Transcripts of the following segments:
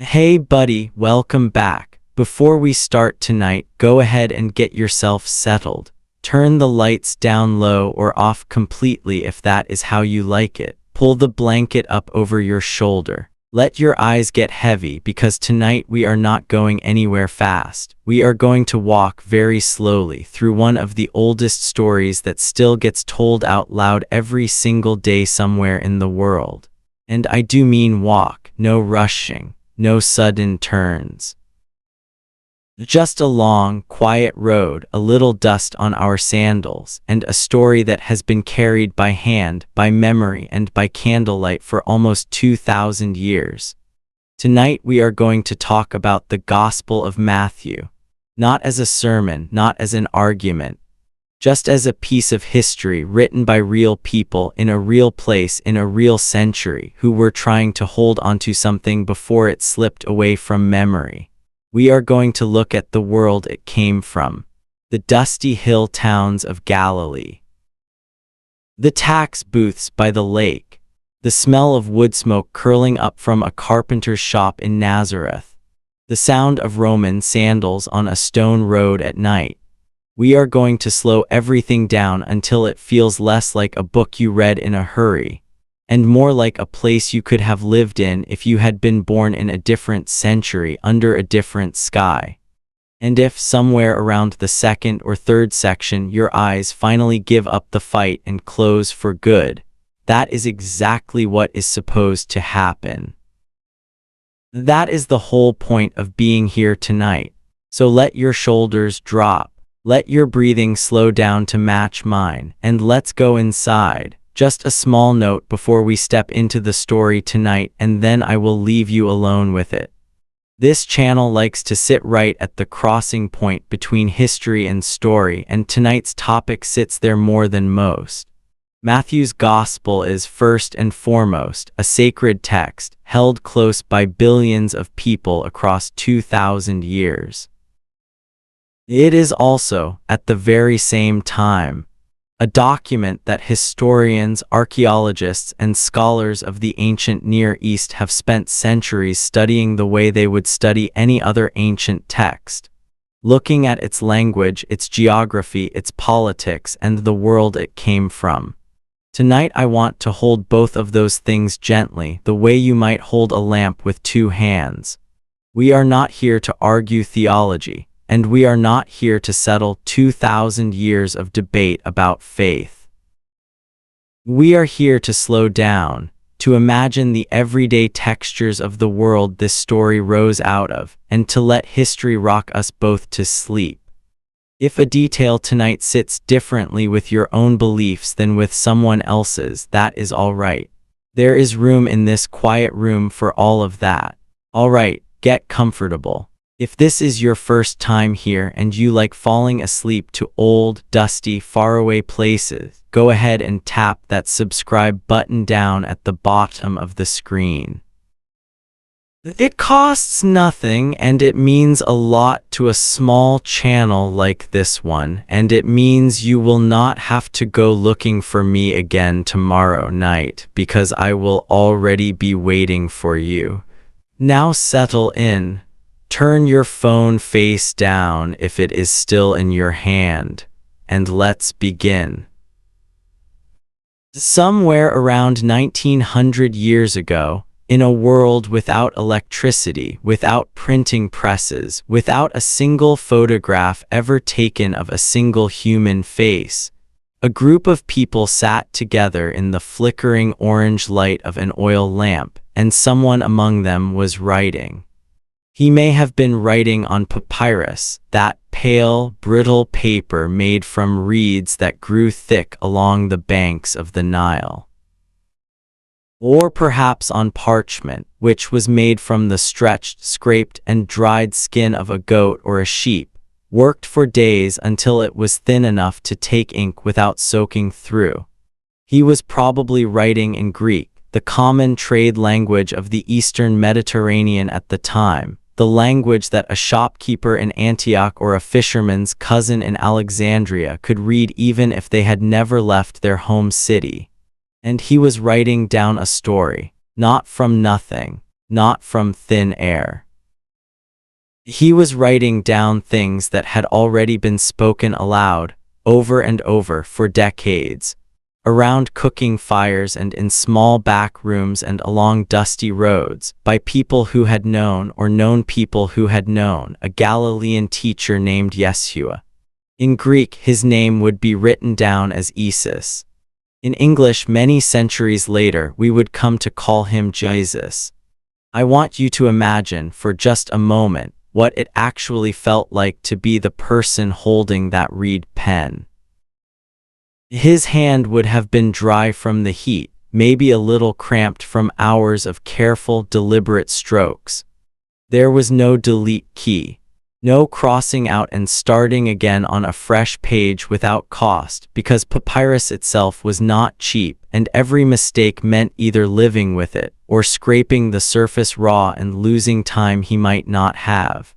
Hey buddy, welcome back. Before we start tonight, go ahead and get yourself settled. Turn the lights down low or off completely if that is how you like it. Pull the blanket up over your shoulder. Let your eyes get heavy because tonight we are not going anywhere fast. We are going to walk very slowly through one of the oldest stories that still gets told out loud every single day somewhere in the world. And I do mean walk, no rushing. No sudden turns. Just a long, quiet road, a little dust on our sandals, and a story that has been carried by hand, by memory, and by candlelight for almost 2,000 years. Tonight we are going to talk about the Gospel of Matthew. Not as a sermon, not as an argument, just as a piece of history written by real people in a real place in a real century who were trying to hold onto something before it slipped away from memory. We are going to look at the world it came from, the dusty hill towns of Galilee, the tax booths by the lake, the smell of wood smoke curling up from a carpenter's shop in Nazareth, the sound of Roman sandals on a stone road at night. We are going to slow everything down until it feels less like a book you read in a hurry, and more like a place you could have lived in if you had been born in a different century under a different sky. And if somewhere around the second or third section your eyes finally give up the fight and close for good, that is exactly what is supposed to happen. That is the whole point of being here tonight. So let your shoulders drop. Let your breathing slow down to match mine, and let's go inside. Just a small note before we step into the story tonight, and then I will leave you alone with it. This channel likes to sit right at the crossing point between history and story, and tonight's topic sits there more than most. Matthew's Gospel is first and foremost a sacred text held close by billions of people across 2,000 years. It is also, at the very same time, a document that historians, archaeologists, and scholars of the ancient Near East have spent centuries studying the way they would study any other ancient text, looking at its language, its geography, its politics, and the world it came from. Tonight I want to hold both of those things gently, the way you might hold a lamp with two hands. We are not here to argue theology. And we are not here to settle 2,000 years of debate about faith. We are here to slow down, to imagine the everyday textures of the world this story rose out of, and to let history rock us both to sleep. If a detail tonight sits differently with your own beliefs than with someone else's, that is all right. There is room in this quiet room for all of that. All right, get comfortable. If this is your first time here and you like falling asleep to old, dusty, faraway places, go ahead and tap that subscribe button down at the bottom of the screen. It costs nothing and it means a lot to a small channel like this one, and it means you will not have to go looking for me again tomorrow night because I will already be waiting for you. Now settle in. Turn your phone face down if it is still in your hand, and let's begin. Somewhere around 1900 years ago, in a world without electricity, without printing presses, without a single photograph ever taken of a single human face, a group of people sat together in the flickering orange light of an oil lamp, and someone among them was writing. He may have been writing on papyrus, that pale, brittle paper made from reeds that grew thick along the banks of the Nile. Or perhaps on parchment, which was made from the stretched, scraped, and dried skin of a goat or a sheep, worked for days until it was thin enough to take ink without soaking through. He was probably writing in Greek, the common trade language of the Eastern Mediterranean at the time, the language that a shopkeeper in Antioch or a fisherman's cousin in Alexandria could read even if they had never left their home city. And he was writing down a story, not from nothing, not from thin air. He was writing down things that had already been spoken aloud, over and over for decades, around cooking fires and in small back rooms and along dusty roads, by people who had known or known people who had known a Galilean teacher named Yeshua. In Greek, his name would be written down as Isis. In English, many centuries later, we would come to call him Jesus. I want you to imagine, for just a moment, what it actually felt like to be the person holding that reed pen. His hand would have been dry from the heat, maybe a little cramped from hours of careful, deliberate strokes. There was no delete key, no crossing out and starting again on a fresh page without cost, because papyrus itself was not cheap, and every mistake meant either living with it, or scraping the surface raw and losing time he might not have.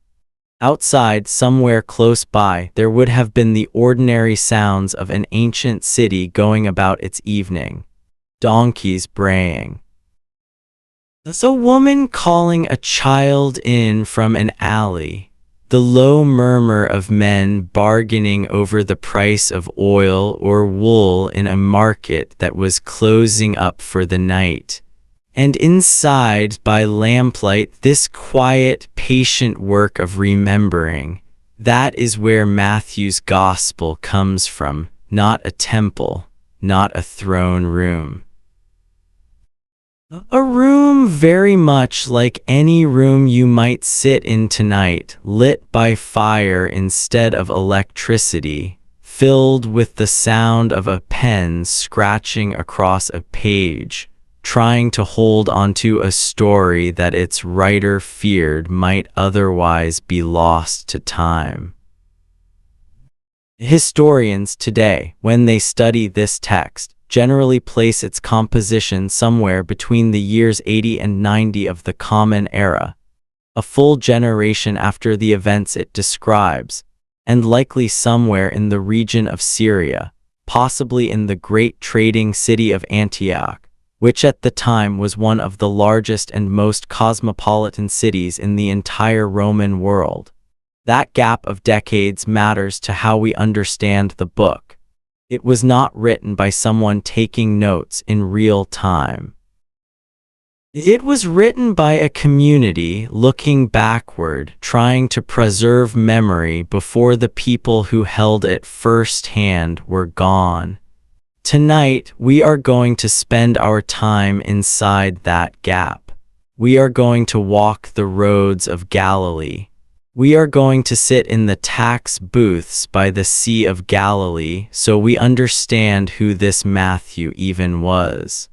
Outside, somewhere close by, there would have been the ordinary sounds of an ancient city going about its evening. Donkeys braying. A woman calling a child in from an alley. The low murmur of men bargaining over the price of oil or wool in a market that was closing up for the night. And inside, by lamplight, this quiet, patient work of remembering. That is where Matthew's gospel comes from, not a temple, not a throne room. A room very much like any room you might sit in tonight, lit by fire instead of electricity, filled with the sound of a pen scratching across a page, trying to hold onto a story that its writer feared might otherwise be lost to time. Historians today, when they study this text, generally place its composition somewhere between the years 80 and 90 of the Common Era, a full generation after the events it describes, and likely somewhere in the region of Syria, possibly in the great trading city of Antioch, which at the time was one of the largest and most cosmopolitan cities in the entire Roman world. That gap of decades matters to how we understand the book. It was not written by someone taking notes in real time. It was written by a community looking backward, trying to preserve memory before the people who held it firsthand were gone. Tonight, we are going to spend our time inside that gap. We are going to walk the roads of Galilee. We are going to sit in the tax booths by the Sea of Galilee so we understand who this Matthew even was.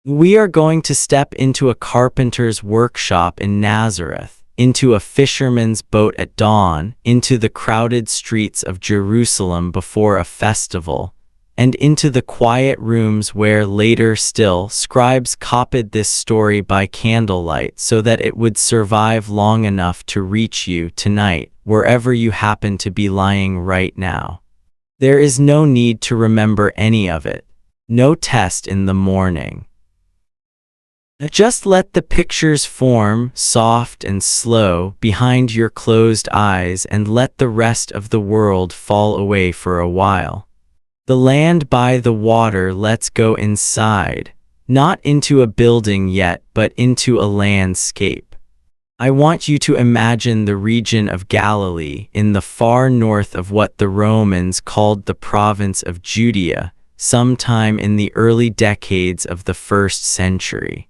We are going to step into a carpenter's workshop in Nazareth, into a fisherman's boat at dawn, into the crowded streets of Jerusalem before a festival, and into the quiet rooms where later still scribes copied this story by candlelight so that it would survive long enough to reach you tonight, wherever you happen to be lying right now. There is no need to remember any of it, no test in the morning. Just let the pictures form, soft and slow, behind your closed eyes and let the rest of the world fall away for a while. The land by the water lets go inside, not into a building yet, but into a landscape. I want you to imagine the region of Galilee in the far north of what the Romans called the province of Judea, sometime in the early decades of the 1st century.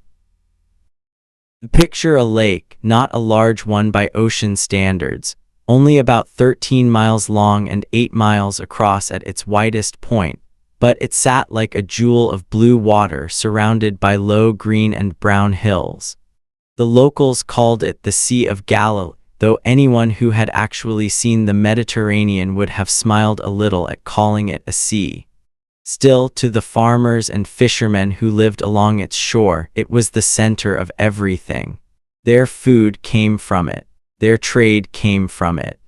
Picture a lake, not a large one by ocean standards, only about 13 miles long and 8 miles across at its widest point, but it sat like a jewel of blue water surrounded by low green and brown hills. The locals called it the Sea of Galilee, though anyone who had actually seen the Mediterranean would have smiled a little at calling it a sea. Still, to the farmers and fishermen who lived along its shore, it was the center of everything. Their food came from it. Their trade came from it.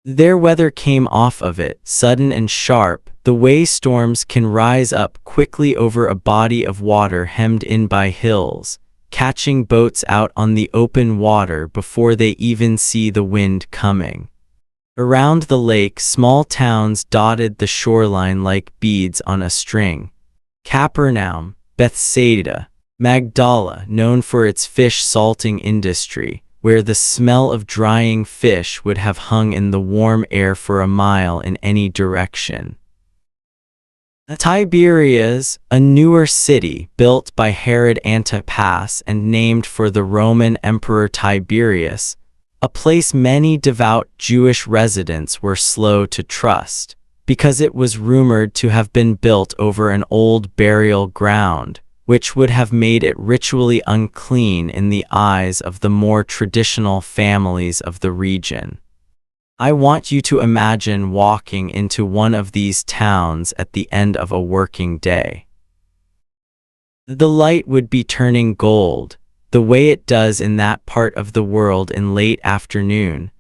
Their weather came off of it, sudden and sharp, the way storms can rise up quickly over a body of water hemmed in by hills, catching boats out on the open water before they even see the wind coming. Around the lake, small towns dotted the shoreline like beads on a string. Capernaum, Bethsaida, Magdala, known for its fish salting industry, where the smell of drying fish would have hung in the warm air for a mile in any direction. Tiberias, a newer city built by Herod Antipas and named for the Roman Emperor Tiberius, a place many devout Jewish residents were slow to trust, because it was rumored to have been built over an old burial ground, which would have made it ritually unclean in the eyes of the more traditional families of the region. I want you to imagine walking into one of these towns at the end of a working day. The light would be turning gold, the way it does in that part of the world in late afternoon,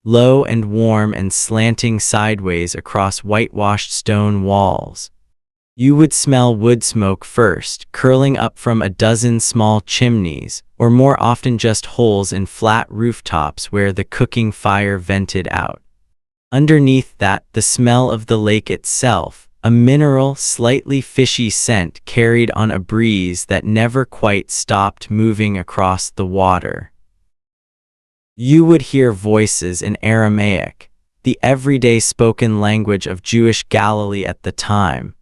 low and warm and slanting sideways across whitewashed stone walls. You would smell wood smoke first, curling up from a dozen small chimneys, or more often just holes in flat rooftops where the cooking fire vented out. Underneath that, the smell of the lake itself, a mineral, slightly fishy scent carried on a breeze that never quite stopped moving across the water. You would hear voices in Aramaic, the everyday spoken language of Jewish Galilee at the time,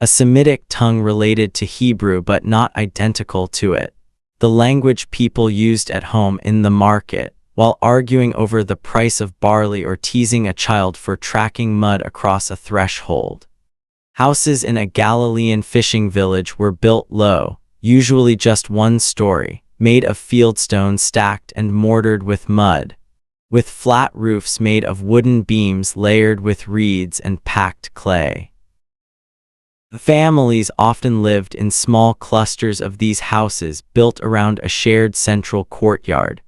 a Semitic tongue related to Hebrew but not identical to it, the language people used at home in the market, while arguing over the price of barley or teasing a child for tracking mud across a threshold. Houses in a Galilean fishing village were built low, usually just one story, made of fieldstone stacked and mortared with mud, with flat roofs made of wooden beams layered with reeds and packed clay. Families often lived in small clusters of these houses built around a shared central courtyard,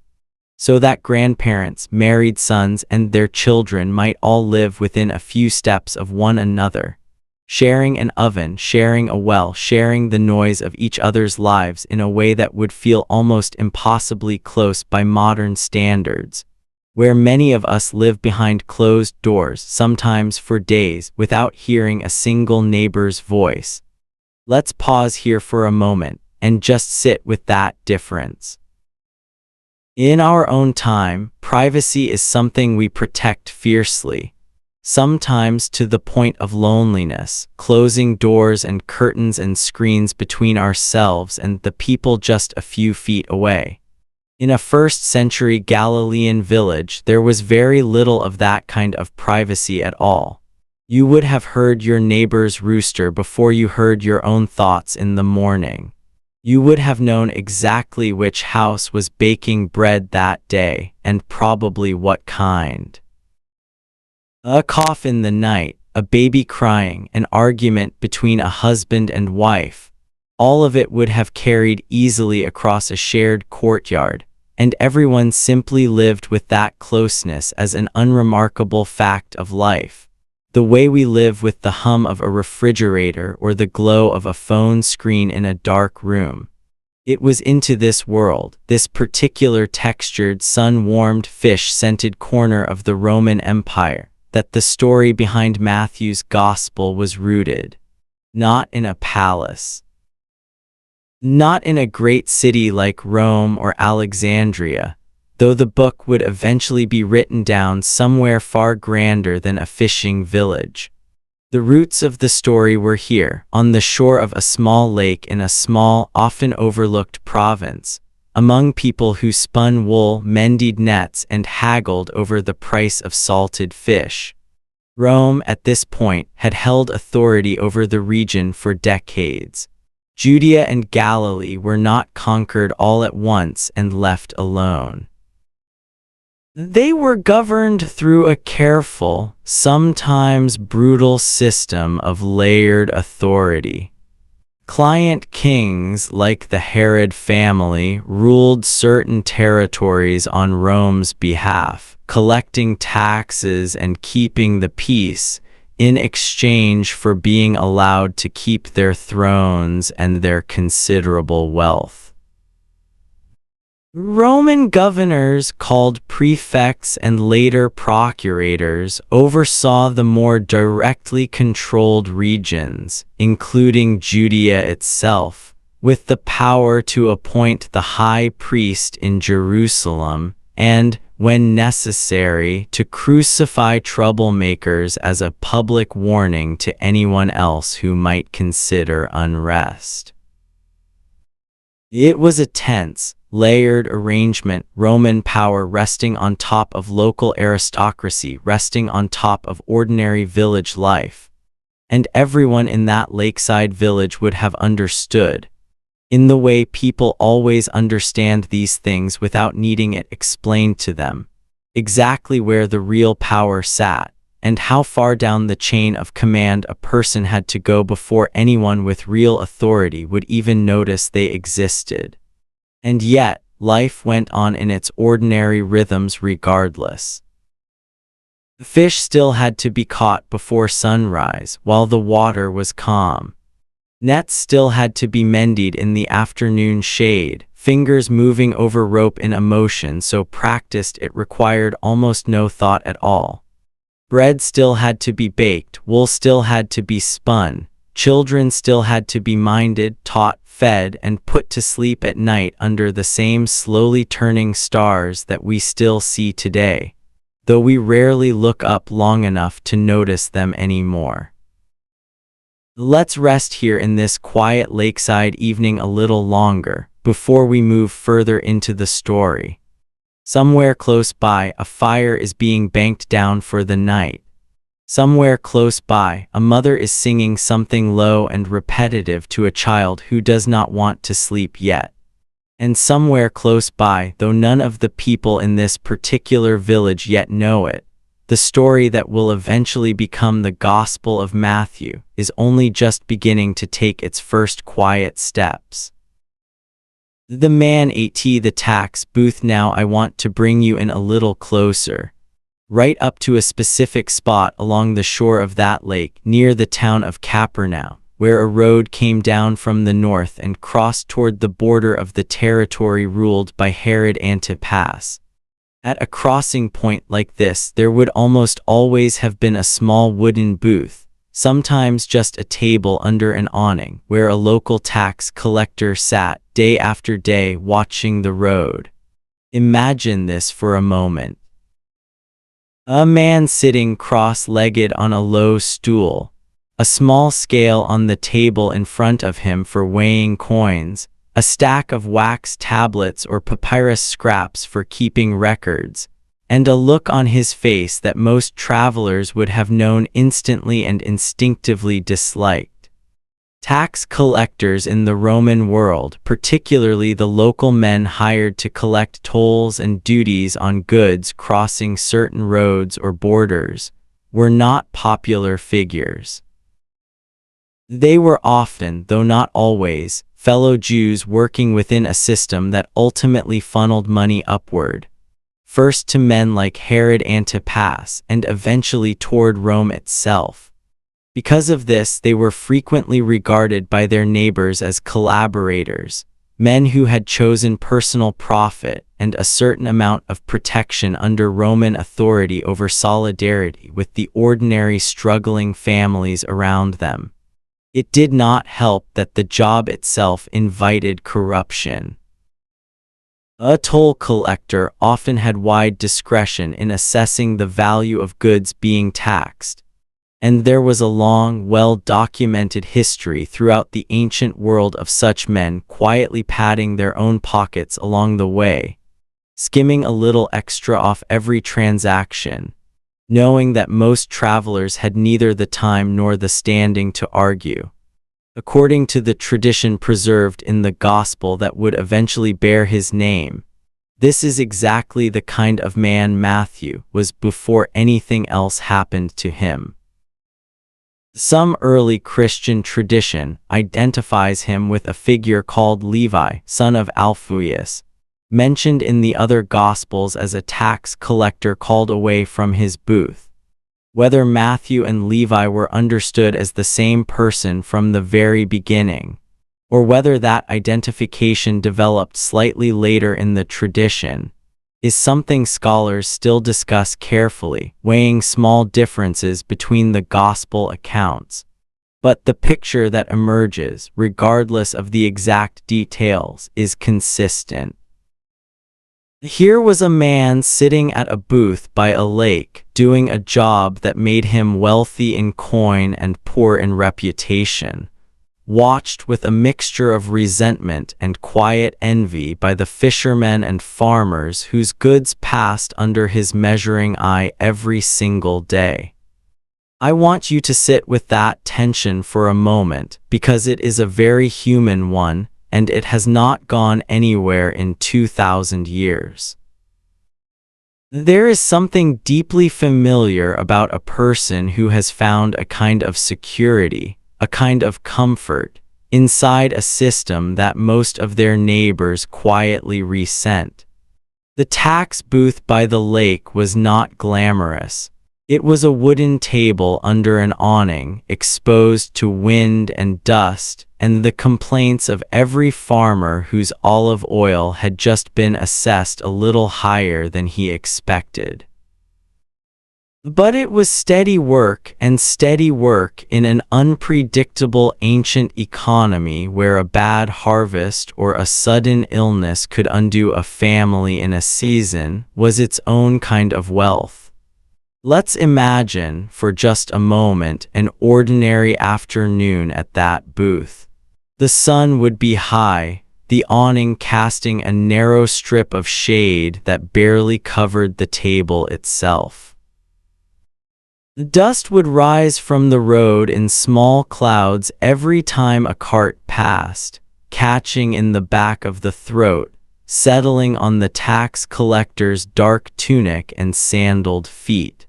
so that grandparents, married sons, and their children might all live within a few steps of one another, sharing an oven, sharing a well, sharing the noise of each other's lives in a way that would feel almost impossibly close by modern standards, where many of us live behind closed doors, sometimes for days, without hearing a single neighbor's voice. Let's pause here for a moment and just sit with that difference. In our own time, privacy is something we protect fiercely, sometimes to the point of loneliness, closing doors and curtains and screens between ourselves and the people just a few feet away. In a first-century Galilean village, there was very little of that kind of privacy at all. You would have heard your neighbor's rooster before you heard your own thoughts in the morning. You would have known exactly which house was baking bread that day, and probably what kind. A cough in the night, a baby crying, an argument between a husband and wife, all of it would have carried easily across a shared courtyard, and everyone simply lived with that closeness as an unremarkable fact of life, the way we live with the hum of a refrigerator or the glow of a phone screen in a dark room. It was into this world, this particular textured, sun-warmed, fish-scented corner of the Roman Empire, that the story behind Matthew's Gospel was rooted. Not in a palace. Not in a great city like Rome or Alexandria, though the book would eventually be written down somewhere far grander than a fishing village. The roots of the story were here, on the shore of a small lake in a small, often overlooked province, among people who spun wool, mended nets, and haggled over the price of salted fish. Rome, at this point, had held authority over the region for decades. Judea and Galilee were not conquered all at once and left alone. They were governed through a careful, sometimes brutal system of layered authority. Client kings like the Herod family ruled certain territories on Rome's behalf, collecting taxes and keeping the peace in exchange for being allowed to keep their thrones and their considerable wealth. Roman governors, called prefects and later procurators, oversaw the more directly controlled regions, including Judea itself, with the power to appoint the high priest in Jerusalem and, when necessary, to crucify troublemakers as a public warning to anyone else who might consider unrest. It was a tense, layered arrangement, Roman power resting on top of local aristocracy, resting on top of ordinary village life. And everyone in that lakeside village would have understood, in the way people always understand these things without needing it explained to them, exactly where the real power sat, and how far down the chain of command a person had to go before anyone with real authority would even notice they existed. And yet, life went on in its ordinary rhythms regardless. The fish still had to be caught before sunrise while the water was calm. Nets still had to be mended in the afternoon shade, fingers moving over rope in a motion so practiced it required almost no thought at all. Bread still had to be baked, wool still had to be spun, children still had to be minded, taught, fed, and put to sleep at night under the same slowly turning stars that we still see today, though we rarely look up long enough to notice them anymore. Let's rest here in this quiet lakeside evening a little longer, before we move further into the story. Somewhere close by, a fire is being banked down for the night. Somewhere close by, a mother is singing something low and repetitive to a child who does not want to sleep yet. And somewhere close by, though none of the people in this particular village yet know it, the story that will eventually become the Gospel of Matthew is only just beginning to take its first quiet steps. The man at the tax booth. Now I want to bring you in a little closer, right up to a specific spot along the shore of that lake near the town of Capernaum, where a road came down from the north and crossed toward the border of the territory ruled by Herod Antipas. At a crossing point like this, there would almost always have been a small wooden booth, sometimes just a table under an awning, where a local tax collector sat day after day watching the road. Imagine this for a moment. A man sitting cross-legged on a low stool, a small scale on the table in front of him for weighing coins, a stack of wax tablets or papyrus scraps for keeping records, and a look on his face that most travelers would have known instantly and instinctively disliked. Tax collectors in the Roman world, particularly the local men hired to collect tolls and duties on goods crossing certain roads or borders, were not popular figures. They were often, though not always, fellow Jews working within a system that ultimately funneled money upward, first to men like Herod Antipas and eventually toward Rome itself. Because of this, they were frequently regarded by their neighbors as collaborators, men who had chosen personal profit and a certain amount of protection under Roman authority over solidarity with the ordinary struggling families around them. It did not help that the job itself invited corruption. A toll collector often had wide discretion in assessing the value of goods being taxed, and there was a long, well-documented history throughout the ancient world of such men quietly padding their own pockets along the way, skimming a little extra off every transaction, knowing that most travelers had neither the time nor the standing to argue. According to the tradition preserved in the gospel that would eventually bear his name, this is exactly the kind of man Matthew was before anything else happened to him. Some early Christian tradition identifies him with a figure called Levi, son of Alphaeus, mentioned in the other Gospels as a tax collector called away from his booth. Whether Matthew and Levi were understood as the same person from the very beginning, or whether that identification developed slightly later in the tradition, is something scholars still discuss carefully, weighing small differences between the Gospel accounts. But the picture that emerges, regardless of the exact details, is consistent. Here was a man sitting at a booth by a lake, doing a job that made him wealthy in coin and poor in reputation, watched with a mixture of resentment and quiet envy by the fishermen and farmers whose goods passed under his measuring eye every single day. I want you to sit with that tension for a moment, because it is a very human one, and it has not gone anywhere in 2,000 years. There is something deeply familiar about a person who has found a kind of security, a kind of comfort, inside a system that most of their neighbors quietly resent. The tax booth by the lake was not glamorous. It was a wooden table under an awning, exposed to wind and dust, and the complaints of every farmer whose olive oil had just been assessed a little higher than he expected. But it was steady work in an unpredictable ancient economy where a bad harvest or a sudden illness could undo a family in a season, was its own kind of wealth. Let's imagine, for just a moment, an ordinary afternoon at that booth. The sun would be high, the awning casting a narrow strip of shade that barely covered the table itself. The dust would rise from the road in small clouds every time a cart passed, catching in the back of the throat, settling on the tax collector's dark tunic and sandaled feet.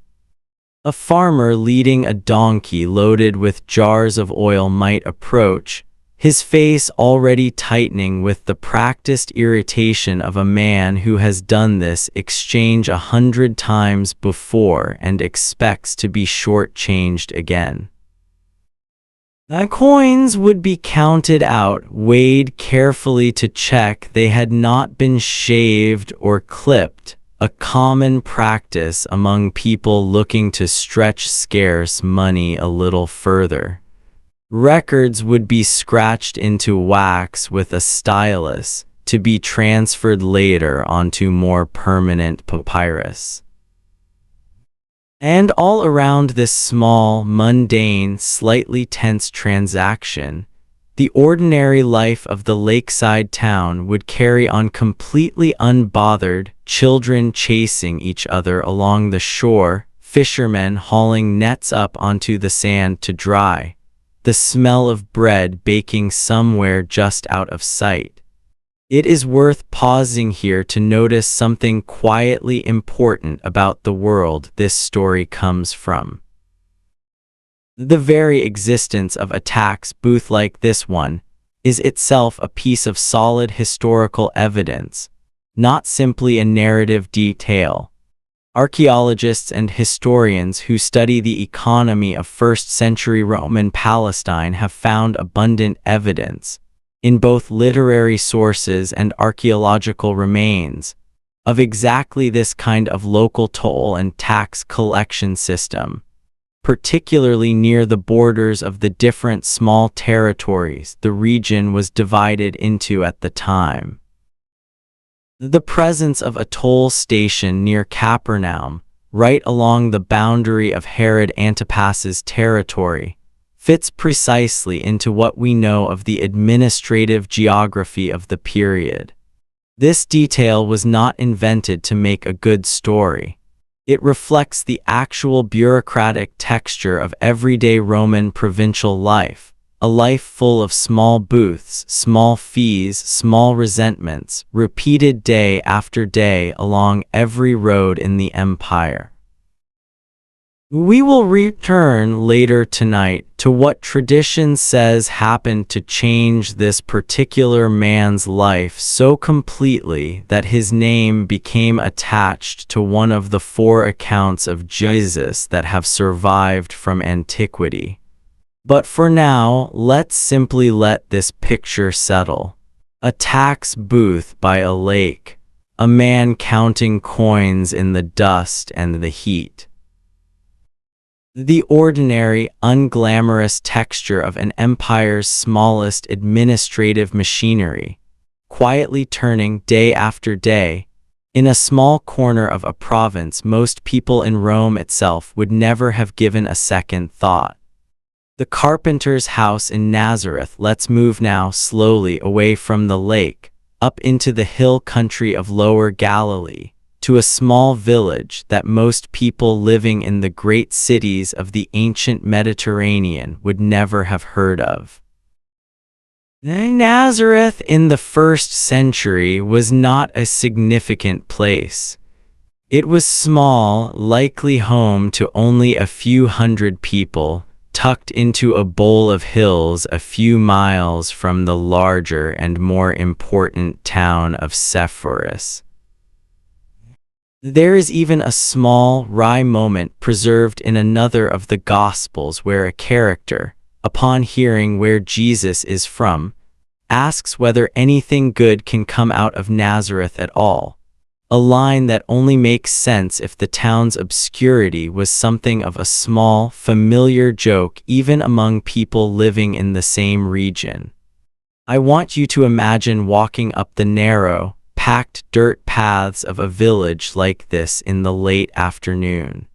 A farmer leading a donkey loaded with jars of oil might approach, his face already tightening with the practiced irritation of a man who has done this exchange 100 times before and expects to be shortchanged again. The coins would be counted out, weighed carefully to check they had not been shaved or clipped, a common practice among people looking to stretch scarce money a little further. Records would be scratched into wax with a stylus, to be transferred later onto more permanent papyrus. And all around this small, mundane, slightly tense transaction, the ordinary life of the lakeside town would carry on completely unbothered, children chasing each other along the shore, fishermen hauling nets up onto the sand to dry, the smell of bread baking somewhere just out of sight. It is worth pausing here to notice something quietly important about the world this story comes from. The very existence of a tax booth like this one is itself a piece of solid historical evidence, not simply a narrative detail. Archaeologists and historians who study the economy of first-century Roman Palestine have found abundant evidence, in both literary sources and archaeological remains, of exactly this kind of local toll and tax collection system, particularly near the borders of the different small territories the region was divided into at the time. The presence of a toll station near Capernaum, right along the boundary of Herod Antipas's territory, fits precisely into what we know of the administrative geography of the period. This detail was not invented to make a good story. It reflects the actual bureaucratic texture of everyday Roman provincial life, a life full of small booths, small fees, small resentments, repeated day after day along every road in the empire. We will return later tonight to what tradition says happened to change this particular man's life so completely that his name became attached to one of the 4 accounts of Jesus that have survived from antiquity. But for now, let's simply let this picture settle. A tax booth by a lake, a man counting coins in the dust and the heat. The ordinary, unglamorous texture of an empire's smallest administrative machinery, quietly turning day after day. In a small corner of a province most people in Rome itself would never have given a second thought. The carpenter's house in Nazareth. Let's move now slowly away from the lake, up into the hill country of Lower Galilee, to a small village that most people living in the great cities of the ancient Mediterranean would never have heard of. Nazareth in the 1st century was not a significant place. It was small, likely home to only a few hundred people, tucked into a bowl of hills a few miles from the larger and more important town of Sepphoris. There is even a small, wry moment preserved in another of the Gospels where a character, upon hearing where Jesus is from, asks whether anything good can come out of Nazareth at all, a line that only makes sense if the town's obscurity was something of a small, familiar joke even among people living in the same region. I want you to imagine walking up the narrow, packed dirt paths of a village like this in the late afternoon.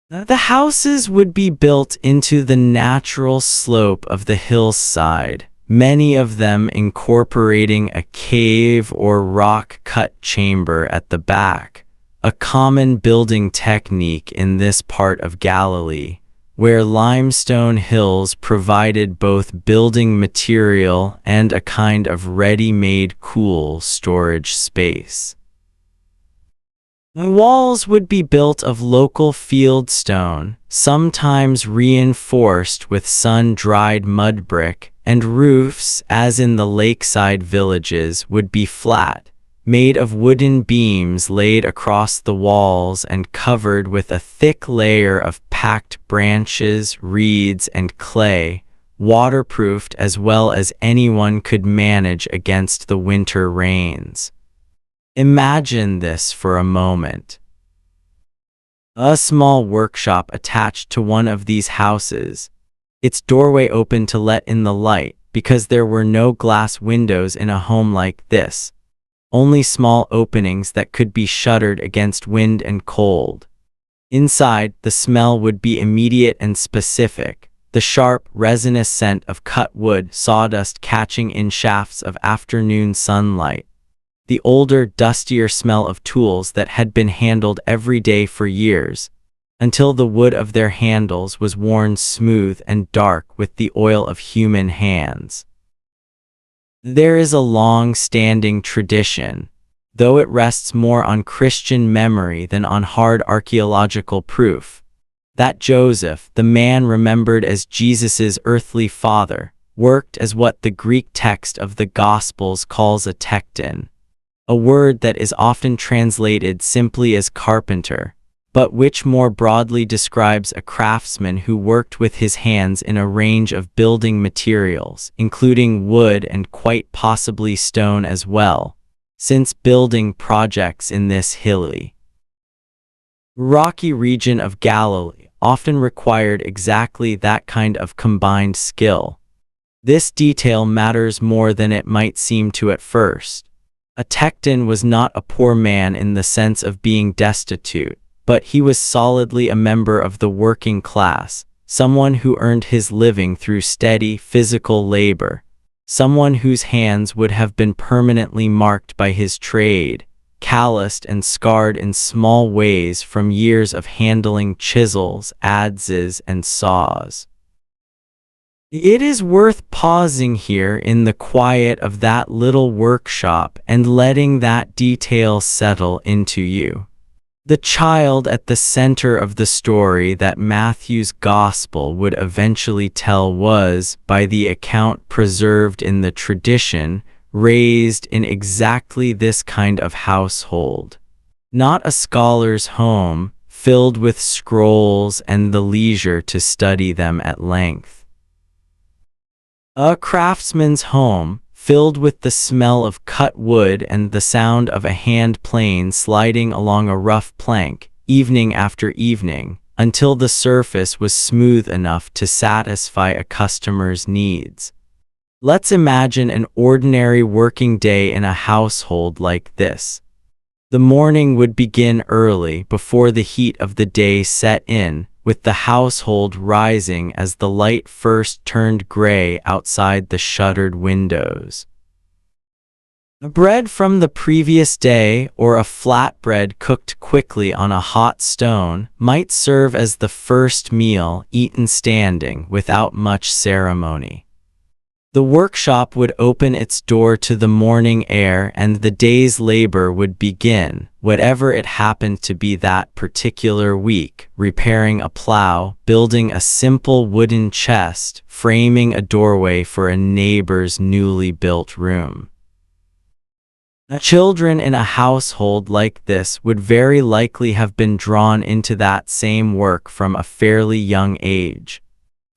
The houses would be built into the natural slope of the hillside, many of them incorporating a cave or rock-cut chamber at the back, a common building technique in this part of Galilee, where limestone hills provided both building material and a kind of ready-made cool storage space. The walls would be built of local field stone, sometimes reinforced with sun-dried mud brick, and roofs, as in the lakeside villages, would be flat, made of wooden beams laid across the walls and covered with a thick layer of packed branches, reeds, and clay, waterproofed as well as anyone could manage against the winter rains. Imagine this for a moment. A small workshop attached to one of these houses, its doorway open to let in the light, because there were no glass windows in a home like this. Only small openings that could be shuttered against wind and cold. Inside, the smell would be immediate and specific, the sharp, resinous scent of cut wood, sawdust catching in shafts of afternoon sunlight. The older, dustier smell of tools that had been handled every day for years, until the wood of their handles was worn smooth and dark with the oil of human hands. There is a long-standing tradition, though it rests more on Christian memory than on hard archaeological proof, that Joseph, the man remembered as Jesus's earthly father, worked as what the Greek text of the Gospels calls a tekton, a word that is often translated simply as carpenter, but which more broadly describes a craftsman who worked with his hands in a range of building materials, including wood and quite possibly stone as well, since building projects in this hilly, rocky region of Galilee often required exactly that kind of combined skill. This detail matters more than it might seem to at first. A tekton was not a poor man in the sense of being destitute, but he was solidly a member of the working class, someone who earned his living through steady physical labor, someone whose hands would have been permanently marked by his trade, calloused and scarred in small ways from years of handling chisels, adzes, and saws. It is worth pausing here in the quiet of that little workshop and letting that detail settle into you. The child at the center of the story that Matthew's Gospel would eventually tell was, by the account preserved in the tradition, raised in exactly this kind of household. Not a scholar's home, filled with scrolls and the leisure to study them at length. A craftsman's home, filled with the smell of cut wood and the sound of a hand plane sliding along a rough plank, evening after evening, until the surface was smooth enough to satisfy a customer's needs. Let's imagine an ordinary working day in a household like this. The morning would begin early before the heat of the day set in, with the household rising as the light first turned gray outside the shuttered windows. Bread from the previous day, or a flatbread cooked quickly on a hot stone, might serve as the first meal, eaten standing without much ceremony. The workshop would open its door to the morning air and the day's labor would begin, whatever it happened to be that particular week, repairing a plow, building a simple wooden chest, framing a doorway for a neighbor's newly built room. Children in a household like this would very likely have been drawn into that same work from a fairly young age.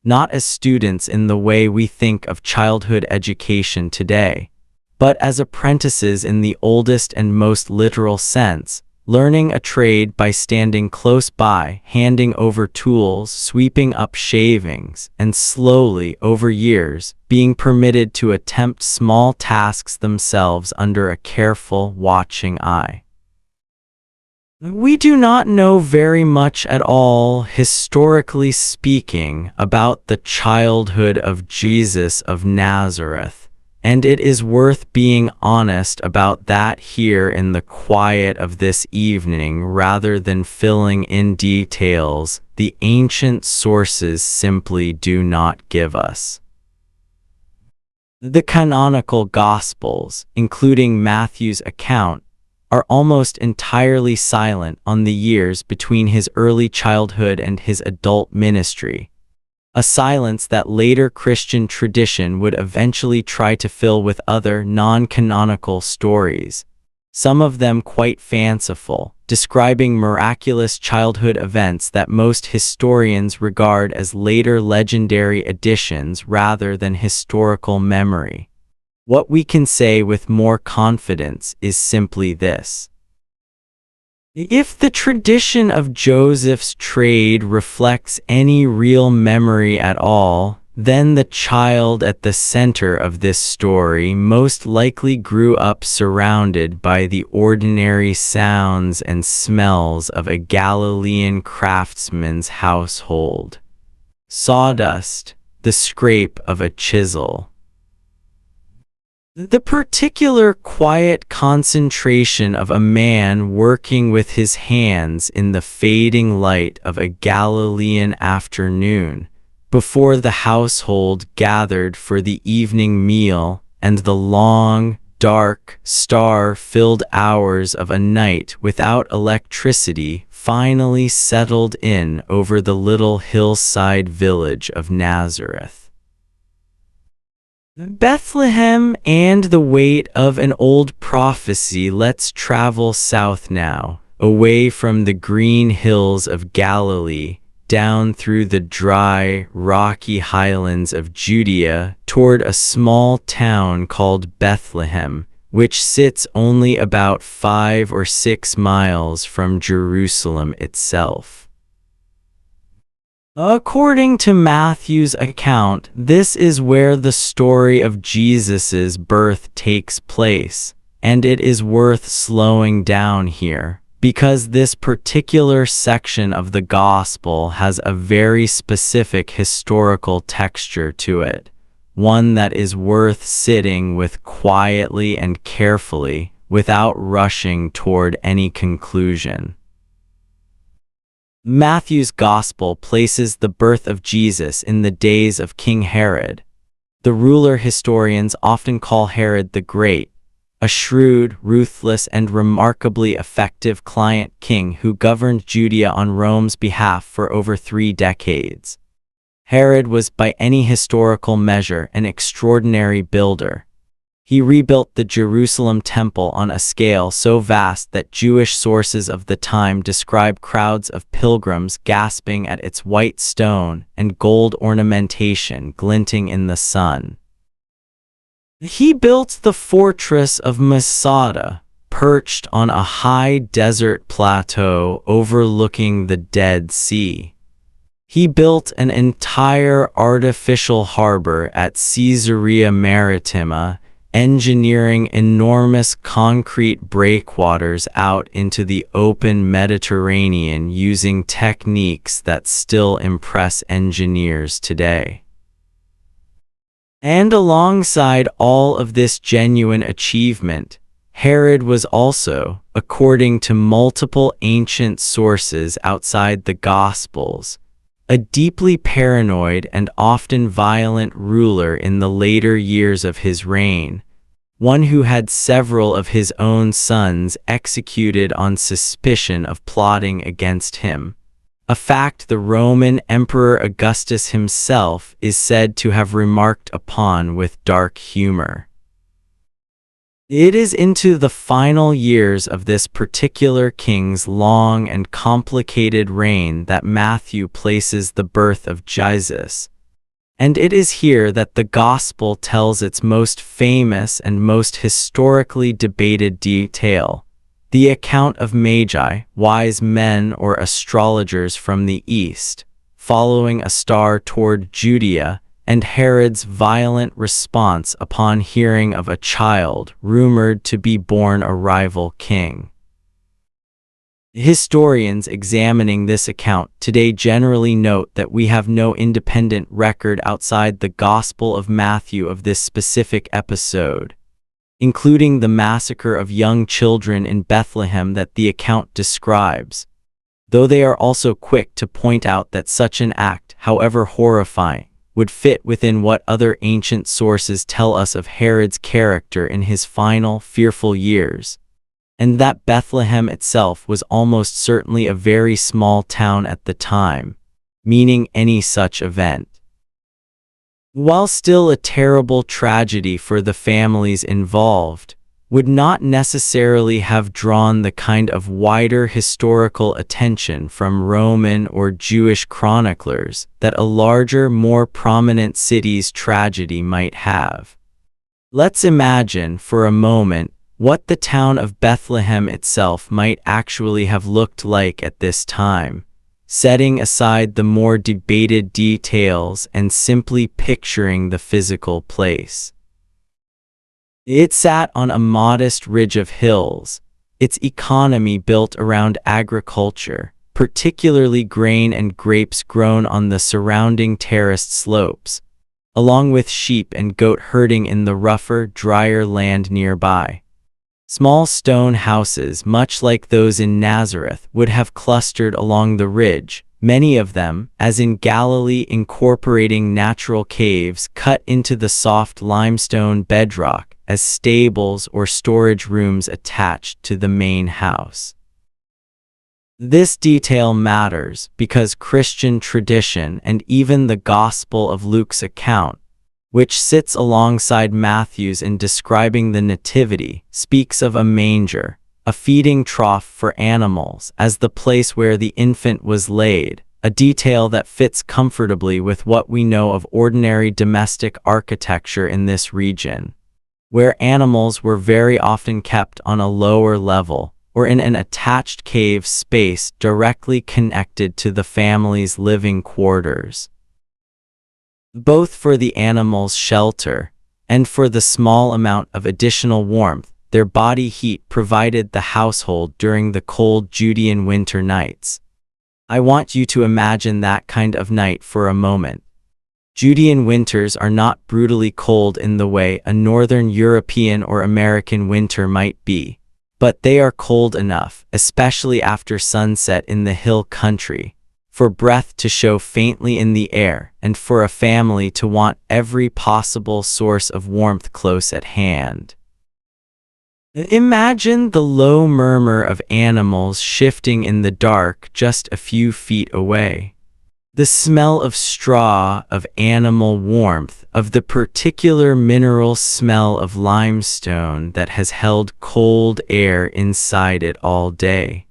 Not as students in the way we think of childhood education today, but as apprentices in the oldest and most literal sense, learning a trade by standing close by, handing over tools, sweeping up shavings, and slowly, over years, being permitted to attempt small tasks themselves under a careful, watching eye. We do not know very much at all, historically speaking, about the childhood of Jesus of Nazareth, and it is worth being honest about that here in the quiet of this evening rather than filling in details the ancient sources simply do not give us. The canonical Gospels, including Matthew's account, are almost entirely silent on the years between his early childhood and his adult ministry, a silence that later Christian tradition would eventually try to fill with other non-canonical stories, some of them quite fanciful, describing miraculous childhood events that most historians regard as later legendary additions rather than historical memory. What we can say with more confidence is simply this. If the tradition of Joseph's trade reflects any real memory at all, then the child at the center of this story most likely grew up surrounded by the ordinary sounds and smells of a Galilean craftsman's household. Sawdust, the scrape of a chisel. The particular quiet concentration of a man working with his hands in the fading light of a Galilean afternoon, before the household gathered for the evening meal, and the long, dark, star-filled hours of a night without electricity finally settled in over the little hillside village of Nazareth. Bethlehem and the weight of an old prophecy. Let's travel south now, away from the green hills of Galilee, down through the dry, rocky highlands of Judea, toward a small town called Bethlehem, which sits only about 5 or 6 miles from Jerusalem itself. According to Matthew's account, this is where the story of Jesus' birth takes place, and it is worth slowing down here, because this particular section of the Gospel has a very specific historical texture to it, one that is worth sitting with quietly and carefully, without rushing toward any conclusion. Matthew's Gospel places the birth of Jesus in the days of King Herod. The ruler historians often call Herod the Great, a shrewd, ruthless, and remarkably effective client king who governed Judea on Rome's behalf for over 3 decades. Herod was, by any historical measure, an extraordinary builder. He rebuilt the Jerusalem temple on a scale so vast that Jewish sources of the time describe crowds of pilgrims gasping at its white stone and gold ornamentation glinting in the sun. He built the fortress of Masada, perched on a high desert plateau overlooking the Dead Sea. He built an entire artificial harbor at Caesarea Maritima, engineering enormous concrete breakwaters out into the open Mediterranean using techniques that still impress engineers today. And alongside all of this genuine achievement, Herod was also, according to multiple ancient sources outside the Gospels, a deeply paranoid and often violent ruler in the later years of his reign, one who had several of his own sons executed on suspicion of plotting against him, a fact the Roman Emperor Augustus himself is said to have remarked upon with dark humor. It is into the final years of this particular king's long and complicated reign that Matthew places the birth of Jesus, and it is here that the Gospel tells its most famous and most historically debated detail, the account of Magi, wise men or astrologers from the east, following a star toward Judea, and Herod's violent response upon hearing of a child rumored to be born a rival king. Historians examining this account today generally note that we have no independent record outside the Gospel of Matthew of this specific episode, including the massacre of young children in Bethlehem that the account describes, though they are also quick to point out that such an act, however horrifying, would fit within what other ancient sources tell us of Herod's character in his final, fearful years, and that Bethlehem itself was almost certainly a very small town at the time, meaning any such event, while still a terrible tragedy for the families involved, would not necessarily have drawn the kind of wider historical attention from Roman or Jewish chroniclers that a larger, more prominent city's tragedy might have. Let's imagine for a moment what the town of Bethlehem itself might actually have looked like at this time, setting aside the more debated details and simply picturing the physical place. It sat on a modest ridge of hills, its economy built around agriculture, particularly grain and grapes grown on the surrounding terraced slopes, along with sheep and goat herding in the rougher, drier land nearby. Small stone houses, much like those in Nazareth, would have clustered along the ridge, many of them, as in Galilee, incorporating natural caves cut into the soft limestone bedrock as stables or storage rooms attached to the main house. This detail matters because Christian tradition and even the Gospel of Luke's account, which sits alongside Matthew's in describing the Nativity, speaks of a manger, a feeding trough for animals, as the place where the infant was laid, a detail that fits comfortably with what we know of ordinary domestic architecture in this region, where animals were very often kept on a lower level or in an attached cave space directly connected to the family's living quarters. Both for the animals' shelter and for the small amount of additional warmth their body heat provided the household during the cold Judean winter nights. I want you to imagine that kind of night for a moment. Judean winters are not brutally cold in the way a northern European or American winter might be, but they are cold enough, especially after sunset in the hill country, for breath to show faintly in the air and for a family to want every possible source of warmth close at hand. Imagine the low murmur of animals shifting in the dark just a few feet away. The smell of straw, of animal warmth, of the particular mineral smell of limestone that has held cold air inside it all day.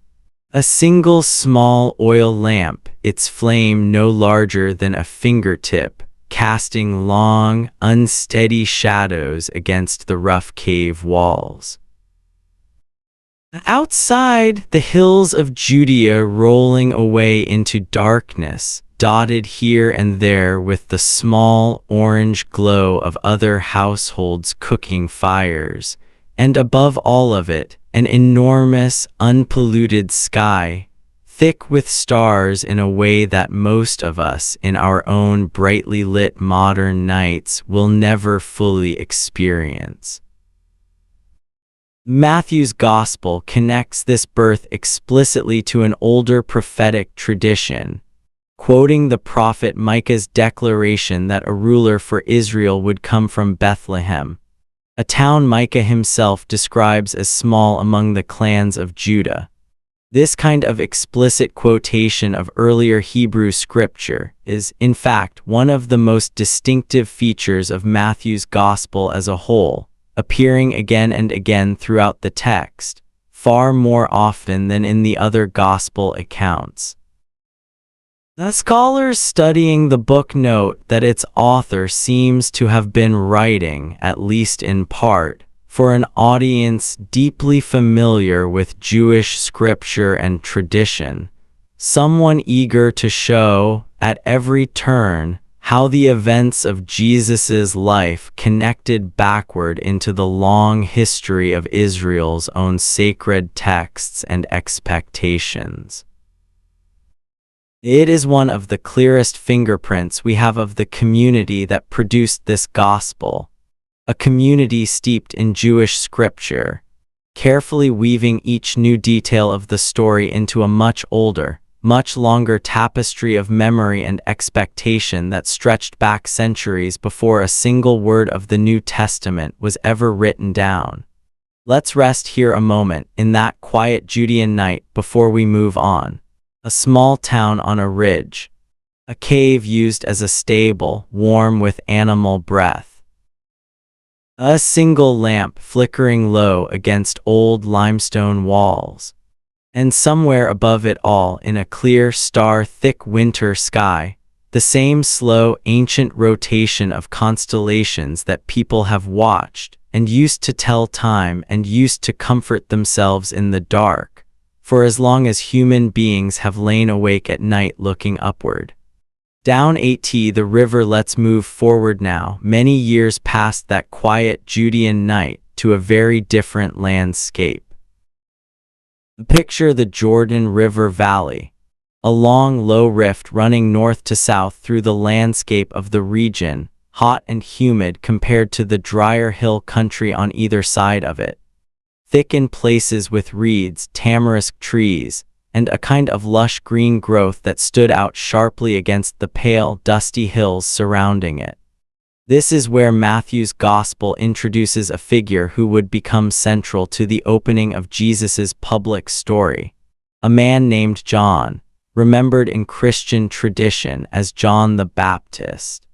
A single small oil lamp, its flame no larger than a fingertip, casting long, unsteady shadows against the rough cave walls. Outside, the hills of Judea rolling away into darkness, dotted here and there with the small orange glow of other households cooking fires, and above all of it, an enormous, unpolluted sky, thick with stars in a way that most of us in our own brightly lit modern nights will never fully experience. Matthew's Gospel connects this birth explicitly to an older prophetic tradition, quoting the prophet Micah's declaration that a ruler for Israel would come from Bethlehem, a town Micah himself describes as small among the clans of Judah. This kind of explicit quotation of earlier Hebrew scripture is, in fact, one of the most distinctive features of Matthew's Gospel as a whole, appearing again and again throughout the text, far more often than in the other Gospel accounts. The scholars studying the book note that its author seems to have been writing, at least in part, for an audience deeply familiar with Jewish scripture and tradition, someone eager to show, at every turn, how the events of Jesus' life connected backward into the long history of Israel's own sacred texts and expectations. It is one of the clearest fingerprints we have of the community that produced this gospel, a community steeped in Jewish scripture, carefully weaving each new detail of the story into a much older, much longer tapestry of memory and expectation that stretched back centuries before a single word of the New Testament was ever written down. Let's rest here a moment in that quiet Judean night before we move on. A small town on a ridge. A cave used as a stable, warm with animal breath. A single lamp flickering low against old limestone walls. And somewhere above it all, in a clear, star-thick winter sky, the same slow, ancient rotation of constellations that people have watched, and used to tell time and used to comfort themselves in the dark, for as long as human beings have lain awake at night looking upward. Down At the river, let's move forward now, many years past that quiet Judean night, to a very different landscape. Picture the Jordan River Valley, a long low rift running north to south through the landscape of the region, hot and humid compared to the drier hill country on either side of it. Thick in places with reeds, tamarisk trees, and a kind of lush green growth that stood out sharply against the pale, dusty hills surrounding it. This is where Matthew's Gospel introduces a figure who would become central to the opening of Jesus' public story, a man named John, remembered in Christian tradition as John the Baptist.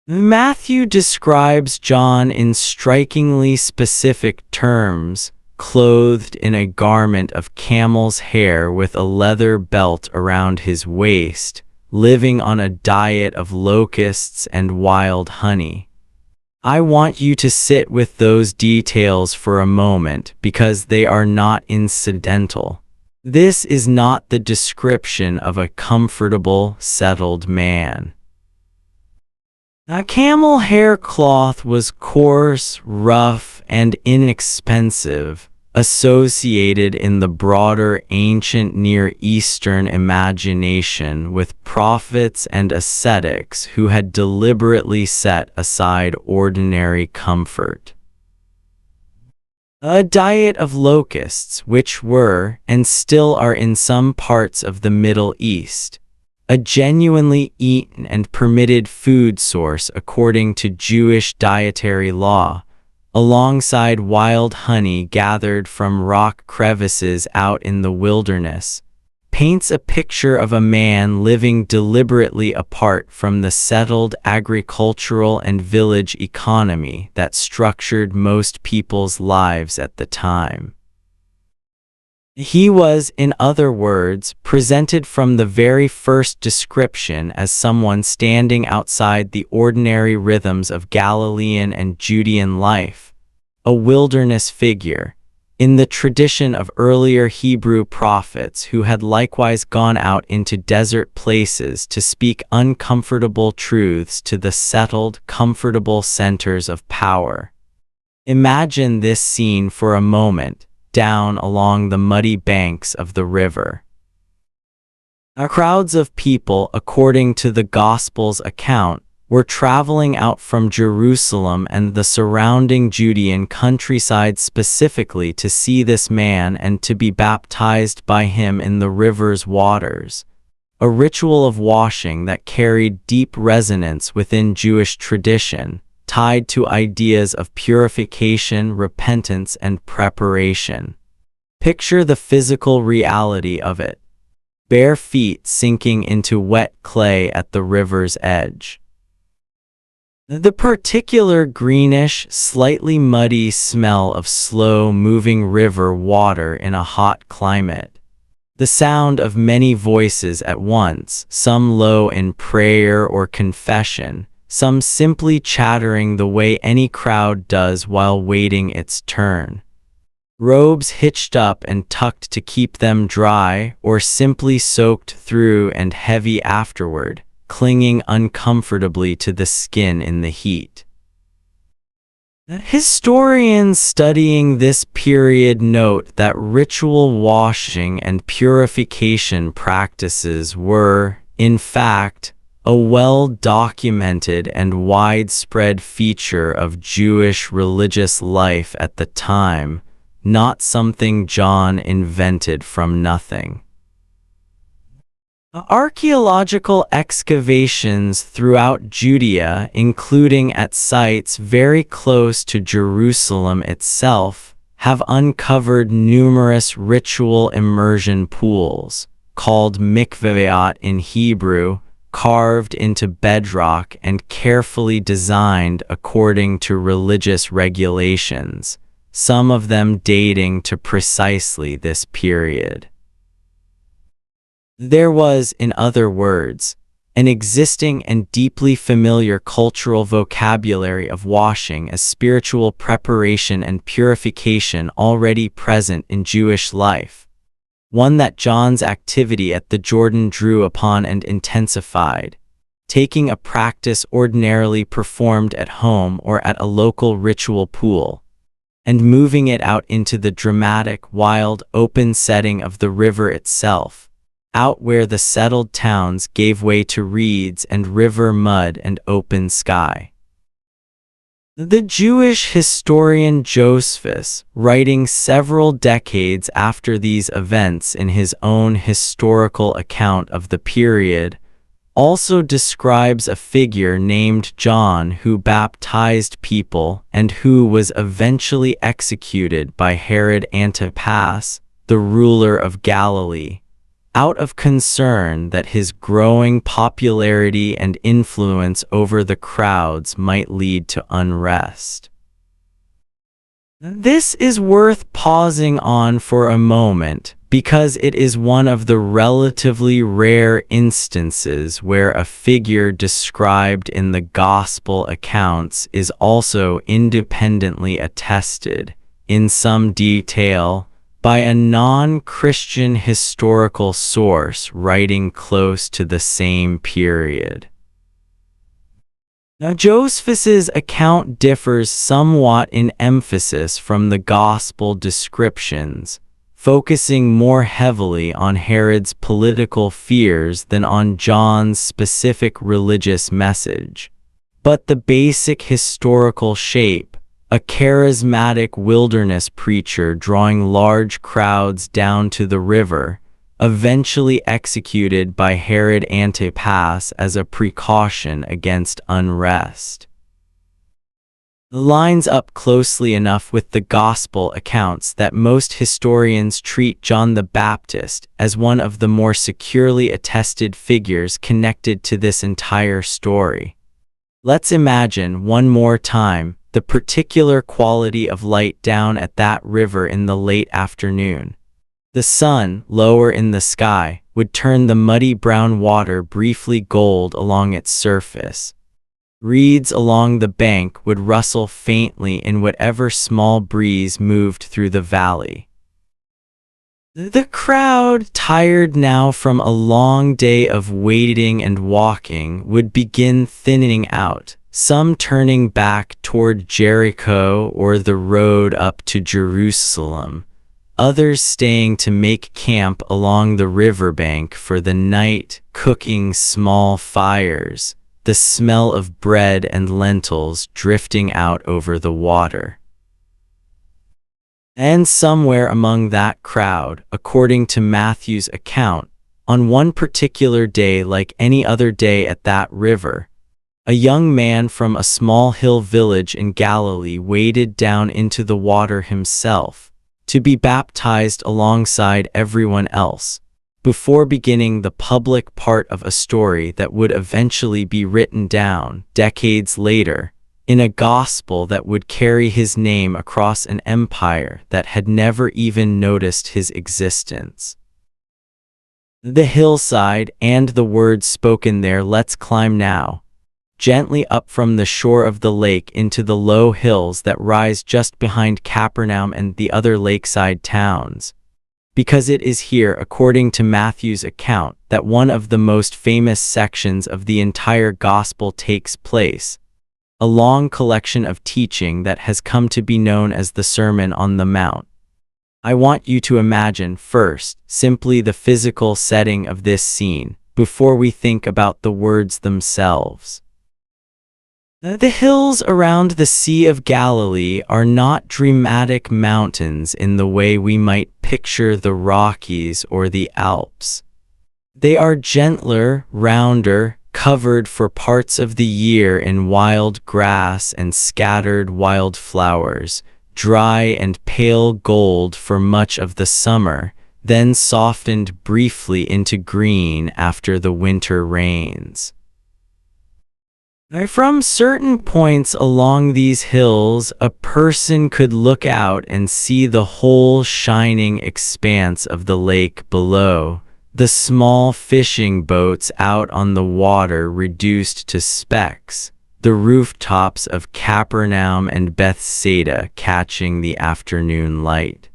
Matthew describes John in strikingly specific terms, clothed in a garment of camel's hair with a leather belt around his waist, living on a diet of locusts and wild honey. I want you to sit with those details for a moment because they are not incidental. This is not the description of a comfortable, settled man. A camel hair cloth was coarse, rough, and inexpensive, associated in the broader ancient Near Eastern imagination with prophets and ascetics who had deliberately set aside ordinary comfort. A diet of locusts, which were, and still are in some parts of the Middle East, a genuinely eaten and permitted food source according to Jewish dietary law, alongside wild honey gathered from rock crevices out in the wilderness, paints a picture of a man living deliberately apart from the settled agricultural and village economy that structured most people's lives at the time. He was, in other words, presented from the very first description as someone standing outside the ordinary rhythms of Galilean and Judean life, a wilderness figure, in the tradition of earlier Hebrew prophets who had likewise gone out into desert places to speak uncomfortable truths to the settled, comfortable centers of power. Imagine this scene for a moment, down along the muddy banks of the river. Crowds of people, according to the Gospel's account, were traveling out from Jerusalem and the surrounding Judean countryside specifically to see this man and to be baptized by him in the river's waters, a ritual of washing that carried deep resonance within Jewish tradition, tied to ideas of purification, repentance, and preparation. Picture the physical reality of it: bare feet sinking into wet clay at the river's edge. The particular greenish, slightly muddy smell of slow-moving river water in a hot climate. The sound of many voices at once, some low in prayer or confession, some simply chattering the way any crowd does while waiting its turn. Robes hitched up and tucked to keep them dry, or simply soaked through and heavy afterward, clinging uncomfortably to the skin in the heat. Historians studying this period note that ritual washing and purification practices were, in fact, a well-documented and widespread feature of Jewish religious life at the time, not something John invented from nothing. Archaeological excavations throughout Judea, including at sites very close to Jerusalem itself, have uncovered numerous ritual immersion pools, called mikvaot in Hebrew, carved into bedrock and carefully designed according to religious regulations, some of them dating to precisely this period. There was, in other words, an existing and deeply familiar cultural vocabulary of washing as spiritual preparation and purification already present in Jewish life, one that John's activity at the Jordan drew upon and intensified, taking a practice ordinarily performed at home or at a local ritual pool, and moving it out into the dramatic, wild, open setting of the river itself, out where the settled towns gave way to reeds and river mud and open sky. The Jewish historian Josephus, writing several decades after these events in his own historical account of the period, also describes a figure named John who baptized people and who was eventually executed by Herod Antipas, the ruler of Galilee, out of concern that his growing popularity and influence over the crowds might lead to unrest. This is worth pausing on for a moment, because it is one of the relatively rare instances where a figure described in the Gospel accounts is also independently attested, in some detail, by a non-Christian historical source writing close to the same period. Now, Josephus's account differs somewhat in emphasis from the Gospel descriptions, focusing more heavily on Herod's political fears than on John's specific religious message. But the basic historical shape, a charismatic wilderness preacher drawing large crowds down to the river, eventually executed by Herod Antipas as a precaution against unrest. lines up closely enough with the Gospel accounts that most historians treat John the Baptist as one of the more securely attested figures connected to this entire story. Let's imagine one more time the particular quality of light down at that river in the late afternoon. The sun, lower in the sky, would turn the muddy brown water briefly gold along its surface. Reeds along the bank would rustle faintly in whatever small breeze moved through the valley. The crowd, tired now from a long day of waiting and walking, would begin thinning out, some turning back toward Jericho or the road up to Jerusalem, others staying to make camp along the riverbank for the night, cooking small fires, the smell of bread and lentils drifting out over the water. And somewhere among that crowd, according to Matthew's account, on one particular day like any other day at that river, a young man from a small hill village in Galilee waded down into the water himself, to be baptized alongside everyone else, before beginning the public part of a story that would eventually be written down, decades later, in a gospel that would carry his name across an empire that had never even noticed his existence. The hillside and the words spoken there, "Let's climb now," gently up from the shore of the lake into the low hills that rise just behind Capernaum and the other lakeside towns. Because it is here, according to Matthew's account, that one of the most famous sections of the entire gospel takes place, a long collection of teaching that has come to be known as the Sermon on the Mount. I want you to imagine first simply the physical setting of this scene, before we think about the words themselves. The hills around the Sea of Galilee are not dramatic mountains in the way we might picture the Rockies or the Alps. They are gentler, rounder, covered for parts of the year in wild grass and scattered wildflowers, dry and pale gold for much of the summer, then softened briefly into green after the winter rains. From certain points along these hills, a person could look out and see the whole shining expanse of the lake below, the small fishing boats out on the water reduced to specks, the rooftops of Capernaum and Bethsaida catching the afternoon light.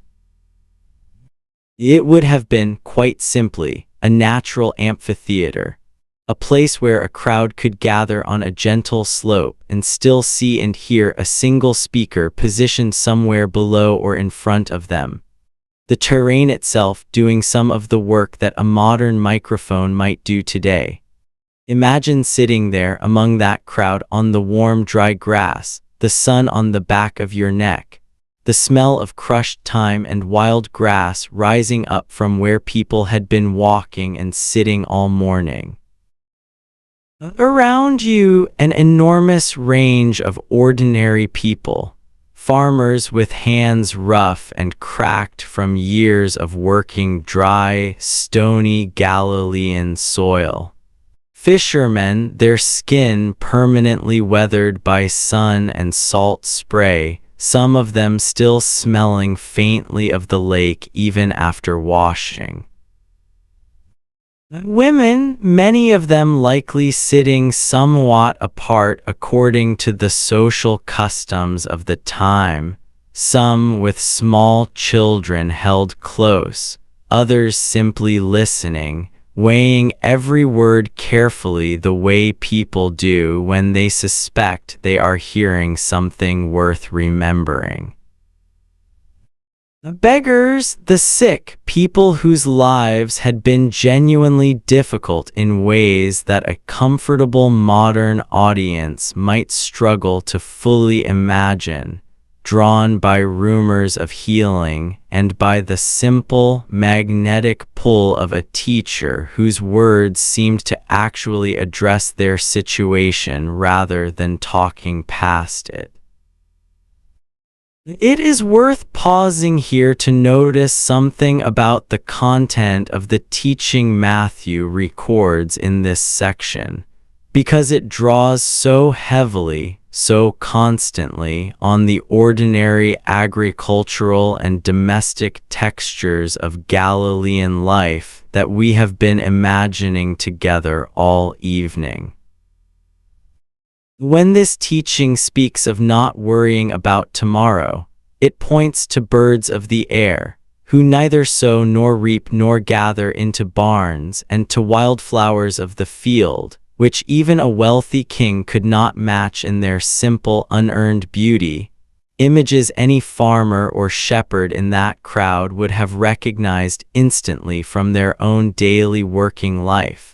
It would have been, quite simply, a natural amphitheater, a place where a crowd could gather on a gentle slope and still see and hear a single speaker positioned somewhere below or in front of them. The terrain itself doing some of the work that a modern microphone might do today. Imagine sitting there among that crowd on the warm, dry grass, the sun on the back of your neck, the smell of crushed thyme and wild grass rising up from where people had been walking and sitting all morning. Around you, an enormous range of ordinary people, farmers with hands rough and cracked from years of working dry, stony Galilean soil. Fishermen, their skin permanently weathered by sun and salt spray, some of them still smelling faintly of the lake even after washing. Women, many of them likely sitting somewhat apart according to the social customs of the time, some with small children held close, others simply listening, weighing every word carefully the way people do when they suspect they are hearing something worth remembering. Beggars, the sick, people whose lives had been genuinely difficult in ways that a comfortable modern audience might struggle to fully imagine, drawn by rumors of healing and by the simple, magnetic pull of a teacher whose words seemed to actually address their situation rather than talking past it. It is worth pausing here to notice something about the content of the teaching Matthew records in this section, because it draws so heavily, so constantly on the ordinary agricultural and domestic textures of Galilean life that we have been imagining together all evening. When this teaching speaks of not worrying about tomorrow, it points to birds of the air, who neither sow nor reap nor gather into barns, and to wildflowers of the field, which even a wealthy king could not match in their simple, unearned beauty, images any farmer or shepherd in that crowd would have recognized instantly from their own daily working life,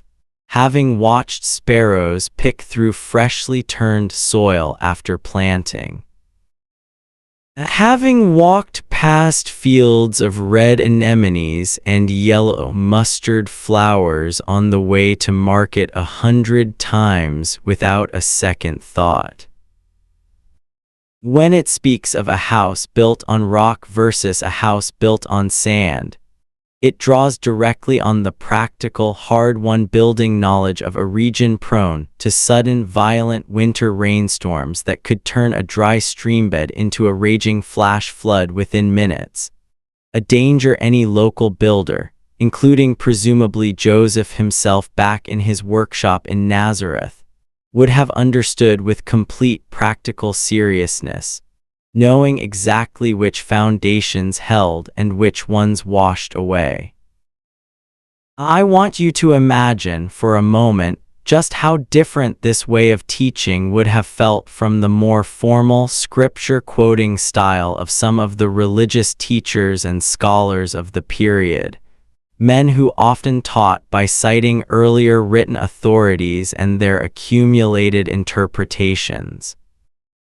having watched sparrows pick through freshly turned soil after planting. Having walked past fields of red anemones and yellow mustard flowers on the way to market 100 times without a second thought. When it speaks of a house built on rock versus a house built on sand, it draws directly on the practical, hard-won building knowledge of a region prone to sudden, violent winter rainstorms that could turn a dry streambed into a raging flash flood within minutes. A danger any local builder, including presumably Joseph himself back in his workshop in Nazareth, would have understood with complete practical seriousness, knowing exactly which foundations held and which ones washed away. I want you to imagine for a moment just how different this way of teaching would have felt from the more formal scripture-quoting style of some of the religious teachers and scholars of the period, men who often taught by citing earlier written authorities and their accumulated interpretations.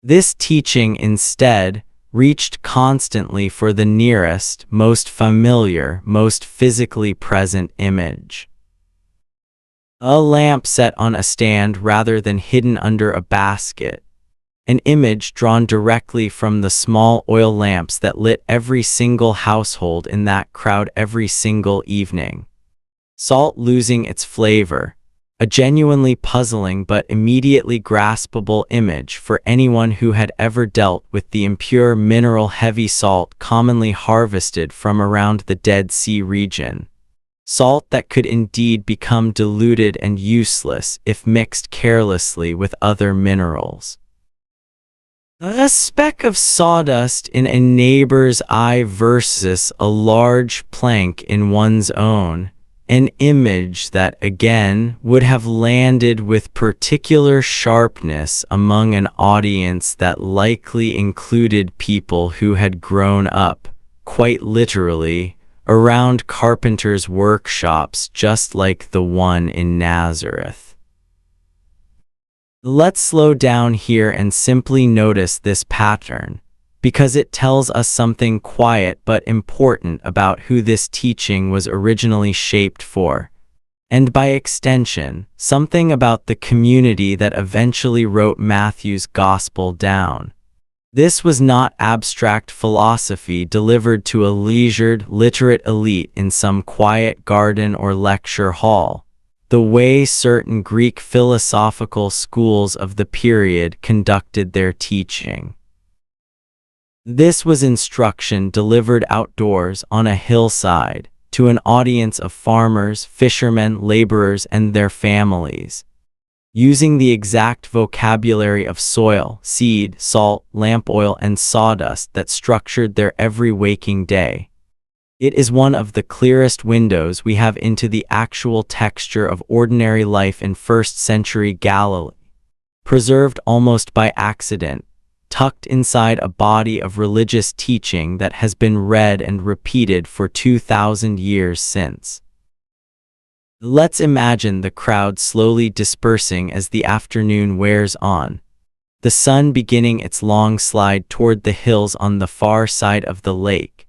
This teaching instead reached constantly for the nearest, most familiar, most physically present image. A lamp set on a stand rather than hidden under a basket. An image drawn directly from the small oil lamps that lit every single household in that crowd every single evening. Salt losing its flavor. A genuinely puzzling but immediately graspable image for anyone who had ever dealt with the impure mineral heavy salt commonly harvested from around the Dead Sea region. Salt that could indeed become diluted and useless if mixed carelessly with other minerals. A speck of sawdust in a neighbor's eye versus a large plank in one's own. An image that, again, would have landed with particular sharpness among an audience that likely included people who had grown up, quite literally, around carpenters' workshops just like the one in Nazareth. Let's slow down here and simply notice this pattern, because it tells us something quiet but important about who this teaching was originally shaped for, and by extension, something about the community that eventually wrote Matthew's Gospel down. This was not abstract philosophy delivered to a leisured, literate elite in some quiet garden or lecture hall, the way certain Greek philosophical schools of the period conducted their teaching. This was instruction delivered outdoors on a hillside to an audience of farmers, fishermen, laborers, and their families, using the exact vocabulary of soil, seed, salt, lamp oil, and sawdust that structured their every waking day. It is one of the clearest windows we have into the actual texture of ordinary life in first-century Galilee, preserved almost by accident, tucked inside a body of religious teaching that has been read and repeated for 2,000 years since. Let's imagine the crowd slowly dispersing as the afternoon wears on, the sun beginning its long slide toward the hills on the far side of the lake,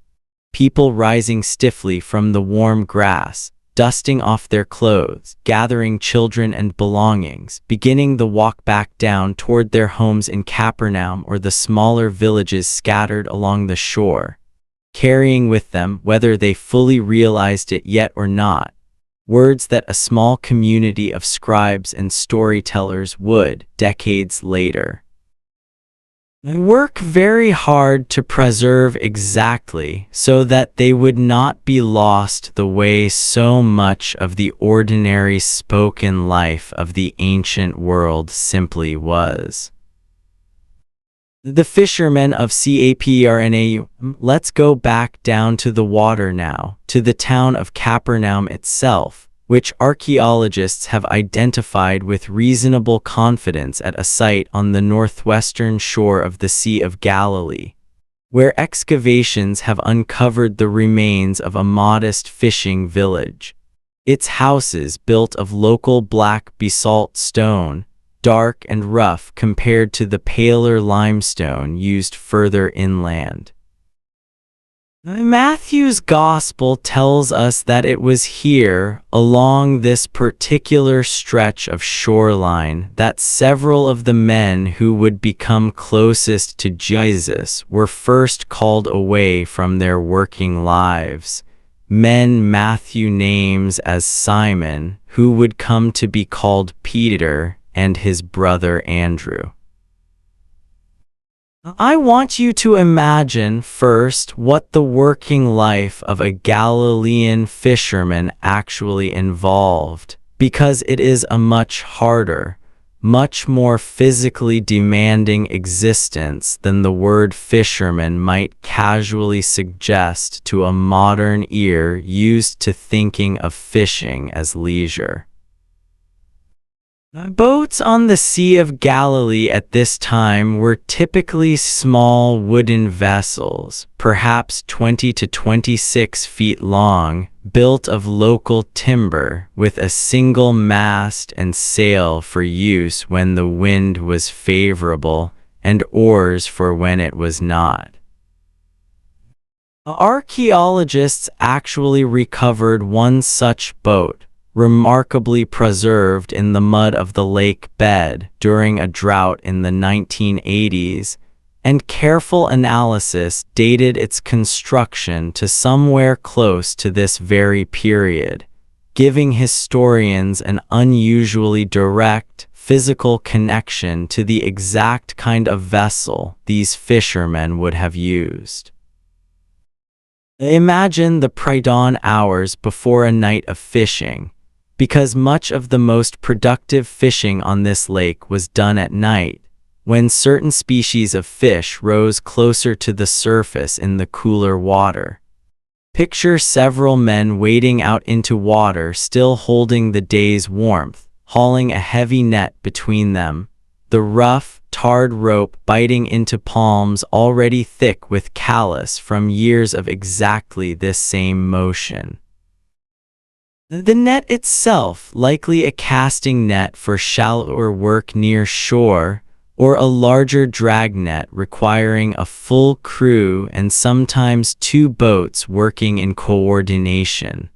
people rising stiffly from the warm grass, dusting off their clothes, gathering children and belongings, beginning the walk back down toward their homes in Capernaum or the smaller villages scattered along the shore, carrying with them, whether they fully realized it yet or not, words that a small community of scribes and storytellers would, decades later, work very hard to preserve exactly so that they would not be lost the way so much of the ordinary spoken life of the ancient world simply was. The fishermen of Capernaum. Let's go back down to the water now, to the town of Capernaum itself, which archaeologists have identified with reasonable confidence at a site on the northwestern shore of the Sea of Galilee, where excavations have uncovered the remains of a modest fishing village. Its houses, built of local black basalt stone, dark and rough compared to the paler limestone used further inland. Matthew's Gospel tells us that it was here, along this particular stretch of shoreline, that several of the men who would become closest to Jesus were first called away from their working lives. Men Matthew names as Simon, who would come to be called Peter, and his brother Andrew. I want you to imagine first what the working life of a Galilean fisherman actually involved, because it is a much harder, much more physically demanding existence than the word fisherman might casually suggest to a modern ear used to thinking of fishing as leisure. Boats on the Sea of Galilee at this time were typically small wooden vessels, perhaps 20 to 26 feet long, built of local timber, with a single mast and sail for use when the wind was favorable, and oars for when it was not. Archaeologists actually recovered one such boat, remarkably preserved in the mud of the lake bed during a drought in the 1980s, and careful analysis dated its construction to somewhere close to this very period, giving historians an unusually direct, physical connection to the exact kind of vessel these fishermen would have used. Imagine the pre-dawn hours before a night of fishing, because much of the most productive fishing on this lake was done at night, when certain species of fish rose closer to the surface in the cooler water. Picture several men wading out into water still holding the day's warmth, hauling a heavy net between them, the rough, tarred rope biting into palms already thick with callus from years of exactly this same motion. The net itself, likely a casting net for shallower work near shore, or a larger dragnet requiring a full crew and sometimes two boats working in coordination,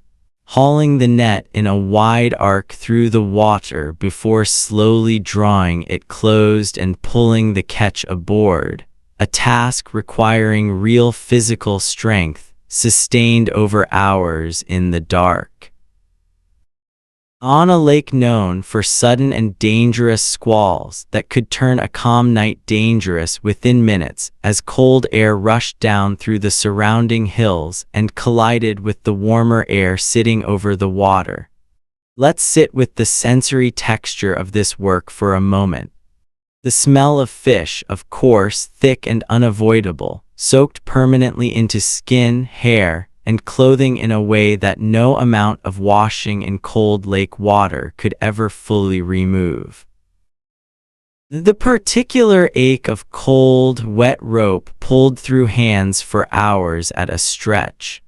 hauling the net in a wide arc through the water before slowly drawing it closed and pulling the catch aboard, a task requiring real physical strength, sustained over hours in the dark. On a lake known for sudden and dangerous squalls that could turn a calm night dangerous within minutes as cold air rushed down through the surrounding hills and collided with the warmer air sitting over the water. Let's sit with the sensory texture of this work for a moment. The smell of fish, of course, thick and unavoidable, soaked permanently into skin, hair, and clothing in a way that no amount of washing in cold lake water could ever fully remove. The particular ache of cold, wet rope pulled through hands for hours at a stretch.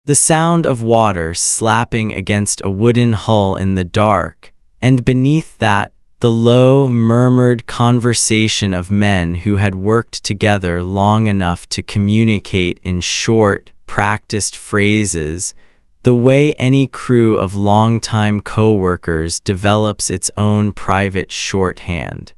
The sound of water slapping against a wooden hull in the dark, and beneath that, the low, murmured conversation of men who had worked together long enough to communicate in short, practiced phrases, the way any crew of longtime co-workers develops its own private shorthand.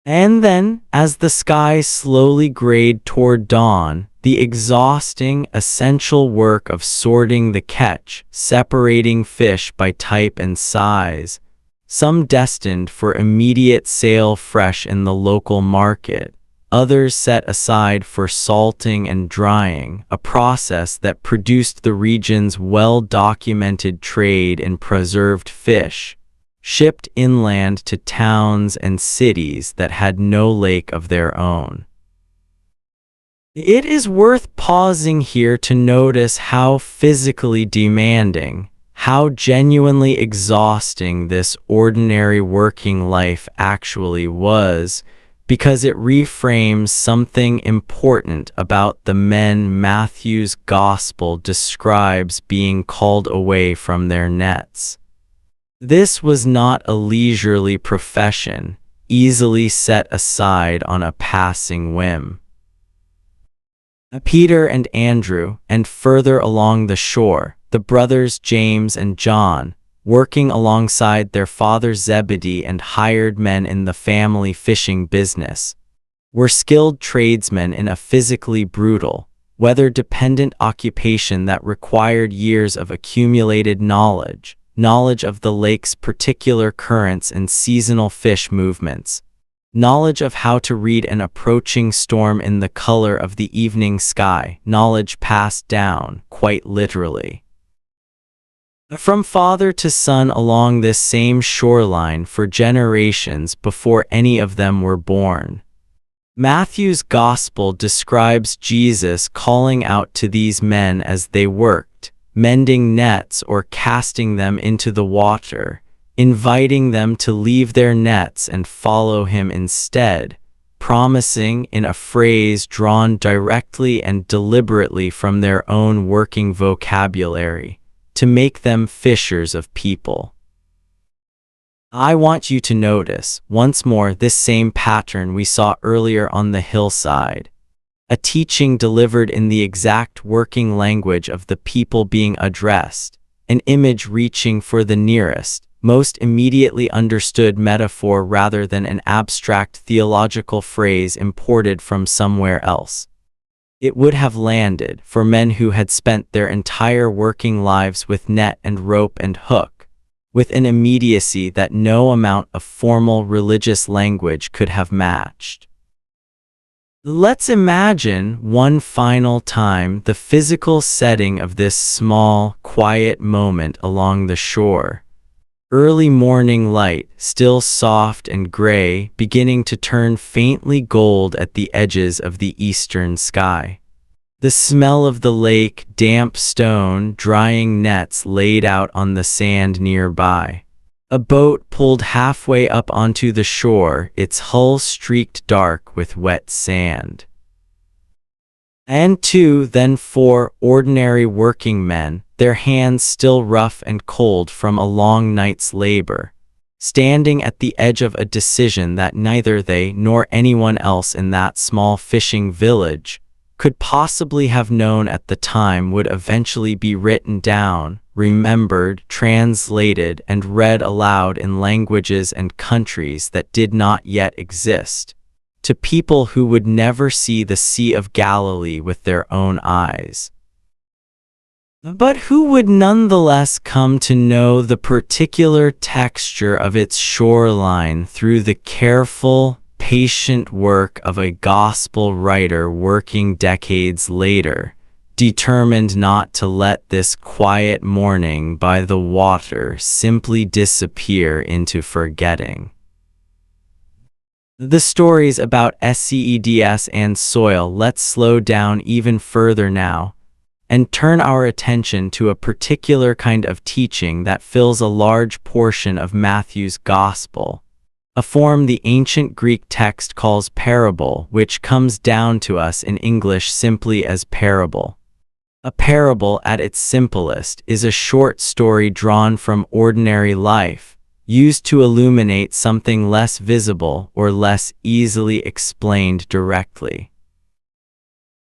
And then, as the sky slowly grayed toward dawn, the exhausting, essential work of sorting the catch, separating fish by type and size, some destined for immediate sale fresh in the local market, others set aside for salting and drying, a process that produced the region's well-documented trade in preserved fish, shipped inland to towns and cities that had no lake of their own. It is worth pausing here to notice how physically demanding, how genuinely exhausting this ordinary working life actually was, because it reframes something important about the men Matthew's Gospel describes being called away from their nets. This was not a leisurely profession, easily set aside on a passing whim. Peter and Andrew, and further along the shore, the brothers James and John, working alongside their father Zebedee and hired men in the family fishing business, were skilled tradesmen in a physically brutal, weather-dependent occupation that required years of accumulated knowledge of the lake's particular currents and seasonal fish movements, knowledge of how to read an approaching storm in the color of the evening sky, knowledge passed down, quite literally, from father to son along this same shoreline for generations before any of them were born. Matthew's Gospel describes Jesus calling out to these men as they worked, mending nets or casting them into the water, inviting them to leave their nets and follow him instead, promising, in a phrase drawn directly and deliberately from their own working vocabulary, to make them fishers of people. I want you to notice, once more, this same pattern we saw earlier on the hillside, a teaching delivered in the exact working language of the people being addressed, an image reaching for the nearest, most immediately understood metaphor rather than an abstract theological phrase imported from somewhere else. It would have landed for men who had spent their entire working lives with net and rope and hook, with an immediacy that no amount of formal religious language could have matched. Let's imagine one final time the physical setting of this small, quiet moment along the shore. Early morning light, still soft and gray, beginning to turn faintly gold at the edges of the eastern sky. The smell of the lake, damp stone, drying nets laid out on the sand nearby. A boat pulled halfway up onto the shore, its hull streaked dark with wet sand. And two, then four, ordinary working men, their hands still rough and cold from a long night's labor, standing at the edge of a decision that neither they nor anyone else in that small fishing village could possibly have known at the time would eventually be written down, remembered, translated, and read aloud in languages and countries that did not yet exist, to people who would never see the Sea of Galilee with their own eyes, but who would nonetheless come to know the particular texture of its shoreline through the careful, patient work of a gospel writer working decades later, determined not to let this quiet morning by the water simply disappear into forgetting. The stories about Scribes and soil. Let's slow down even further now and turn our attention to a particular kind of teaching that fills a large portion of Matthew's Gospel, a form the ancient Greek text calls parable, which comes down to us in English simply as parable. A parable at its simplest is a short story drawn from ordinary life, used to illuminate something less visible or less easily explained directly.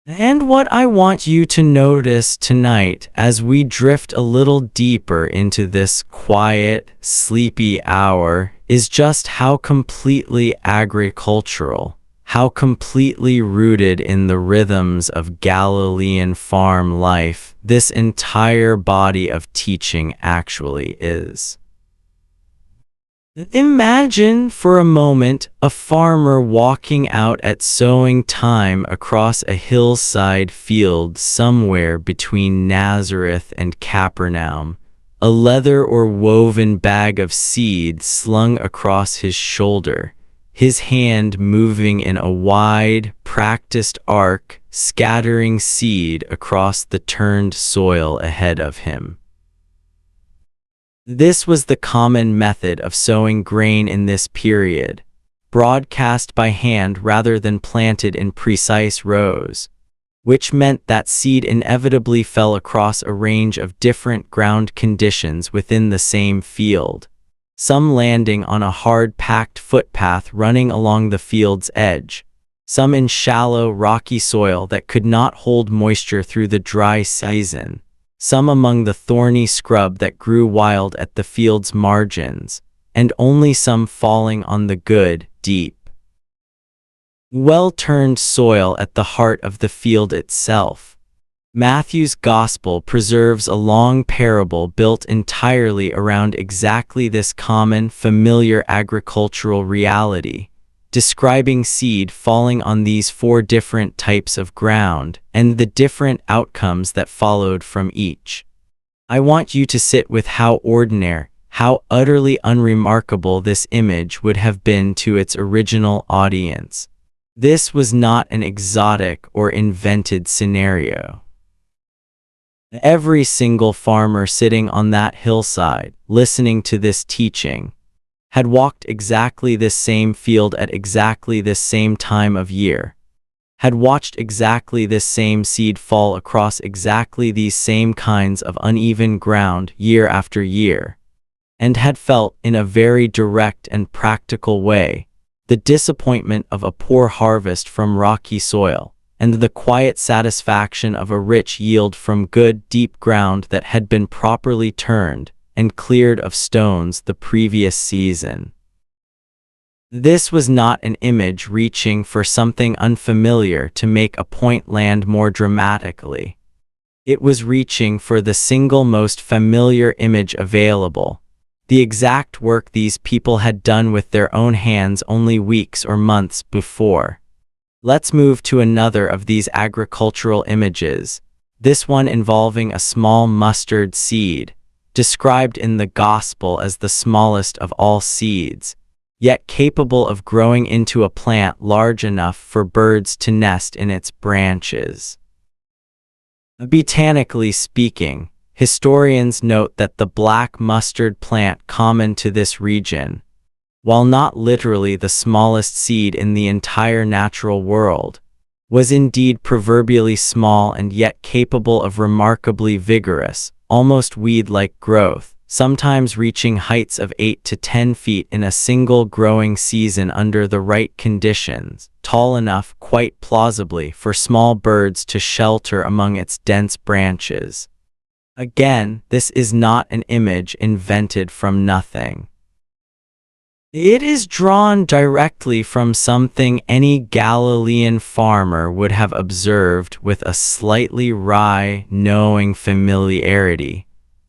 And what I want you to notice tonight as we drift a little deeper into this quiet, sleepy hour is just how completely agricultural, how completely rooted in the rhythms of Galilean farm life this entire body of teaching actually is. Imagine for a moment a farmer walking out at sowing time across a hillside field somewhere between Nazareth and Capernaum, a leather or woven bag of seed slung across his shoulder, his hand moving in a wide, practiced arc, scattering seed across the turned soil ahead of him. This was the common method of sowing grain in this period, broadcast by hand rather than planted in precise rows, which meant that seed inevitably fell across a range of different ground conditions within the same field, some landing on a hard-packed footpath running along the field's edge, some in shallow, rocky soil that could not hold moisture through the dry season, some among the thorny scrub that grew wild at the field's margins, and only some falling on the good, deep, well-turned soil at the heart of the field itself. Matthew's Gospel preserves a long parable built entirely around exactly this common, familiar agricultural reality, describing seed falling on these 4 different types of ground, and the different outcomes that followed from each. I want you to sit with how ordinary, how utterly unremarkable this image would have been to its original audience. This was not an exotic or invented scenario. Every single farmer sitting on that hillside, listening to this teaching, had walked exactly this same field at exactly this same time of year, had watched exactly this same seed fall across exactly these same kinds of uneven ground year after year, and had felt in a very direct and practical way the disappointment of a poor harvest from rocky soil, and the quiet satisfaction of a rich yield from good, deep ground that had been properly turned and cleared of stones the previous season. This was not an image reaching for something unfamiliar to make a point land more dramatically. It was reaching for the single most familiar image available, the exact work these people had done with their own hands only weeks or months before. Let's move to another of these agricultural images, this one involving a small mustard seed, described in the Gospel as the smallest of all seeds, yet capable of growing into a plant large enough for birds to nest in its branches. Botanically speaking, historians note that the black mustard plant common to this region, while not literally the smallest seed in the entire natural world, was indeed proverbially small and yet capable of remarkably vigorous, almost weed-like growth, sometimes reaching heights of 8 to 10 feet in a single growing season under the right conditions, tall enough, quite plausibly, for small birds to shelter among its dense branches. Again, this is not an image invented from nothing. It is drawn directly from something any Galilean farmer would have observed with a slightly wry, knowing familiarity,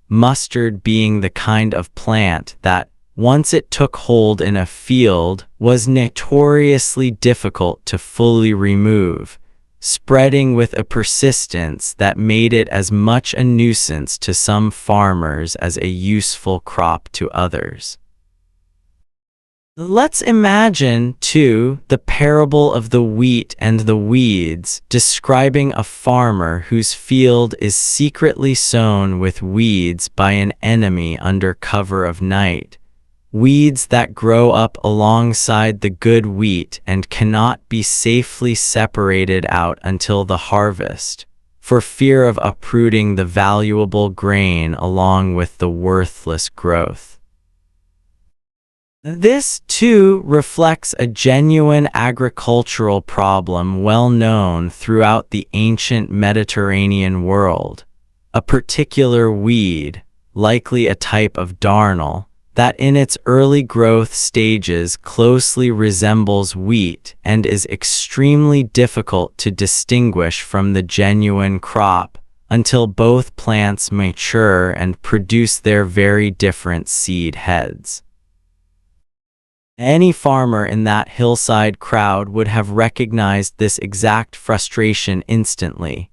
mustard being the kind of plant that, once it took hold in a field, was notoriously difficult to fully remove, spreading with a persistence that made it as much a nuisance to some farmers as a useful crop to others. Let's imagine, too, the parable of the wheat and the weeds, describing a farmer whose field is secretly sown with weeds by an enemy under cover of night, weeds that grow up alongside the good wheat and cannot be safely separated out until the harvest, for fear of uprooting the valuable grain along with the worthless growth. This, too, reflects a genuine agricultural problem well known throughout the ancient Mediterranean world. A particular weed, likely a type of darnel, that in its early growth stages closely resembles wheat and is extremely difficult to distinguish from the genuine crop until both plants mature and produce their very different seed heads. Any farmer in that hillside crowd would have recognized this exact frustration instantly.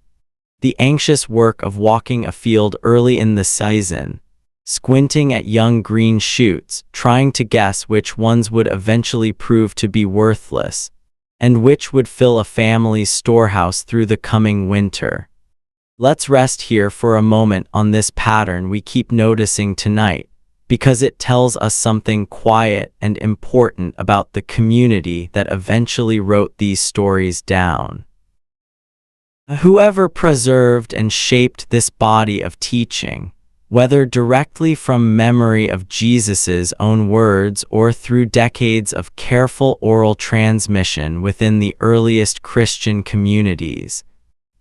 The anxious work of walking a field early in the season, squinting at young green shoots, trying to guess which ones would eventually prove to be worthless, and which would fill a family's storehouse through the coming winter. Let's rest here for a moment on this pattern we keep noticing tonight, because it tells us something quiet and important about the community that eventually wrote these stories down. Whoever preserved and shaped this body of teaching, whether directly from memory of Jesus's own words or through decades of careful oral transmission within the earliest Christian communities,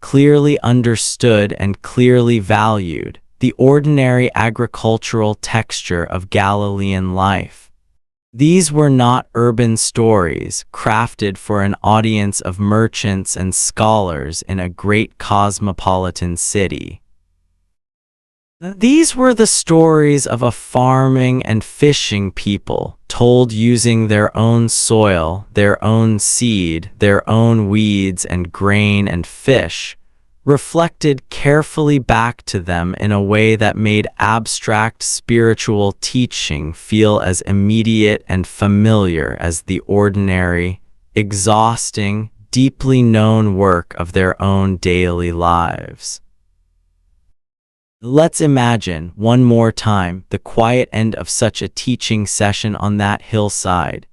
clearly understood and clearly valued the ordinary agricultural texture of Galilean life. These were not urban stories crafted for an audience of merchants and scholars in a great cosmopolitan city. These were the stories of a farming and fishing people, told using their own soil, their own seed, their own weeds and grain and fish, reflected carefully back to them in a way that made abstract spiritual teaching feel as immediate and familiar as the ordinary, exhausting, deeply known work of their own daily lives. Let's imagine, one more time, the quiet end of such a teaching session on that hillside.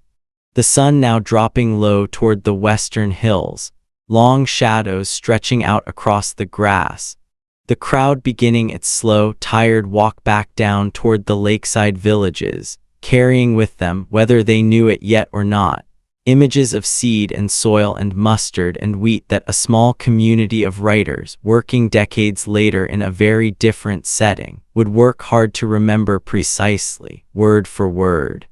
The sun now dropping low toward the western hills, long shadows stretching out across the grass. The crowd beginning its slow, tired walk back down toward the lakeside villages, carrying with them, whether they knew it yet or not, images of seed and soil and mustard and wheat that a small community of writers, working decades later in a very different setting, would work hard to remember precisely, word for word.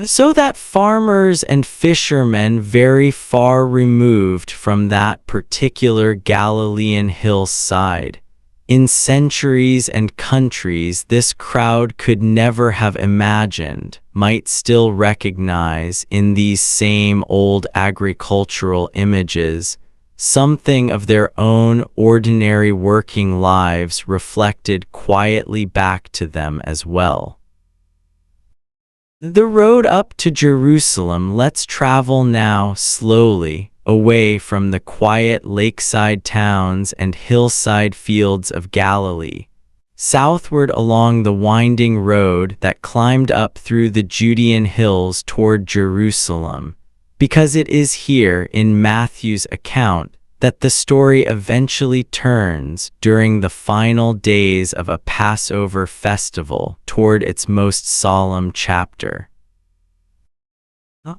So that farmers and fishermen very far removed from that particular Galilean hillside, in centuries and countries this crowd could never have imagined, might still recognize in these same old agricultural images something of their own ordinary working lives reflected quietly back to them as well. The road up to Jerusalem. Let's travel now slowly, away from the quiet lakeside towns and hillside fields of Galilee, southward along the winding road that climbed up through the Judean hills toward Jerusalem, because it is here in Matthew's account that the story eventually turns during the final days of a Passover festival toward its most solemn chapter.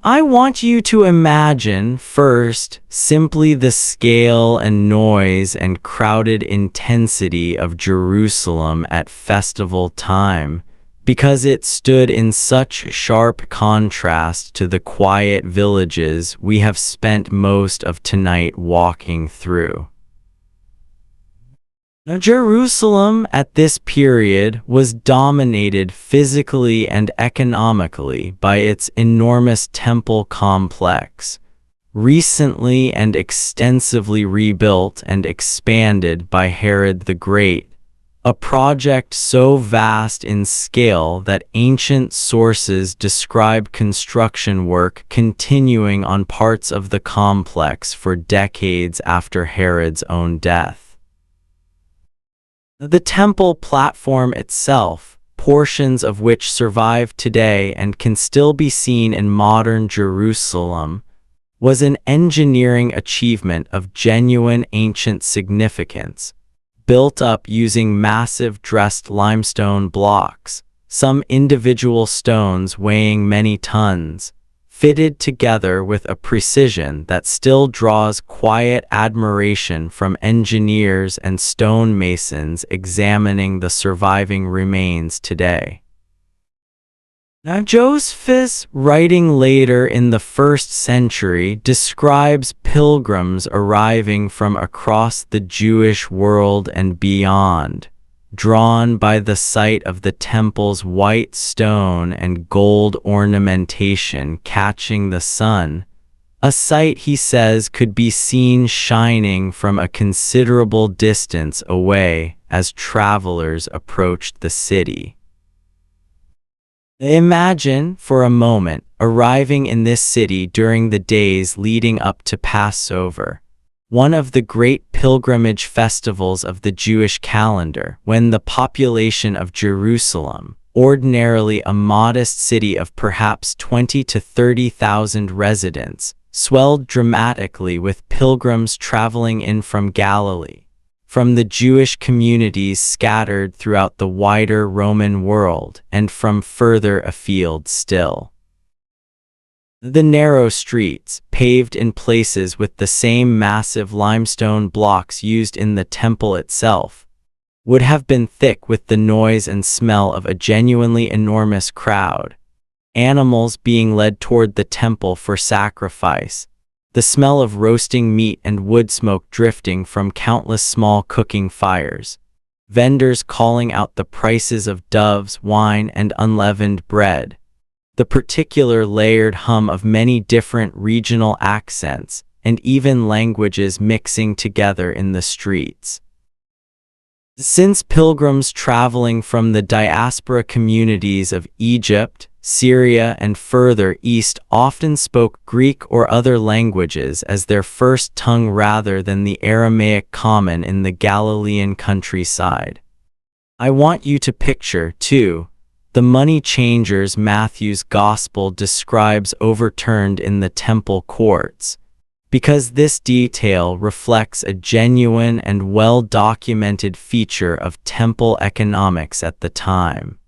I want you to imagine, first, simply the scale and noise and crowded intensity of Jerusalem at festival time, because it stood in such sharp contrast to the quiet villages we have spent most of tonight walking through. Jerusalem at this period was dominated physically and economically by its enormous temple complex, recently and extensively rebuilt and expanded by Herod the Great, a project so vast in scale that ancient sources describe construction work continuing on parts of the complex for decades after Herod's own death. The temple platform itself, portions of which survive today and can still be seen in modern Jerusalem, was an engineering achievement of genuine ancient significance, built up using massive dressed limestone blocks, some individual stones weighing many tons, fitted together with a precision that still draws quiet admiration from engineers and stonemasons examining the surviving remains today. Now, Josephus, writing later in the 1st century, describes pilgrims arriving from across the Jewish world and beyond, drawn by the sight of the temple's white stone and gold ornamentation catching the sun, a sight he says could be seen shining from a considerable distance away as travelers approached the city. Imagine, for a moment, arriving in this city during the days leading up to Passover, one of the great pilgrimage festivals of the Jewish calendar, when the population of Jerusalem, ordinarily a modest city of perhaps 20,000 to 30,000 residents, swelled dramatically with pilgrims traveling in from Galilee, from the Jewish communities scattered throughout the wider Roman world, and from further afield still. The narrow streets, paved in places with the same massive limestone blocks used in the temple itself, would have been thick with the noise and smell of a genuinely enormous crowd, animals being led toward the temple for sacrifice, the smell of roasting meat and wood smoke drifting from countless small cooking fires, vendors calling out the prices of doves, wine, and unleavened bread, the particular layered hum of many different regional accents, and even languages mixing together in the streets. Since pilgrims traveling from the diaspora communities of Egypt, Syria, and further east often spoke Greek or other languages as their first tongue rather than the Aramaic common in the Galilean countryside. I want you to picture, too, the money changers Matthew's Gospel describes overturned in the temple courts, because this detail reflects a genuine and well-documented feature of temple economics at the time.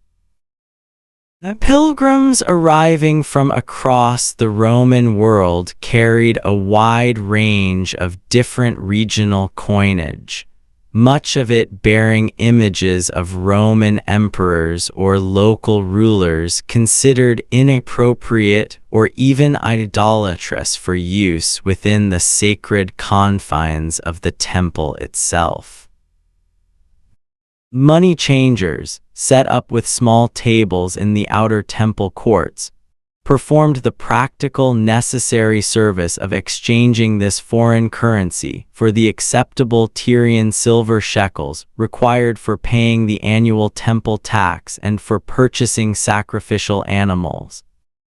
The pilgrims arriving from across the Roman world carried a wide range of different regional coinage, much of it bearing images of Roman emperors or local rulers considered inappropriate or even idolatrous for use within the sacred confines of the temple itself. Money changers, set up with small tables in the outer temple courts, performed the practical necessary service of exchanging this foreign currency for the acceptable Tyrian silver shekels required for paying the annual temple tax and for purchasing sacrificial animals.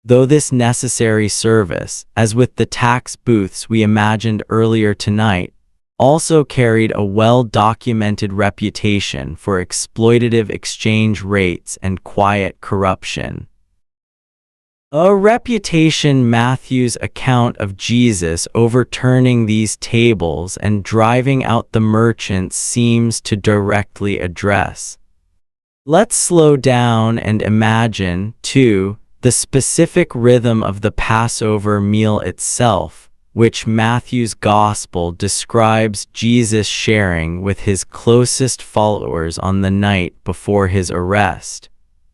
Though this necessary service, as with the tax booths we imagined earlier tonight, also carried a well-documented reputation for exploitative exchange rates and quiet corruption. A reputation Matthew's account of Jesus overturning these tables and driving out the merchants seems to directly address. Let's slow down and imagine, too, the specific rhythm of the Passover meal itself, which Matthew's Gospel describes Jesus sharing with his closest followers on the night before his arrest,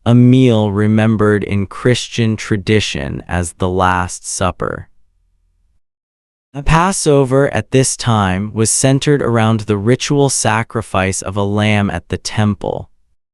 a meal remembered in Christian tradition as the Last Supper. The Passover at this time was centered around the ritual sacrifice of a lamb at the temple,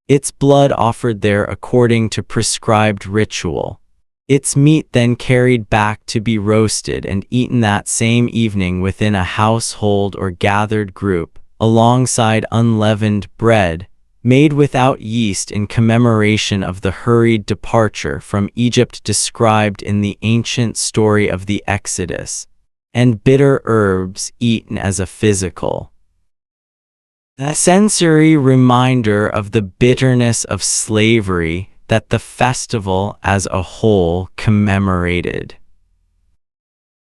its blood offered there according to prescribed ritual, its meat then carried back to be roasted and eaten that same evening within a household or gathered group, alongside unleavened bread, made without yeast in commemoration of the hurried departure from Egypt described in the ancient story of the Exodus, and bitter herbs eaten as a physical, a sensory reminder of the bitterness of slavery that the festival as a whole commemorated.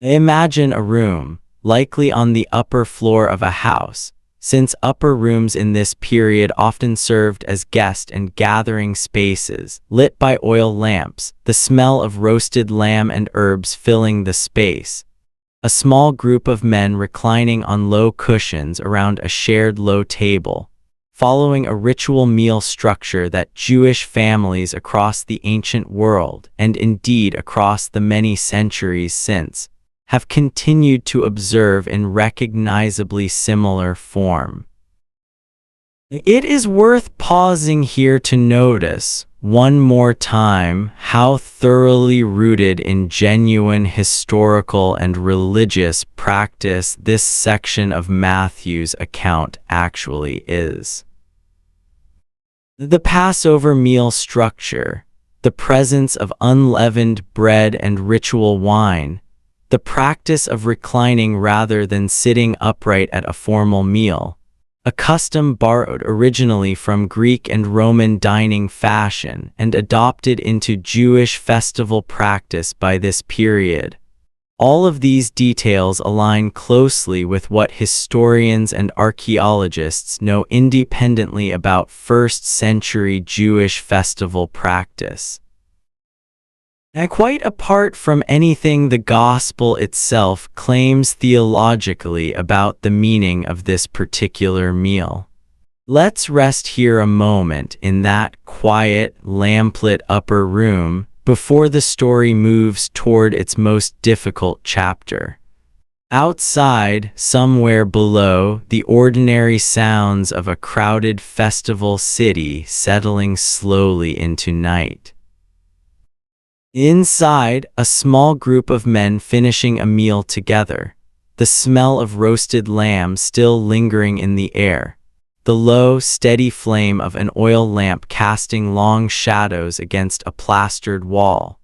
Imagine a room, likely on the upper floor of a house, since upper rooms in this period often served as guest and gathering spaces, lit by oil lamps, the smell of roasted lamb and herbs filling the space. A small group of men reclining on low cushions around a shared low table, following a ritual meal structure that Jewish families across the ancient world, and indeed across the many centuries since, have continued to observe in recognizably similar form. It is worth pausing here to notice, one more time, how thoroughly rooted in genuine historical and religious practice this section of Matthew's account actually is. The Passover meal structure, the presence of unleavened bread and ritual wine, the practice of reclining rather than sitting upright at a formal meal, a custom borrowed originally from Greek and Roman dining fashion and adopted into Jewish festival practice by this period. All of these details align closely with what historians and archaeologists know independently about first-century Jewish festival practice. And quite apart from anything the Gospel itself claims theologically about the meaning of this particular meal. Let's rest here a moment in that quiet, lamplit upper room before the story moves toward its most difficult chapter. Outside, somewhere below, the ordinary sounds of a crowded festival city settling slowly into night. Inside, a small group of men finishing a meal together, the smell of roasted lamb still lingering in the air, the low, steady flame of an oil lamp casting long shadows against a plastered wall.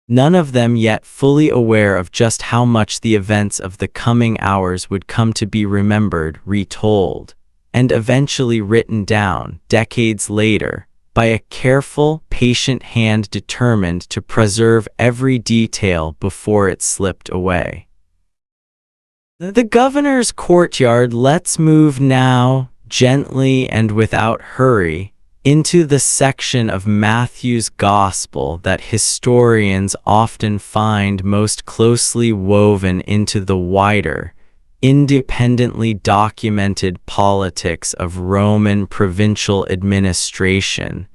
None of them yet fully aware of just how much the events of the coming hours would come to be remembered, retold, and eventually written down, decades later, by a careful, patient hand determined to preserve every detail before it slipped away. The governor's courtyard. Let's move now, gently and without hurry, into the section of Matthew's Gospel that historians often find most closely woven into the wider, independently documented politics of Roman provincial administration,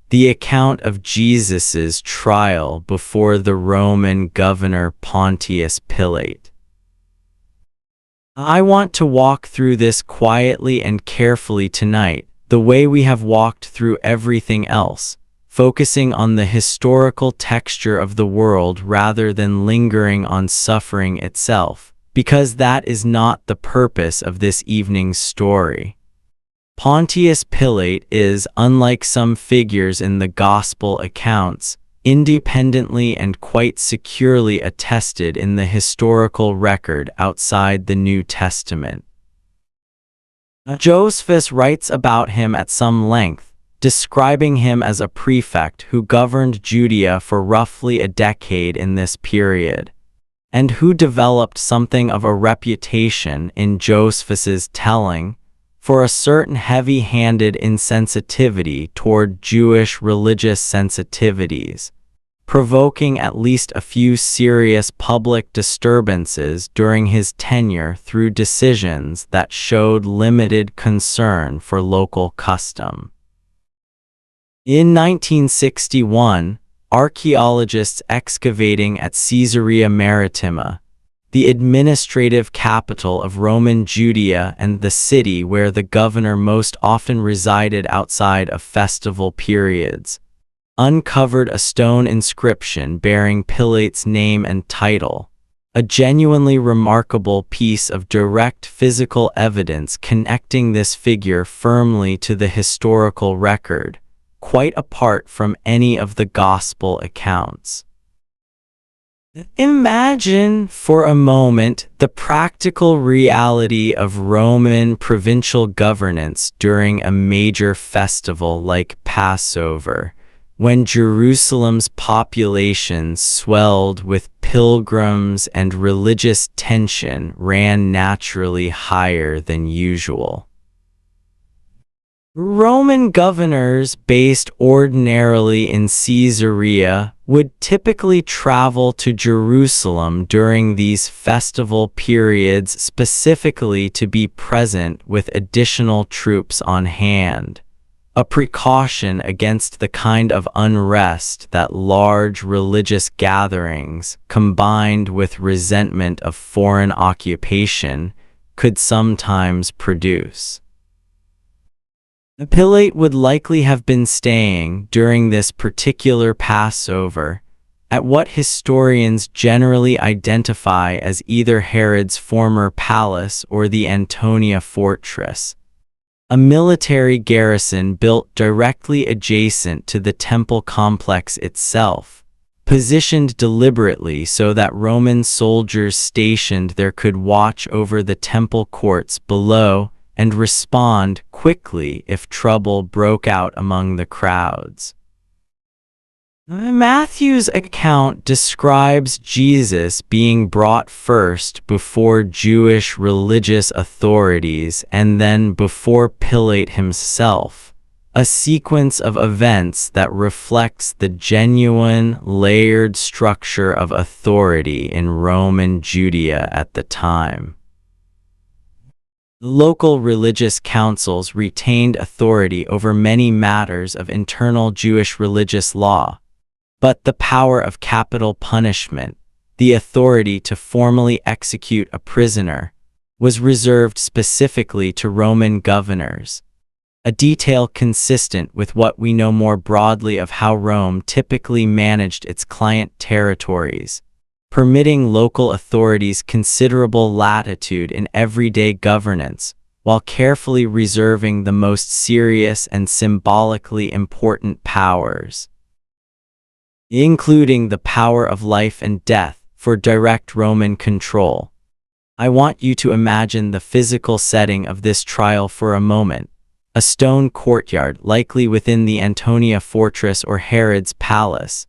the account of Jesus's trial before the Roman governor Pontius Pilate. I want to walk through this quietly and carefully tonight, the way we have walked through everything else, focusing on the historical texture of the world rather than lingering on suffering itself, because that is not the purpose of this evening's story. Pontius Pilate is, unlike some figures in the Gospel accounts, independently and quite securely attested in the historical record outside the New Testament. Josephus writes about him at some length, describing him as a prefect who governed Judea for roughly a decade in this period, and who developed something of a reputation in Josephus's telling for a certain heavy-handed insensitivity toward Jewish religious sensitivities, provoking at least a few serious public disturbances during his tenure through decisions that showed limited concern for local custom. In 1961, archaeologists excavating at Caesarea Maritima, the administrative capital of Roman Judea and the city where the governor most often resided outside of festival periods, uncovered a stone inscription bearing Pilate's name and title, a genuinely remarkable piece of direct physical evidence connecting this figure firmly to the historical record, quite apart from any of the Gospel accounts. Imagine for a moment the practical reality of Roman provincial governance during a major festival like Passover, when Jerusalem's population swelled with pilgrims and religious tension ran naturally higher than usual. Roman governors based ordinarily in Caesarea would typically travel to Jerusalem during these festival periods specifically to be present with additional troops on hand, a precaution against the kind of unrest that large religious gatherings, combined with resentment of foreign occupation, could sometimes produce. Pilate would likely have been staying during this particular Passover at what historians generally identify as either Herod's former palace or the Antonia fortress, a military garrison built directly adjacent to the temple complex itself, positioned deliberately so that Roman soldiers stationed there could watch over the temple courts below and respond quickly if trouble broke out among the crowds. Matthew's account describes Jesus being brought first before Jewish religious authorities and then before Pilate himself, a sequence of events that reflects the genuine, layered structure of authority in Roman Judea at the time. Local religious councils retained authority over many matters of internal Jewish religious law, but the power of capital punishment, the authority to formally execute a prisoner, was reserved specifically to Roman governors, a detail consistent with what we know more broadly of how Rome typically managed its client territories, permitting local authorities considerable latitude in everyday governance, while carefully reserving the most serious and symbolically important powers, including the power of life and death, for direct Roman control. I want you to imagine the physical setting of this trial for a moment. A stone courtyard, likely within the Antonia fortress or Herod's palace,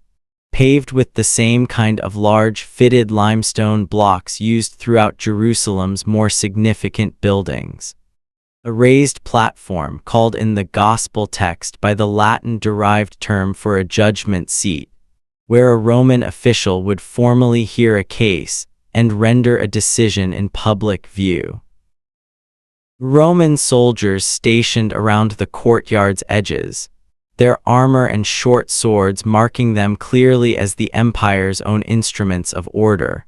paved with the same kind of large fitted limestone blocks used throughout Jerusalem's more significant buildings. A raised platform, called in the Gospel text by the Latin-derived term for a judgment seat, where a Roman official would formally hear a case and render a decision in public view. Roman soldiers stationed around the courtyard's edges, their armor and short swords marking them clearly as the empire's own instruments of order,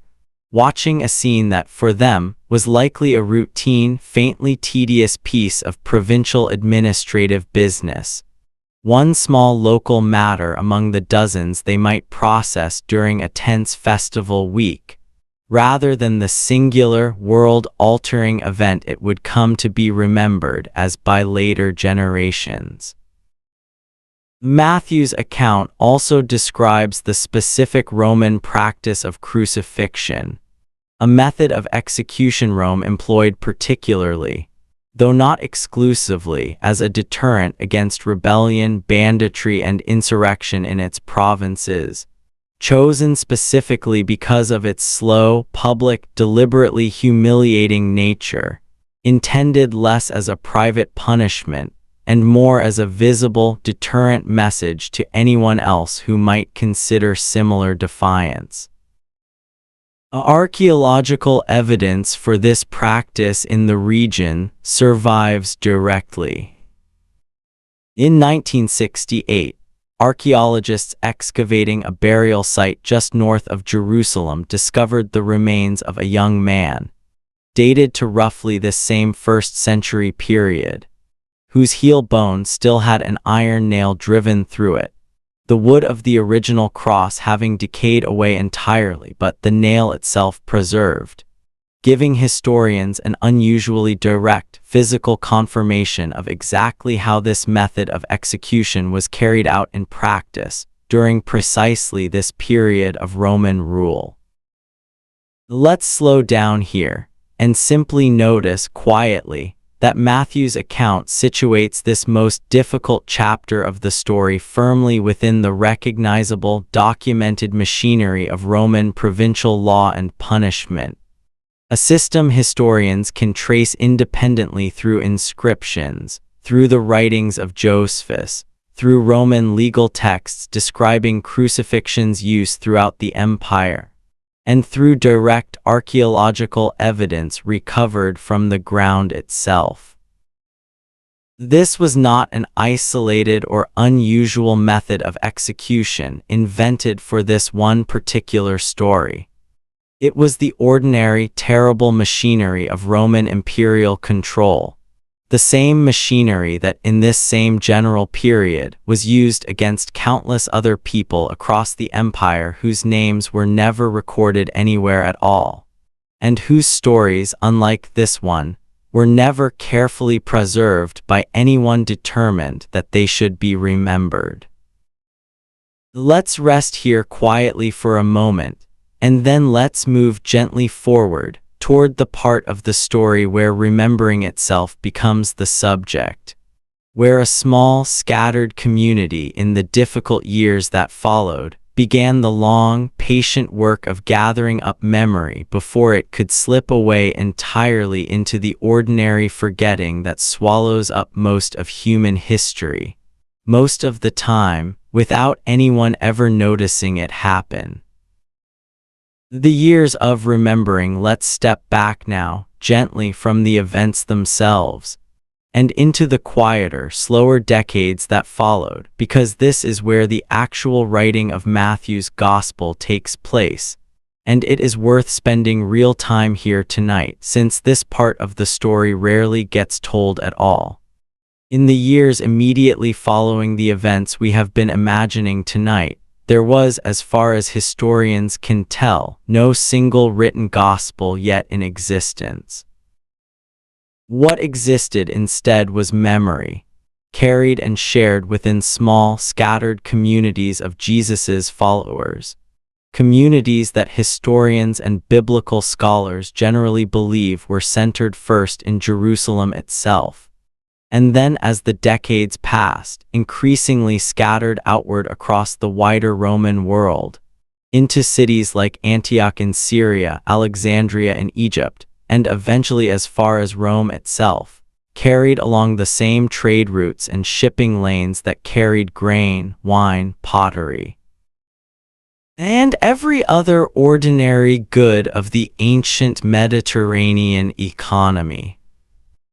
watching a scene that for them was likely a routine, faintly tedious piece of provincial administrative business, one small local matter among the dozens they might process during a tense festival week, rather than the singular, world-altering event it would come to be remembered as by later generations. Matthew's account also describes the specific Roman practice of crucifixion, a method of execution Rome employed particularly, though not exclusively, as a deterrent against rebellion, banditry, and insurrection in its provinces, chosen specifically because of its slow, public, deliberately humiliating nature, intended less as a private punishment and more as a visible, deterrent message to anyone else who might consider similar defiance. Archaeological evidence for this practice in the region survives directly. In 1968, archaeologists excavating a burial site just north of Jerusalem discovered the remains of a young man, dated to roughly this same 1st century period, whose heel bone still had an iron nail driven through it, the wood of the original cross having decayed away entirely but the nail itself preserved, giving historians an unusually direct physical confirmation of exactly how this method of execution was carried out in practice during precisely this period of Roman rule. Let's slow down here and simply notice quietly that Matthew's account situates this most difficult chapter of the story firmly within the recognizable, documented machinery of Roman provincial law and punishment, a system historians can trace independently through inscriptions, through the writings of Josephus, through Roman legal texts describing crucifixion's use throughout the empire, and through direct archaeological evidence recovered from the ground itself. This was not an isolated or unusual method of execution invented for this one particular story. It was the ordinary, terrible machinery of Roman imperial control, the same machinery that in this same general period was used against countless other people across the empire whose names were never recorded anywhere at all, and whose stories, unlike this one, were never carefully preserved by anyone determined that they should be remembered. Let's rest here quietly for a moment, and then let's move gently forward toward the part of the story where remembering itself becomes the subject, where a small, scattered community in the difficult years that followed began the long, patient work of gathering up memory before it could slip away entirely into the ordinary forgetting that swallows up most of human history, most of the time, without anyone ever noticing it happen. The years of remembering let's step back now, gently from the events themselves, and into the quieter, slower decades that followed, because this is where the actual writing of Matthew's Gospel takes place, and it is worth spending real time here tonight, since this part of the story rarely gets told at all. In the years immediately following the events we have been imagining tonight, there was, as far as historians can tell, no single written gospel yet in existence. What existed instead was memory, carried and shared within small, scattered communities of Jesus's followers, communities that historians and biblical scholars generally believe were centered first in Jerusalem itself, and then as the decades passed, increasingly scattered outward across the wider Roman world, into cities like Antioch in Syria, Alexandria in Egypt, and eventually as far as Rome itself, carried along the same trade routes and shipping lanes that carried grain, wine, pottery, and every other ordinary good of the ancient Mediterranean economy.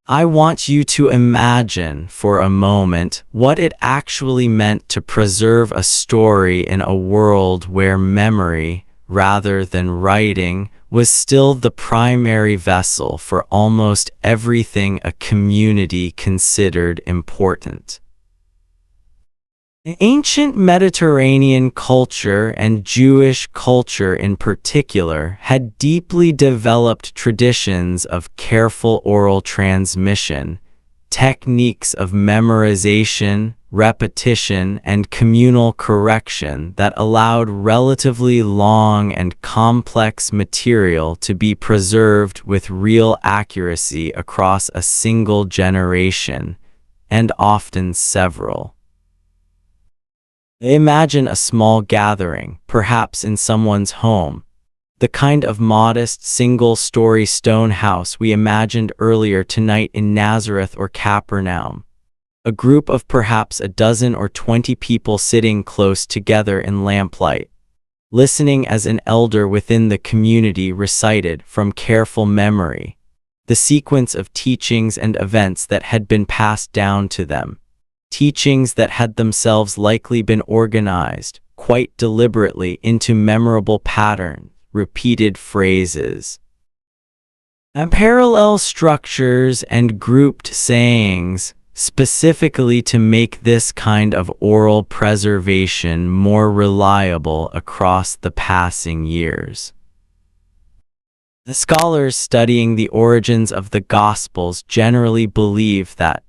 I want you to imagine for a moment what it actually meant to preserve a story in a world where memory, rather than writing, was still the primary vessel for almost everything a community considered important. Ancient Mediterranean culture, and Jewish culture in particular, had deeply developed traditions of careful oral transmission, techniques of memorization, repetition, and communal correction that allowed relatively long and complex material to be preserved with real accuracy across a single generation, and often several. Imagine a small gathering, perhaps in someone's home, the kind of modest single-story stone house we imagined earlier tonight in Nazareth or Capernaum. A group of perhaps a dozen or 20 people sitting close together in lamplight, listening as an elder within the community recited from careful memory the sequence of teachings and events that had been passed down to them. Teachings that had themselves likely been organized, quite deliberately, into memorable patterns, repeated phrases, and parallel structures and grouped sayings, specifically to make this kind of oral preservation more reliable across the passing years. The scholars studying the origins of the Gospels generally believe that,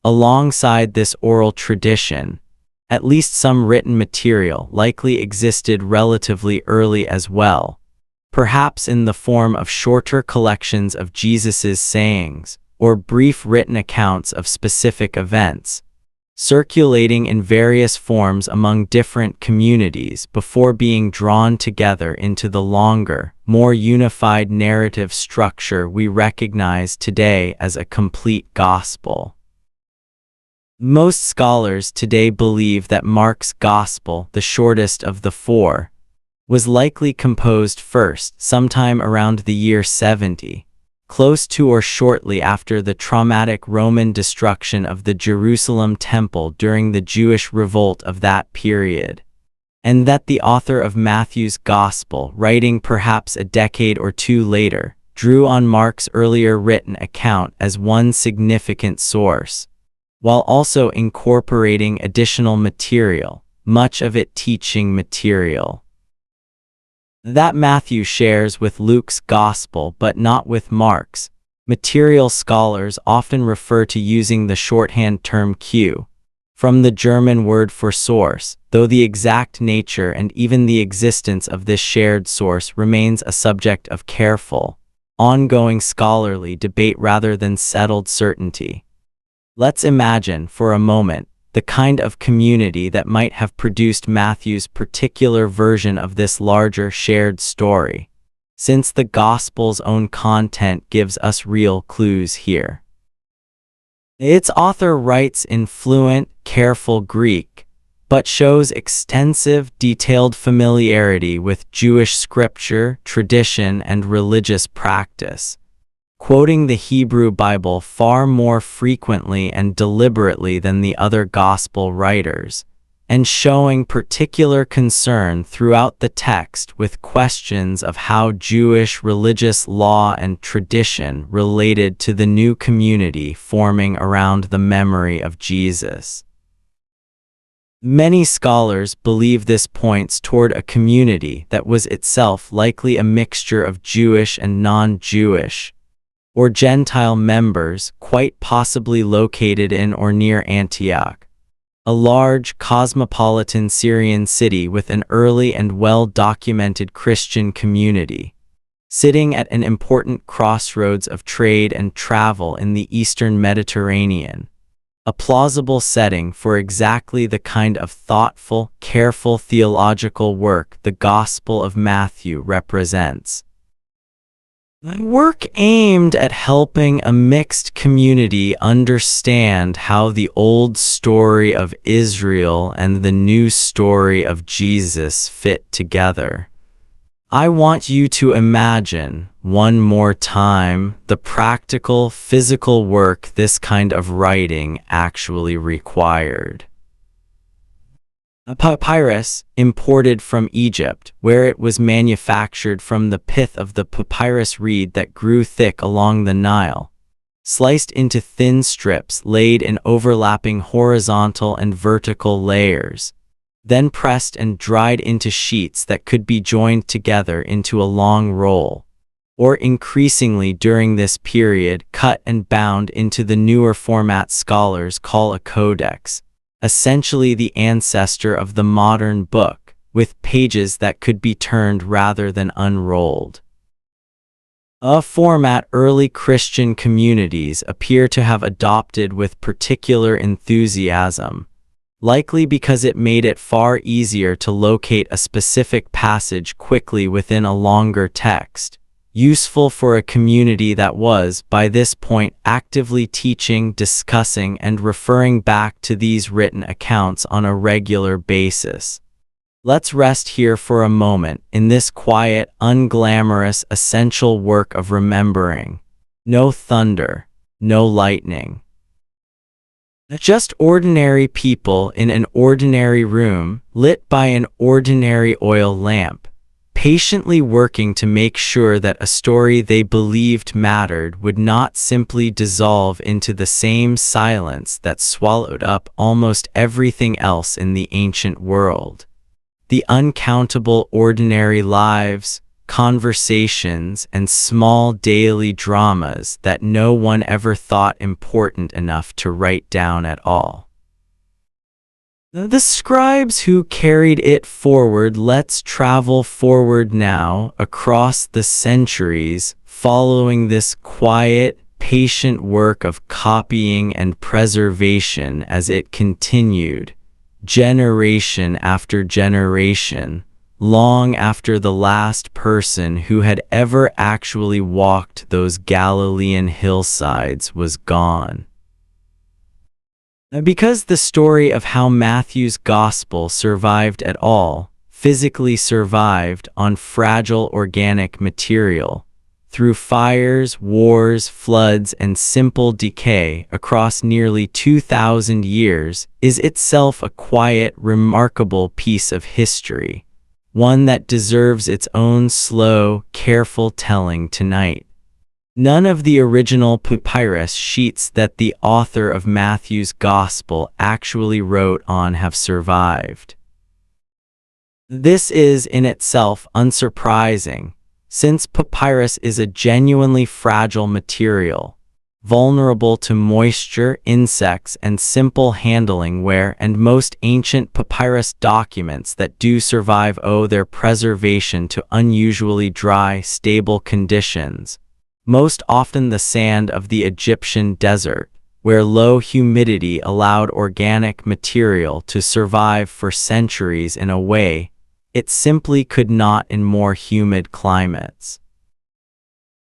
alongside this oral tradition, at least some written material likely existed relatively early as well, perhaps in the form of shorter collections of Jesus's sayings, or brief written accounts of specific events, circulating in various forms among different communities before being drawn together into the longer, more unified narrative structure we recognize today as a complete gospel. Most scholars today believe that Mark's Gospel, the shortest of the four, was likely composed first, sometime around the year 70, close to or shortly after the traumatic Roman destruction of the Jerusalem temple during the Jewish revolt of that period, and that the author of Matthew's Gospel, writing perhaps a decade or two later, drew on Mark's earlier written account as one significant source, while also incorporating additional material, much of it teaching material, that Matthew shares with Luke's Gospel but not with Mark's. Material scholars often refer to using the shorthand term Q, from the German word for source, though the exact nature and even the existence of this shared source remains a subject of careful, ongoing scholarly debate rather than settled certainty. Let's imagine, for a moment, the kind of community that might have produced Matthew's particular version of this larger shared story, since the Gospel's own content gives us real clues here. Its author writes in fluent, careful Greek, but shows extensive, detailed familiarity with Jewish scripture, tradition, and religious practice, quoting the Hebrew Bible far more frequently and deliberately than the other Gospel writers, and showing particular concern throughout the text with questions of how Jewish religious law and tradition related to the new community forming around the memory of Jesus. Many scholars believe this points toward a community that was itself likely a mixture of Jewish and non-Jewish, or Gentile members, quite possibly located in or near Antioch, a large cosmopolitan Syrian city with an early and well-documented Christian community, sitting at an important crossroads of trade and travel in the Eastern Mediterranean, a plausible setting for exactly the kind of thoughtful, careful theological work the Gospel of Matthew represents. Work aimed at helping a mixed community understand how the old story of Israel and the new story of Jesus fit together. I want you to imagine, one more time, the practical, physical work this kind of writing actually required. A papyrus, imported from Egypt, where it was manufactured from the pith of the papyrus reed that grew thick along the Nile, sliced into thin strips laid in overlapping horizontal and vertical layers, then pressed and dried into sheets that could be joined together into a long roll, or increasingly during this period cut and bound into the newer format scholars call a codex, essentially the ancestor of the modern book, with pages that could be turned rather than unrolled. A format early Christian communities appear to have adopted with particular enthusiasm, likely because it made it far easier to locate a specific passage quickly within a longer text, useful for a community that was, by this point, actively teaching, discussing, and referring back to these written accounts on a regular basis. Let's rest here for a moment in this quiet, unglamorous, essential work of remembering. No thunder, no lightning. Just ordinary people in an ordinary room, lit by an ordinary oil lamp, patiently working to make sure that a story they believed mattered would not simply dissolve into the same silence that swallowed up almost everything else in the ancient world. The uncountable ordinary lives, conversations, and small daily dramas that no one ever thought important enough to write down at all. The scribes who carried it forward. Let's travel forward now, across the centuries, following this quiet, patient work of copying and preservation as it continued, generation after generation, long after the last person who had ever actually walked those Galilean hillsides was gone. Because the story of how Matthew's Gospel survived at all, physically survived on fragile organic material, through fires, wars, floods, and simple decay across nearly 2,000 years, is itself a quiet, remarkable piece of history, one that deserves its own slow, careful telling tonight. None of the original papyrus sheets that the author of Matthew's Gospel actually wrote on have survived. This is in itself unsurprising, since papyrus is a genuinely fragile material, vulnerable to moisture, insects, and simple handling and most ancient papyrus documents that do survive owe their preservation to unusually dry, stable conditions, most often the sand of the Egyptian desert, where low humidity allowed organic material to survive for centuries in a way it simply could not in more humid climates.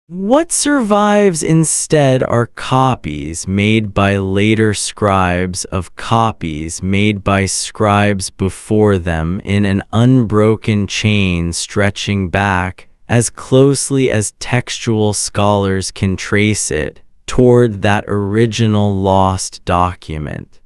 What survives instead are copies made by later scribes of copies made by scribes before them in an unbroken chain stretching back, as closely as textual scholars can trace it, toward that original lost document.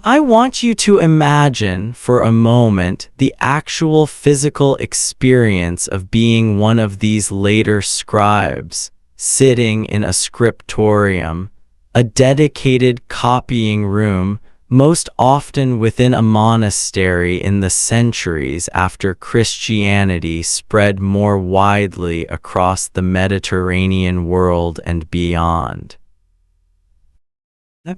I want you to imagine for a moment the actual physical experience of being one of these later scribes, sitting in a scriptorium, a dedicated copying room, most often within a monastery in the centuries after Christianity spread more widely across the Mediterranean world and beyond.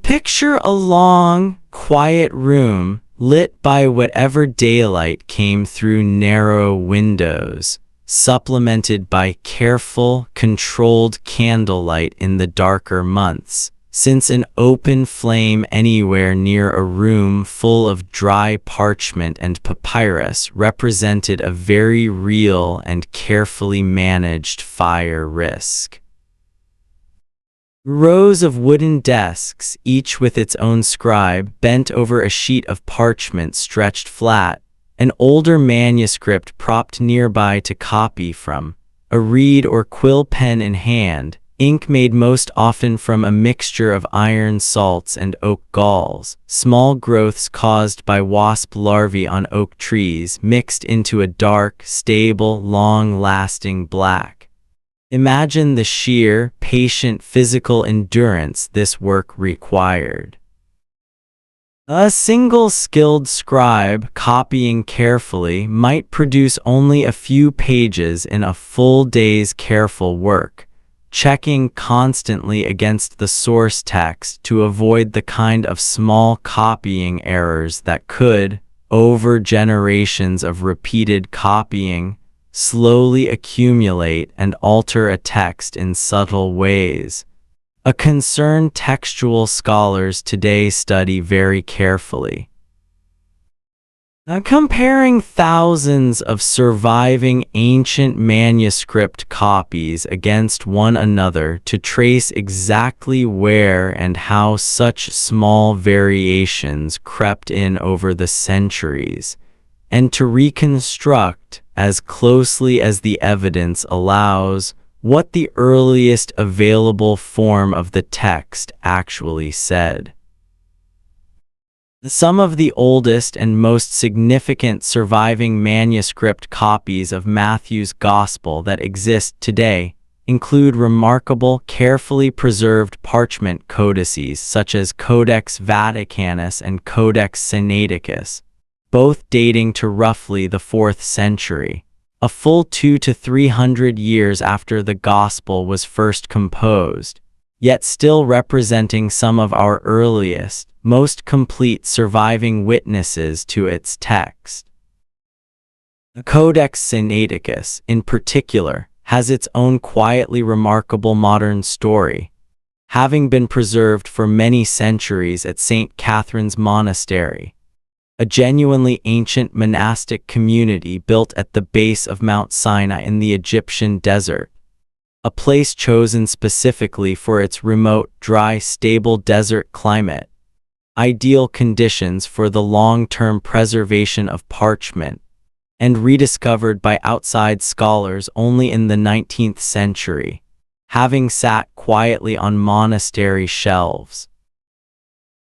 Picture a long, quiet room lit by whatever daylight came through narrow windows, supplemented by careful, controlled candlelight in the darker months, since an open flame anywhere near a room full of dry parchment and papyrus represented a very real and carefully managed fire risk. Rows of wooden desks, each with its own scribe, bent over a sheet of parchment stretched flat, an older manuscript propped nearby to copy from, a reed or quill pen in hand, ink made most often from a mixture of iron salts and oak galls, small growths caused by wasp larvae on oak trees mixed into a dark, stable, long-lasting black. Imagine the sheer, patient physical endurance this work required. A single skilled scribe copying carefully might produce only a few pages in a full day's careful work, checking constantly against the source text to avoid the kind of small copying errors that could, over generations of repeated copying, slowly accumulate and alter a text in subtle ways, a concern textual scholars today study very carefully. Comparing thousands of surviving ancient manuscript copies against one another to trace exactly where and how such small variations crept in over the centuries, and to reconstruct, as closely as the evidence allows, what the earliest available form of the text actually said. Some of the oldest and most significant surviving manuscript copies of Matthew's Gospel that exist today include remarkable, carefully preserved parchment codices such as Codex Vaticanus and Codex Sinaiticus, both dating to roughly the 4th century, a full 200 to 300 years after the Gospel was first composed, yet still representing some of our earliest, most complete surviving witnesses to its text. The Codex Sinaiticus, in particular, has its own quietly remarkable modern story, having been preserved for many centuries at St. Catherine's Monastery, a genuinely ancient monastic community built at the base of Mount Sinai in the Egyptian desert. a place chosen specifically for its remote, dry, stable desert climate. Ideal conditions for the long-term preservation of parchment, and rediscovered by outside scholars only in the 19th century, having sat quietly on monastery shelves,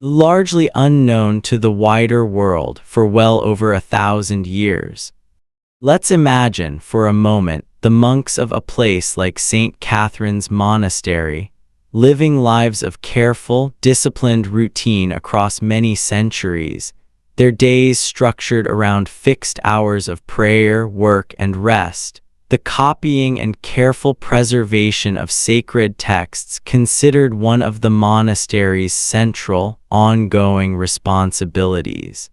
largely unknown to the wider world for well over 1,000 years. Let's imagine for a moment the monks of a place like St. Catherine's Monastery, living lives of careful, disciplined routine across many centuries, their days structured around fixed hours of prayer, work, and rest, the copying and careful preservation of sacred texts considered one of the monastery's central, ongoing responsibilities.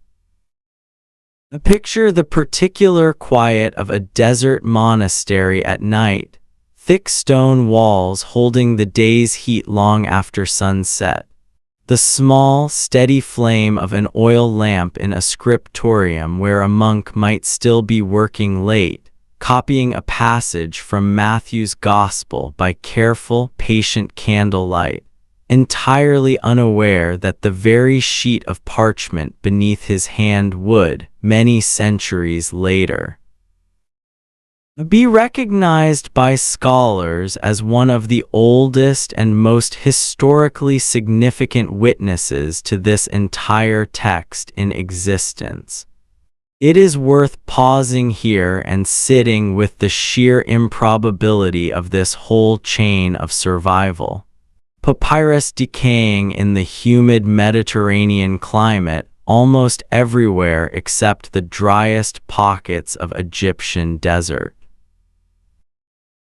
Picture the particular quiet of a desert monastery at night, thick stone walls holding the day's heat long after sunset, the small, steady flame of an oil lamp in a scriptorium where a monk might still be working late, copying a passage from Matthew's Gospel by careful, patient candlelight, entirely unaware that the very sheet of parchment beneath his hand would, many centuries later, be recognized by scholars as one of the oldest and most historically significant witnesses to this entire text in existence. It is worth pausing here and sitting with the sheer improbability of this whole chain of survival. Papyrus decaying in the humid Mediterranean climate almost everywhere except the driest pockets of Egyptian desert.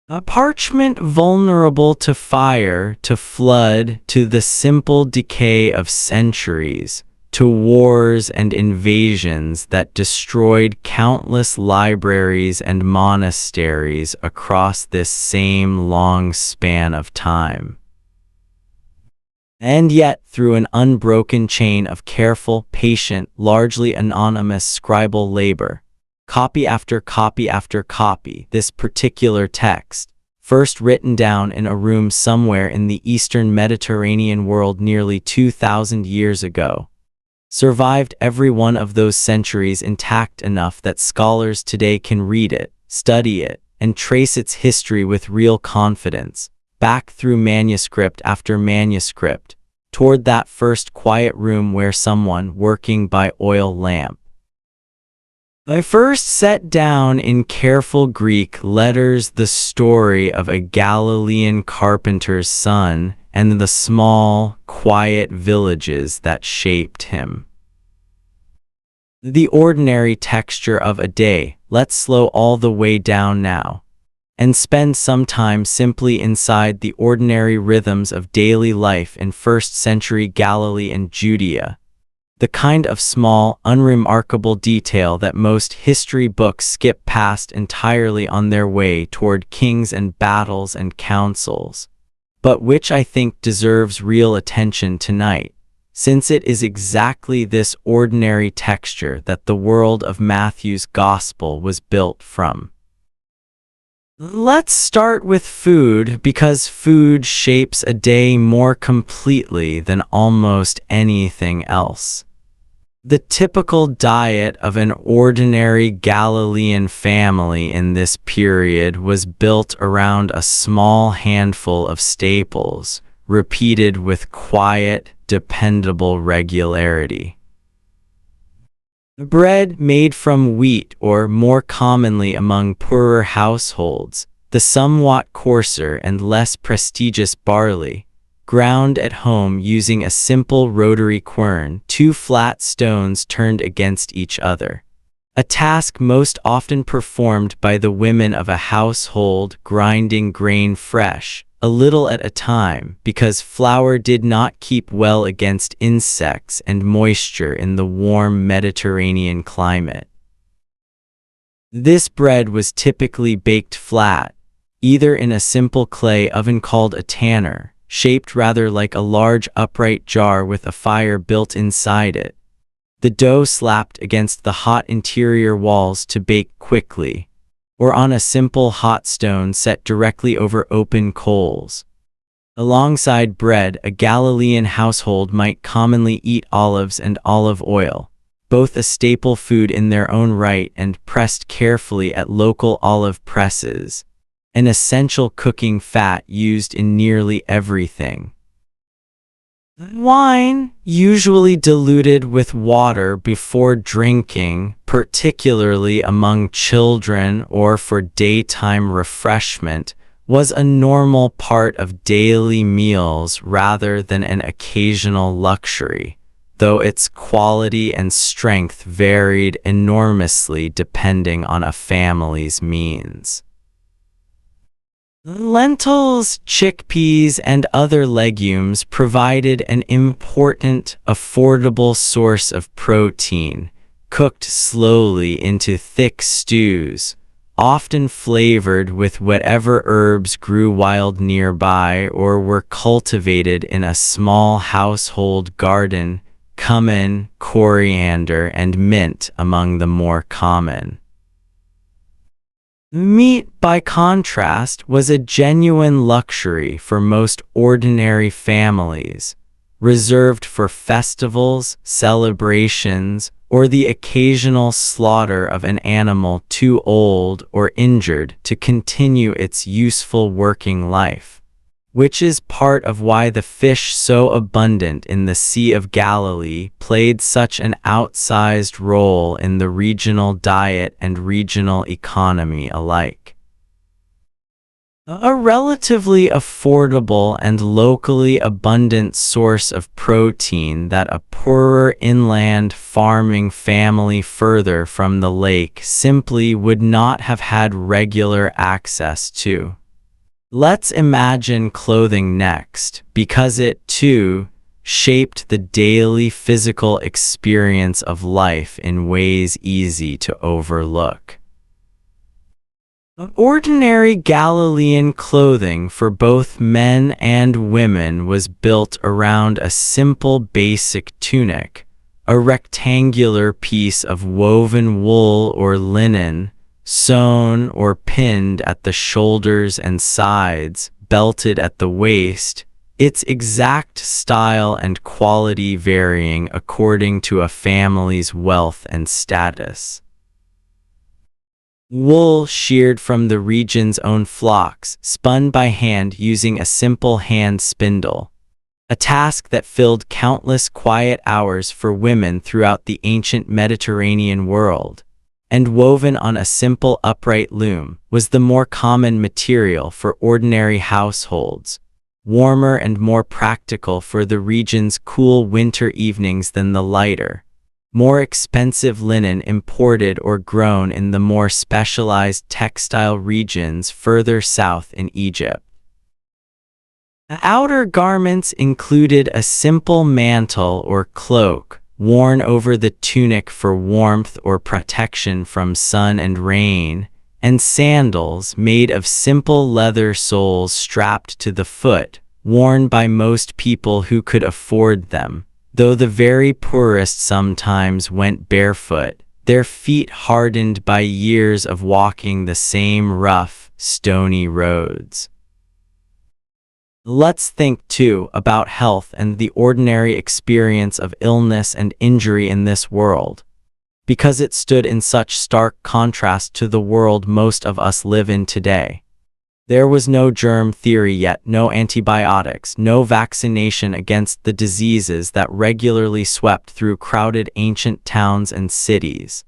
A parchment vulnerable to fire, to flood, to the simple decay of centuries, to wars and invasions that destroyed countless libraries and monasteries across this same long span of time. And yet, through an unbroken chain of careful, patient, largely anonymous scribal labor, copy after copy after copy, this particular text, first written down in a room somewhere in the eastern Mediterranean world nearly 2,000 years ago, survived every one of those centuries intact enough that scholars today can read it, study it, and trace its history with real confidence, back through manuscript after manuscript, toward that first quiet room where someone, working by oil lamp, I first set down in careful Greek letters the story of a Galilean carpenter's son and the small, quiet villages that shaped him. The ordinary texture of a day, let's slow all the way down now, and spend some time simply inside the ordinary rhythms of daily life in first-century Galilee and Judea. The kind of small, unremarkable detail that most history books skip past entirely on their way toward kings and battles and councils, but which I think deserves real attention tonight, since it is exactly this ordinary texture that the world of Matthew's Gospel was built from. Let's start with food, because food shapes a day more completely than almost anything else. The typical diet of an ordinary Galilean family in this period was built around a small handful of staples, repeated with quiet, dependable regularity. Bread made from wheat, or more commonly among poorer households, the somewhat coarser and less prestigious barley, ground at home using a simple rotary quern, two flat stones turned against each other. A task most often performed by the women of a household, grinding grain fresh, a little at a time, because flour did not keep well against insects and moisture in the warm Mediterranean climate. This bread was typically baked flat, either in a simple clay oven called a tanner, shaped rather like a large upright jar with a fire built inside it, the dough slapped against the hot interior walls to bake quickly, or on a simple hot stone set directly over open coals. Alongside bread, a Galilean household might commonly eat olives and olive oil, both a staple food in their own right and pressed carefully at local olive presses, an essential cooking fat used in nearly everything. Wine, usually diluted with water before drinking, particularly among children or for daytime refreshment, was a normal part of daily meals rather than an occasional luxury, though its quality and strength varied enormously depending on a family's means. Lentils, chickpeas, and other legumes provided an important, affordable source of protein, cooked slowly into thick stews, often flavored with whatever herbs grew wild nearby or were cultivated in a small household garden, cumin, coriander, and mint among the more common. Meat, by contrast, was a genuine luxury for most ordinary families, reserved for festivals, celebrations, or the occasional slaughter of an animal too old or injured to continue its useful working life, which is part of why the fish so abundant in the Sea of Galilee played such an outsized role in the regional diet and regional economy alike. A relatively affordable and locally abundant source of protein that a poorer inland farming family further from the lake simply would not have had regular access to. Let's imagine clothing next, because it, too, shaped the daily physical experience of life in ways easy to overlook. Ordinary Galilean clothing for both men and women was built around a simple basic tunic, a rectangular piece of woven wool or linen, sewn or pinned at the shoulders and sides, belted at the waist, its exact style and quality varying according to a family's wealth and status. Wool sheared from the region's own flocks, spun by hand using a simple hand spindle, a task that filled countless quiet hours for women throughout the ancient Mediterranean world, and woven on a simple upright loom, was the more common material for ordinary households, warmer and more practical for the region's cool winter evenings than the lighter, more expensive linen imported or grown in the more specialized textile regions further south in Egypt. Outer garments included a simple mantle or cloak, worn over the tunic for warmth or protection from sun and rain, and sandals made of simple leather soles strapped to the foot, worn by most people who could afford them, though the very poorest sometimes went barefoot, their feet hardened by years of walking the same rough, stony roads. Let's think, too, about health and the ordinary experience of illness and injury in this world, because it stood in such stark contrast to the world most of us live in today. There was no germ theory yet, no antibiotics, no vaccination against the diseases that regularly swept through crowded ancient towns and cities.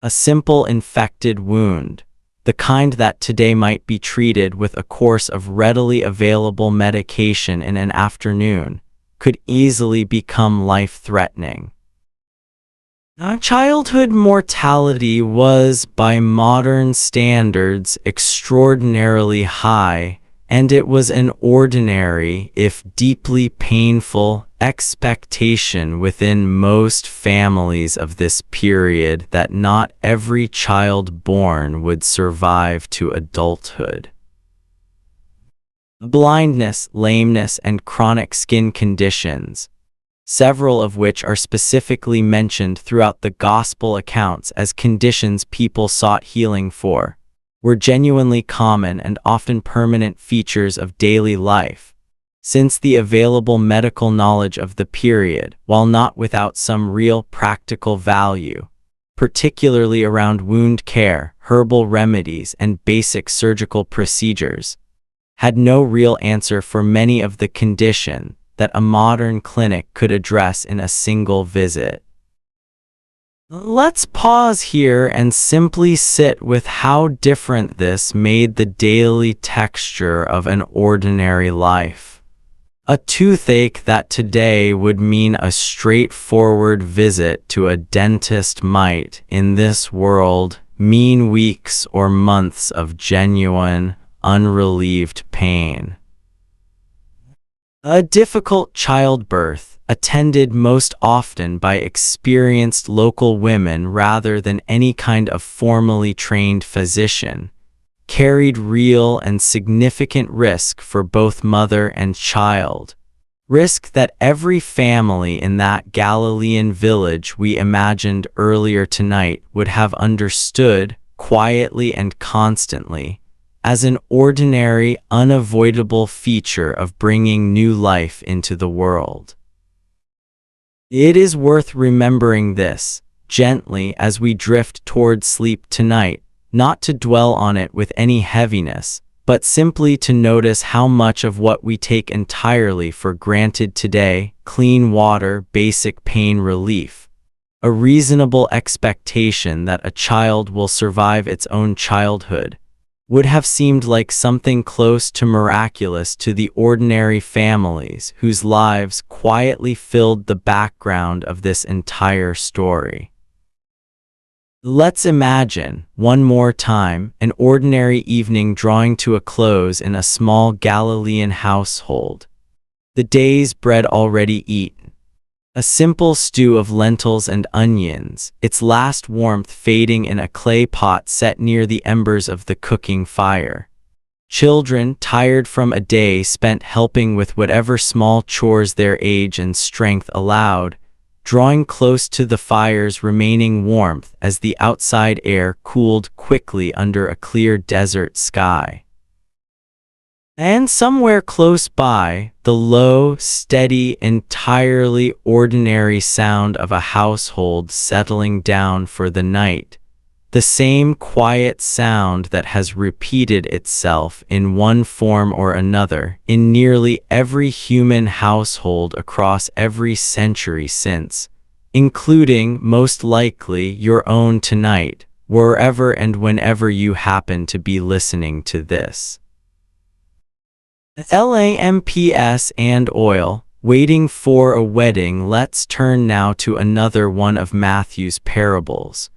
A simple infected wound, the kind that today might be treated with a course of readily available medication in an afternoon, could easily become life-threatening. Childhood mortality was, by modern standards, extraordinarily high, and it was an ordinary, if deeply painful, expectation within most families of this period that not every child born would survive to adulthood. Blindness, lameness, and chronic skin conditions, several of which are specifically mentioned throughout the Gospel accounts as conditions people sought healing for, were genuinely common and often permanent features of daily life, since the available medical knowledge of the period, while not without some real practical value, particularly around wound care, herbal remedies, and basic surgical procedures, had no real answer for many of the conditions that a modern clinic could address in a single visit. Let's pause here and simply sit with how different this made the daily texture of an ordinary life. A toothache that today would mean a straightforward visit to a dentist might, in this world, mean weeks or months of genuine, unrelieved pain. A difficult childbirth, attended most often by experienced local women rather than any kind of formally trained physician, carried real and significant risk for both mother and child. Risk that every family in that Galilean village we imagined earlier tonight would have understood, quietly and constantly, as an ordinary, unavoidable feature of bringing new life into the world. It is worth remembering this, gently as we drift toward sleep tonight, not to dwell on it with any heaviness, but simply to notice how much of what we take entirely for granted today, clean water, basic pain relief, a reasonable expectation that a child will survive its own childhood, would have seemed like something close to miraculous to the ordinary families whose lives quietly filled the background of this entire story. Let's imagine, one more time, an ordinary evening drawing to a close in a small Galilean household. The day's bread already eaten. A simple stew of lentils and onions, its last warmth fading in a clay pot set near the embers of the cooking fire. Children, tired from a day spent helping with whatever small chores their age and strength allowed, drawing close to the fire's remaining warmth as the outside air cooled quickly under a clear desert sky. And somewhere close by, the low, steady, entirely ordinary sound of a household settling down for the night, the same quiet sound that has repeated itself in one form or another in nearly every human household across every century since, including, most likely, your own tonight, wherever and whenever you happen to be listening to this. Lamps and oil, waiting for a wedding. Let's turn now to another one of Matthew's parables,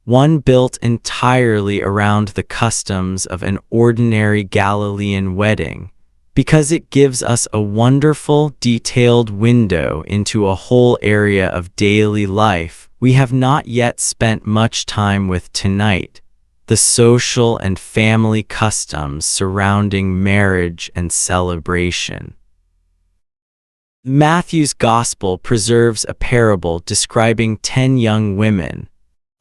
one built entirely around the customs of an ordinary Galilean wedding, because it gives us a wonderful, detailed window into a whole area of daily life we have not yet spent much time with tonight. The social and family customs surrounding marriage and celebration. Matthew's Gospel preserves a parable describing 10 young women,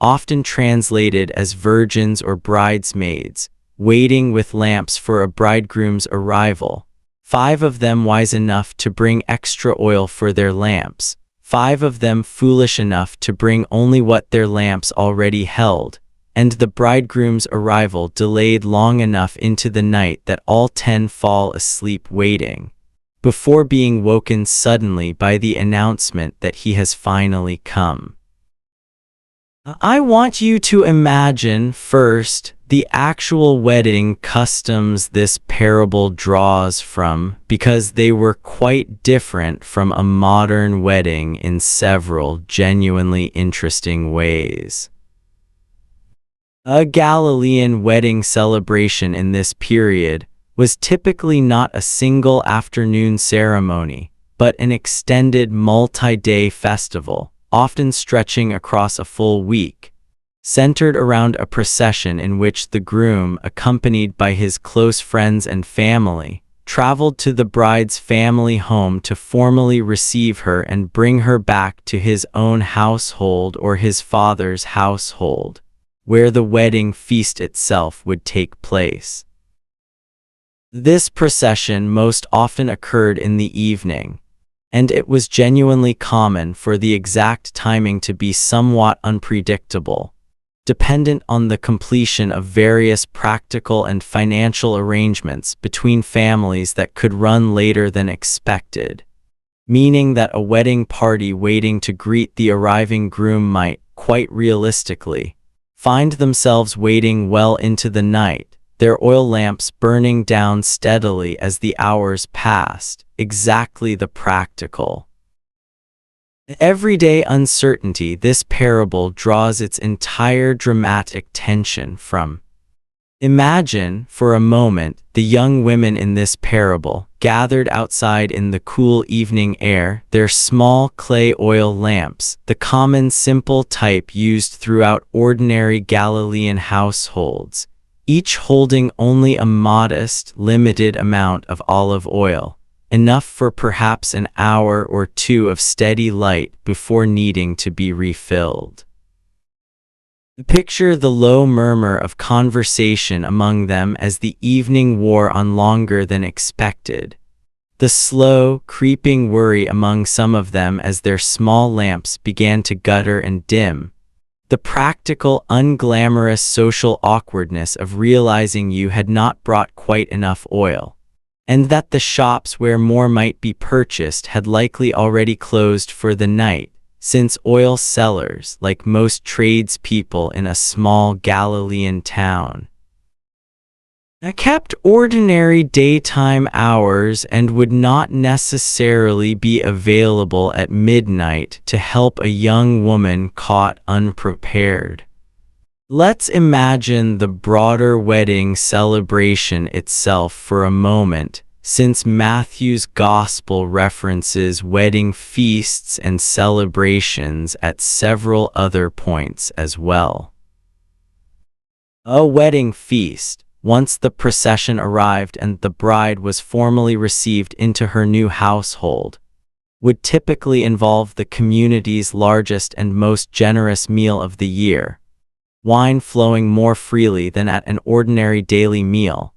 often translated as virgins or bridesmaids, waiting with lamps for a bridegroom's arrival, 5 of them wise enough to bring extra oil for their lamps, 5 of them foolish enough to bring only what their lamps already held, and the bridegroom's arrival delayed long enough into the night that all 10 fall asleep waiting, before being woken suddenly by the announcement that he has finally come. I want you to imagine, first, the actual wedding customs this parable draws from, because they were quite different from a modern wedding in several genuinely interesting ways. A Galilean wedding celebration in this period was typically not a single afternoon ceremony, but an extended multi-day festival, often stretching across a full week, centered around a procession in which the groom, accompanied by his close friends and family, traveled to the bride's family home to formally receive her and bring her back to his own household or his father's household, where the wedding feast itself would take place. This procession most often occurred in the evening, and it was genuinely common for the exact timing to be somewhat unpredictable, dependent on the completion of various practical and financial arrangements between families that could run later than expected, meaning that a wedding party waiting to greet the arriving groom might, quite realistically, find themselves waiting well into the night, their oil lamps burning down steadily as the hours passed, exactly the practical, everyday uncertainty this parable draws its entire dramatic tension from. Imagine, for a moment, the young women in this parable, gathered outside in the cool evening air, their small clay oil lamps, the common simple type used throughout ordinary Galilean households, each holding only a modest, limited amount of olive oil, enough for perhaps an hour or two of steady light before needing to be refilled. Picture the low murmur of conversation among them as the evening wore on longer than expected, the slow, creeping worry among some of them as their small lamps began to gutter and dim, the practical, unglamorous social awkwardness of realizing you had not brought quite enough oil, and that the shops where more might be purchased had likely already closed for the night, since oil sellers, like most tradespeople in a small Galilean town, kept ordinary daytime hours and would not necessarily be available at midnight to help a young woman caught unprepared. Let's imagine the broader wedding celebration itself for a moment, since Matthew's Gospel references wedding feasts and celebrations at several other points as well. A wedding feast, once the procession arrived and the bride was formally received into her new household, would typically involve the community's largest and most generous meal of the year, wine flowing more freely than at an ordinary daily meal,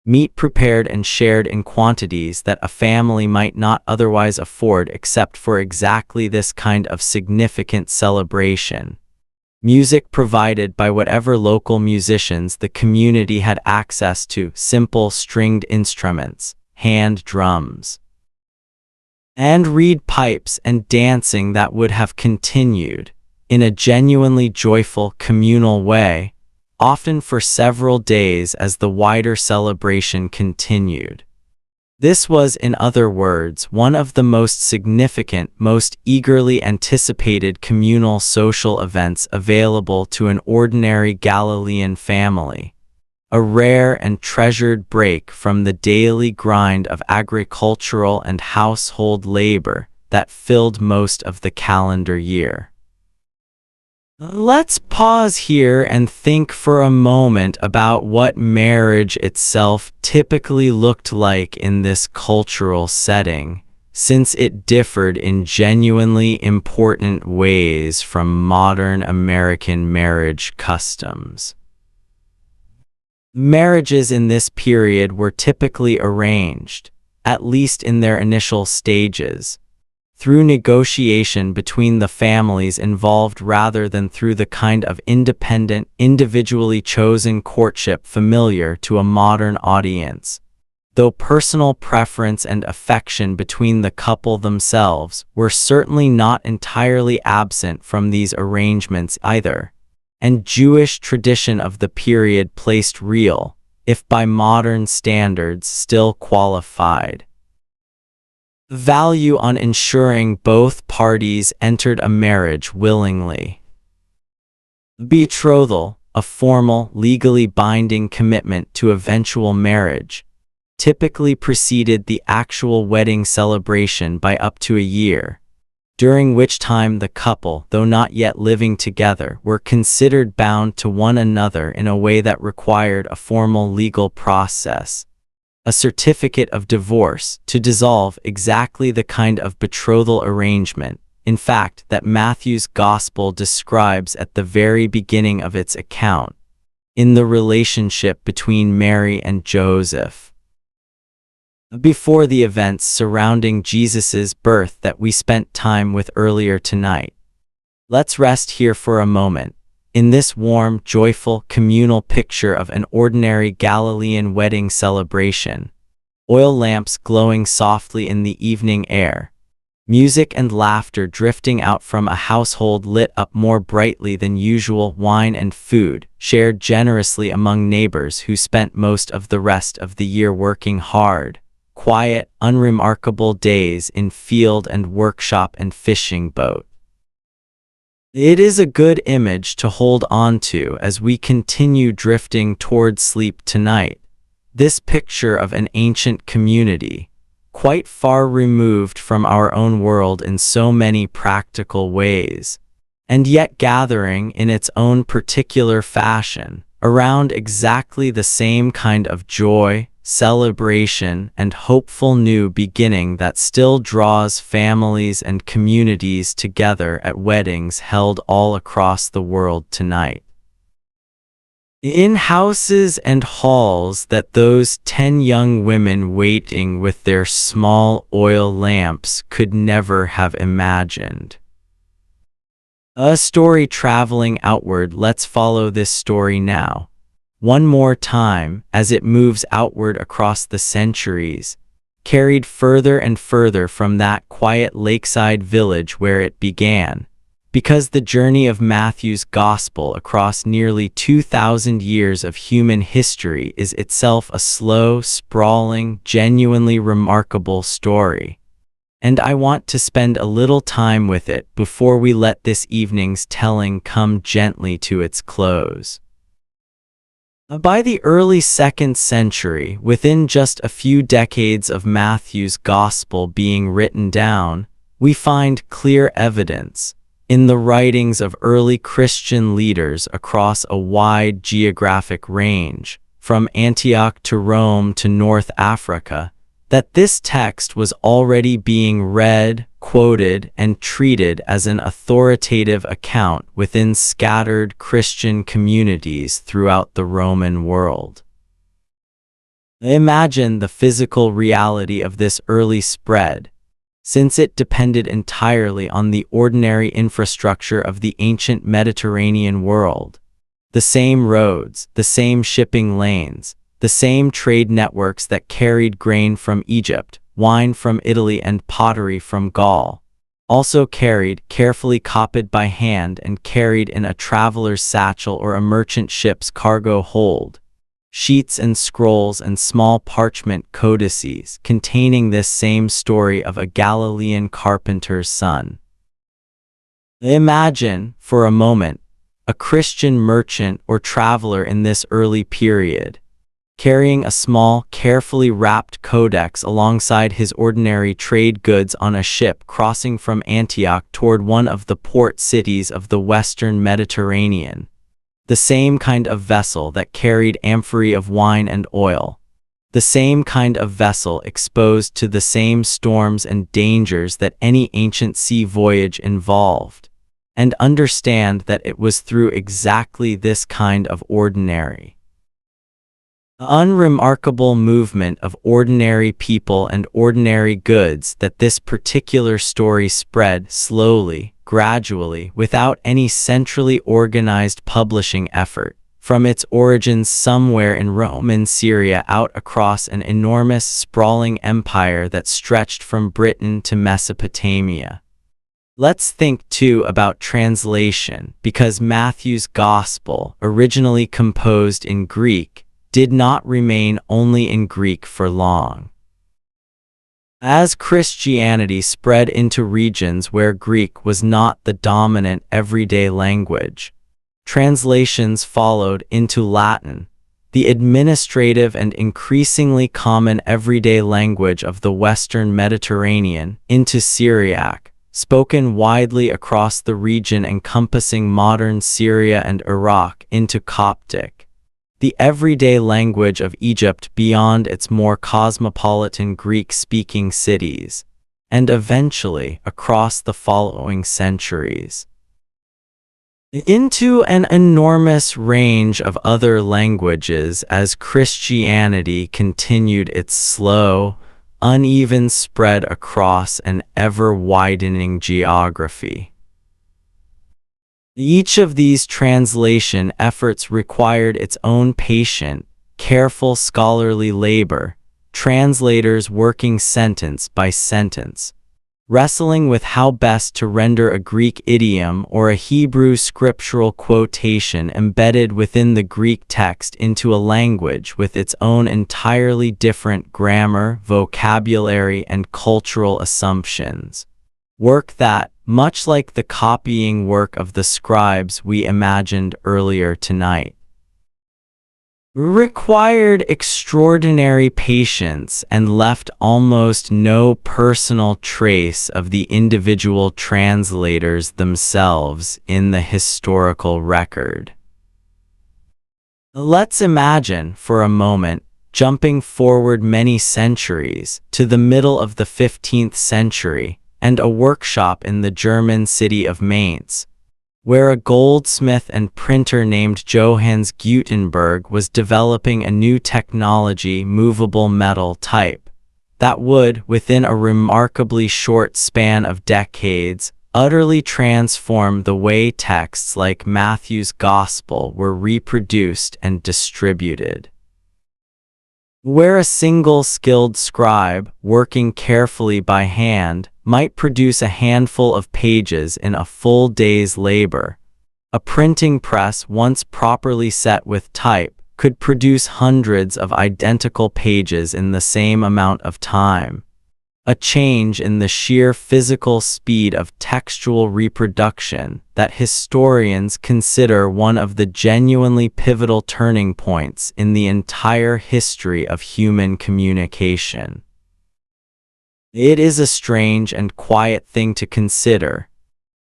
meat prepared and shared in quantities that a family might not otherwise afford except for exactly this kind of significant celebration, music provided by whatever local musicians the community had access to, simple stringed instruments, hand drums, and reed pipes, and dancing that would have continued, in a genuinely joyful communal way, often for several days as the wider celebration continued. This was, in other words, one of the most significant, most eagerly anticipated communal social events available to an ordinary Galilean family, a rare and treasured break from the daily grind of agricultural and household labor that filled most of the calendar year. Let's pause here and think for a moment about what marriage itself typically looked like in this cultural setting, since it differed in genuinely important ways from modern American marriage customs. Marriages in this period were typically arranged, at least in their initial stages, through negotiation between the families involved rather than through the kind of independent, individually chosen courtship familiar to a modern audience, though personal preference and affection between the couple themselves were certainly not entirely absent from these arrangements either, and Jewish tradition of the period placed real, if by modern standards still qualified, value on ensuring both parties entered a marriage willingly. Betrothal, a formal, legally binding commitment to eventual marriage, typically preceded the actual wedding celebration by up to a year, during which time the couple, though not yet living together, were considered bound to one another in a way that required a formal legal process, a certificate of divorce, to dissolve exactly the kind of betrothal arrangement in fact, that Matthew's Gospel describes at the very beginning of its account, in the relationship between Mary and Joseph. Before the events surrounding Jesus' birth that we spent time with earlier tonight, let's rest here for a moment, in this warm, joyful, communal picture of an ordinary Galilean wedding celebration. Oil lamps glowing softly in the evening air, music and laughter drifting out from a household lit up more brightly than usual, wine and food shared generously among neighbors who spent most of the rest of the year working hard, quiet, unremarkable days in field and workshop and fishing boat. It is a good image to hold on to as we continue drifting toward sleep tonight. This picture of an ancient community, quite far removed from our own world in so many practical ways, and yet gathering in its own particular fashion, around exactly the same kind of joy, celebration, and hopeful new beginning that still draws families and communities together at weddings held all across the world tonight. In houses and halls that those 10 young women waiting with their small oil lamps could never have imagined. A story traveling outward. Let's follow this story now, one more time, as it moves outward across the centuries, carried further and further from that quiet lakeside village where it began. Because the journey of Matthew's Gospel across nearly 2,000 years of human history is itself a slow, sprawling, genuinely remarkable story. And I want to spend a little time with it before we let this evening's telling come gently to its close. By the early 2nd century, within just a few decades of Matthew's Gospel being written down, we find clear evidence in the writings of early Christian leaders across a wide geographic range, from Antioch to Rome to North Africa, that this text was already being read, quoted, and treated as an authoritative account within scattered Christian communities throughout the Roman world. Imagine the physical reality of this early spread, since it depended entirely on the ordinary infrastructure of the ancient Mediterranean world. The same roads, the same shipping lanes, the same trade networks that carried grain from Egypt, wine from Italy, and pottery from Gaul, also carried, carefully copied by hand and carried in a traveler's satchel or a merchant ship's cargo hold, sheets and scrolls and small parchment codices containing this same story of a Galilean carpenter's son. Imagine, for a moment, a Christian merchant or traveler in this early period, carrying a small, carefully wrapped codex alongside his ordinary trade goods on a ship crossing from Antioch toward one of the port cities of the Western Mediterranean. The same kind of vessel that carried amphorae of wine and oil, the same kind of vessel exposed to the same storms and dangers that any ancient sea voyage involved, and understand that it was through exactly this kind of ordinary, unremarkable movement of ordinary people and ordinary goods that this particular story spread slowly, gradually, without any centrally organized publishing effort, from its origins somewhere in Rome and Syria out across an enormous, sprawling empire that stretched from Britain to Mesopotamia. Let's think too about translation, because Matthew's Gospel, originally composed in Greek, did not remain only in Greek for long. As Christianity spread into regions where Greek was not the dominant everyday language, translations followed into Latin, the administrative and increasingly common everyday language of the Western Mediterranean, into Syriac, spoken widely across the region encompassing modern Syria and Iraq, into Coptic, the everyday language of Egypt beyond its more cosmopolitan Greek-speaking cities, and eventually across the following centuries into an enormous range of other languages as Christianity continued its slow, uneven spread across an ever-widening geography. Each of these translation efforts required its own patient, careful scholarly labor, translators working sentence by sentence, wrestling with how best to render a Greek idiom or a Hebrew scriptural quotation embedded within the Greek text into a language with its own entirely different grammar, vocabulary, and cultural assumptions. Work that, much like the copying work of the scribes we imagined earlier tonight, required extraordinary patience and left almost no personal trace of the individual translators themselves in the historical record. Let's imagine, for a moment, jumping forward many centuries to the middle of the 15th century and a workshop in the German city of Mainz, where a goldsmith and printer named Johannes Gutenberg was developing a new technology, movable metal type, that would, within a remarkably short span of decades, utterly transform the way texts like Matthew's Gospel were reproduced and distributed. Where a single skilled scribe, working carefully by hand, might produce a handful of pages in a full day's labor, a printing press once properly set with type could produce hundreds of identical pages in the same amount of time. A change in the sheer physical speed of textual reproduction that historians consider one of the genuinely pivotal turning points in the entire history of human communication. It is a strange and quiet thing to consider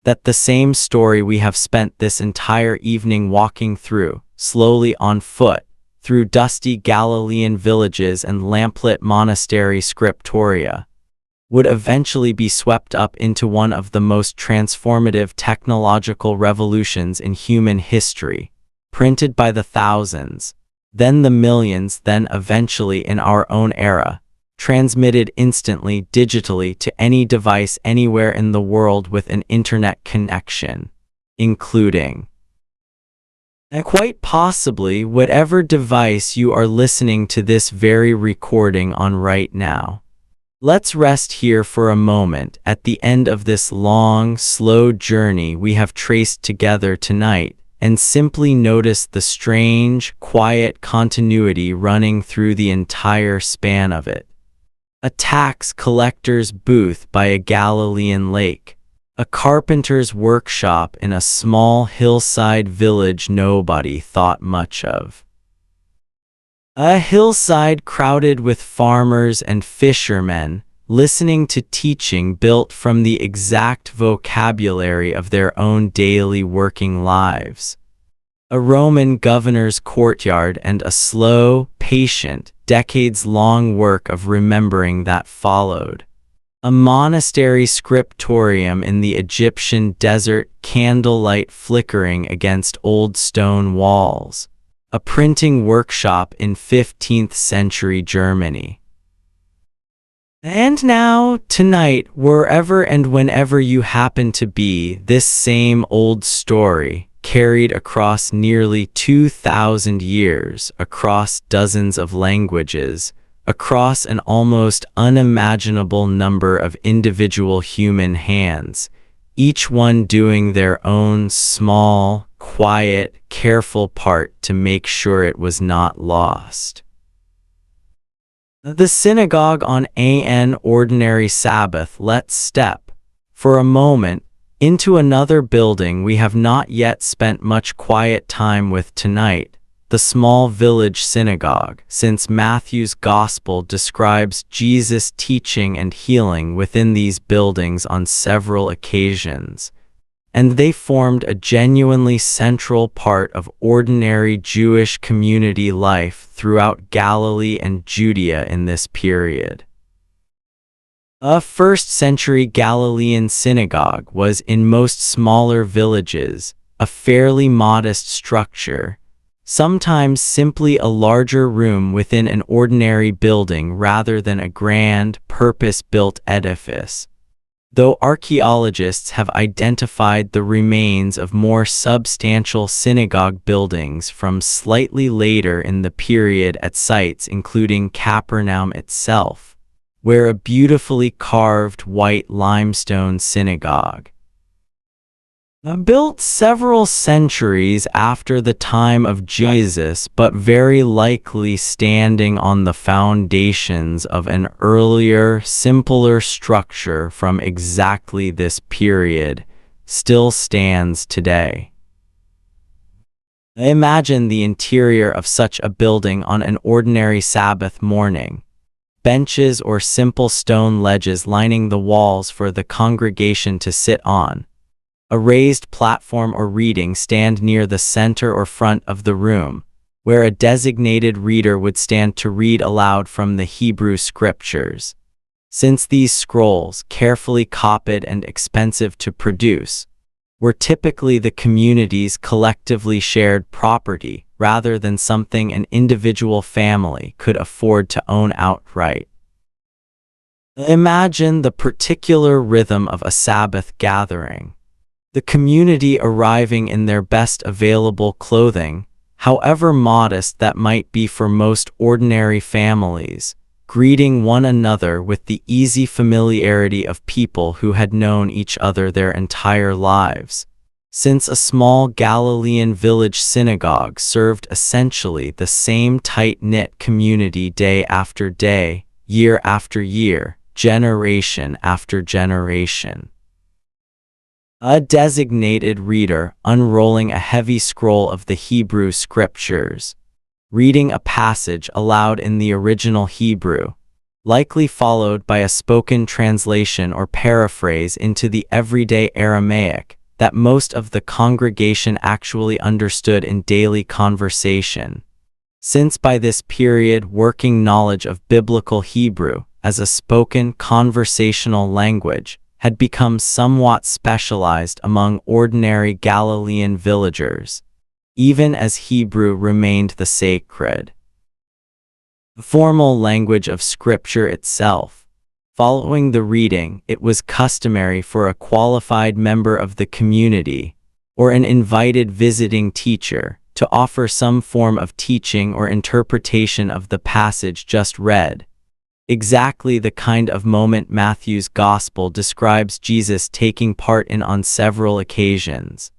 that the same story we have spent this entire evening walking through, slowly on foot, through dusty Galilean villages and lamplit monastery scriptoria, would eventually be swept up into one of the most transformative technological revolutions in human history, printed by the thousands, then the millions, then eventually in our own era, transmitted instantly digitally to any device anywhere in the world with an internet connection, including quite possibly whatever device you are listening to this very recording on right now. Let's rest here for a moment at the end of this long, slow journey we have traced together tonight, and simply notice the strange, quiet continuity running through the entire span of it. A tax collector's booth by a Galilean lake, a carpenter's workshop in a small hillside village nobody thought much of. A hillside crowded with farmers and fishermen, listening to teaching built from the exact vocabulary of their own daily working lives. A Roman governor's courtyard and a slow, patient, decades-long work of remembering that followed. A monastery scriptorium in the Egyptian desert, candlelight flickering against old stone walls. A printing workshop in 15th century Germany. And now, tonight, wherever and whenever you happen to be, this same old story, carried across nearly 2,000 years, across dozens of languages, across an almost unimaginable number of individual human hands, each one doing their own small, quiet, careful part to make sure it was not lost. The synagogue on an ordinary Sabbath. Let's step, for a moment, into another building we have not yet spent much quiet time with tonight, the small village synagogue, since Matthew's Gospel describes Jesus' teaching and healing within these buildings on several occasions, and they formed a genuinely central part of ordinary Jewish community life throughout Galilee and Judea in this period. A first-century Galilean synagogue was, in most smaller villages, a fairly modest structure, sometimes simply a larger room within an ordinary building rather than a grand, purpose-built edifice. Though archaeologists have identified the remains of more substantial synagogue buildings from slightly later in the period at sites including Capernaum itself, where a beautifully carved white limestone synagogue, built several centuries after the time of Jesus but very likely standing on the foundations of an earlier, simpler structure from exactly this period, still stands today. Imagine the interior of such a building on an ordinary Sabbath morning. Benches or simple stone ledges lining the walls for the congregation to sit on. A raised platform or reading stand near the center or front of the room, where a designated reader would stand to read aloud from the Hebrew scriptures. Since these scrolls, carefully copied and expensive to produce, were typically the community's collectively shared property rather than something an individual family could afford to own outright. Imagine the particular rhythm of a Sabbath gathering. The community arriving in their best available clothing, however modest that might be for most ordinary families, greeting one another with the easy familiarity of people who had known each other their entire lives, since a small Galilean village synagogue served essentially the same tight-knit community day after day, year after year, generation after generation. A designated reader unrolling a heavy scroll of the Hebrew scriptures, reading a passage aloud in the original Hebrew, likely followed by a spoken translation or paraphrase into the everyday Aramaic that most of the congregation actually understood in daily conversation, since by this period working knowledge of biblical Hebrew as a spoken conversational language had become somewhat specialized among ordinary Galilean villagers, even as Hebrew remained the sacred, formal language of Scripture itself. Following the reading, it was customary for a qualified member of the community, or an invited visiting teacher, to offer some form of teaching or interpretation of the passage just read. Exactly the kind of moment Matthew's Gospel describes Jesus taking part in on several occasions.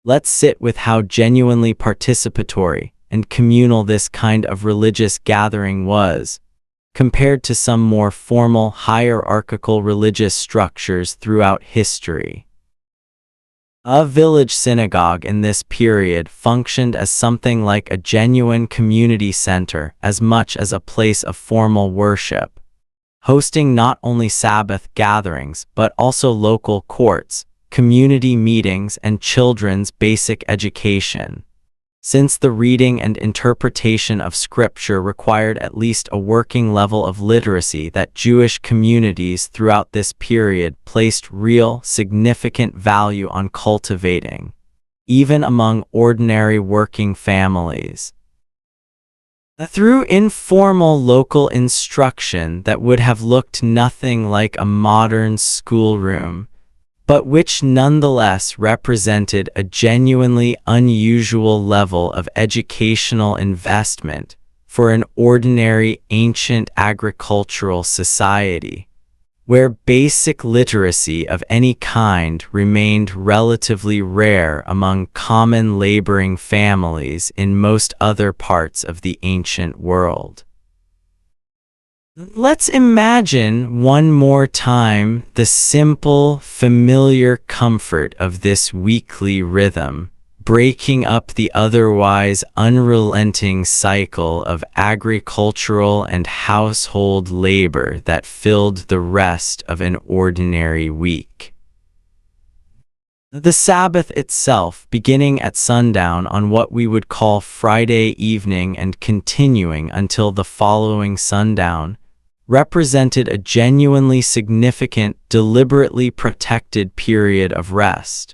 Let's sit with how genuinely participatory and communal this kind of religious gathering was, compared to some more formal hierarchical religious structures throughout history. A village synagogue in this period functioned as something like a genuine community center as much as a place of formal worship, hosting not only Sabbath gatherings but also local courts, community meetings, and children's basic education. Since the reading and interpretation of Scripture required at least a working level of literacy that Jewish communities throughout this period placed real, significant value on cultivating, even among ordinary working families. Through informal local instruction that would have looked nothing like a modern schoolroom, but which nonetheless represented a genuinely unusual level of educational investment for an ordinary ancient agricultural society, where basic literacy of any kind remained relatively rare among common laboring families in most other parts of the ancient world. Let's imagine one more time the simple, familiar comfort of this weekly rhythm, breaking up the otherwise unrelenting cycle of agricultural and household labor that filled the rest of an ordinary week. The Sabbath itself, beginning at sundown on what we would call Friday evening and continuing until the following sundown, represented a genuinely significant, deliberately protected period of rest.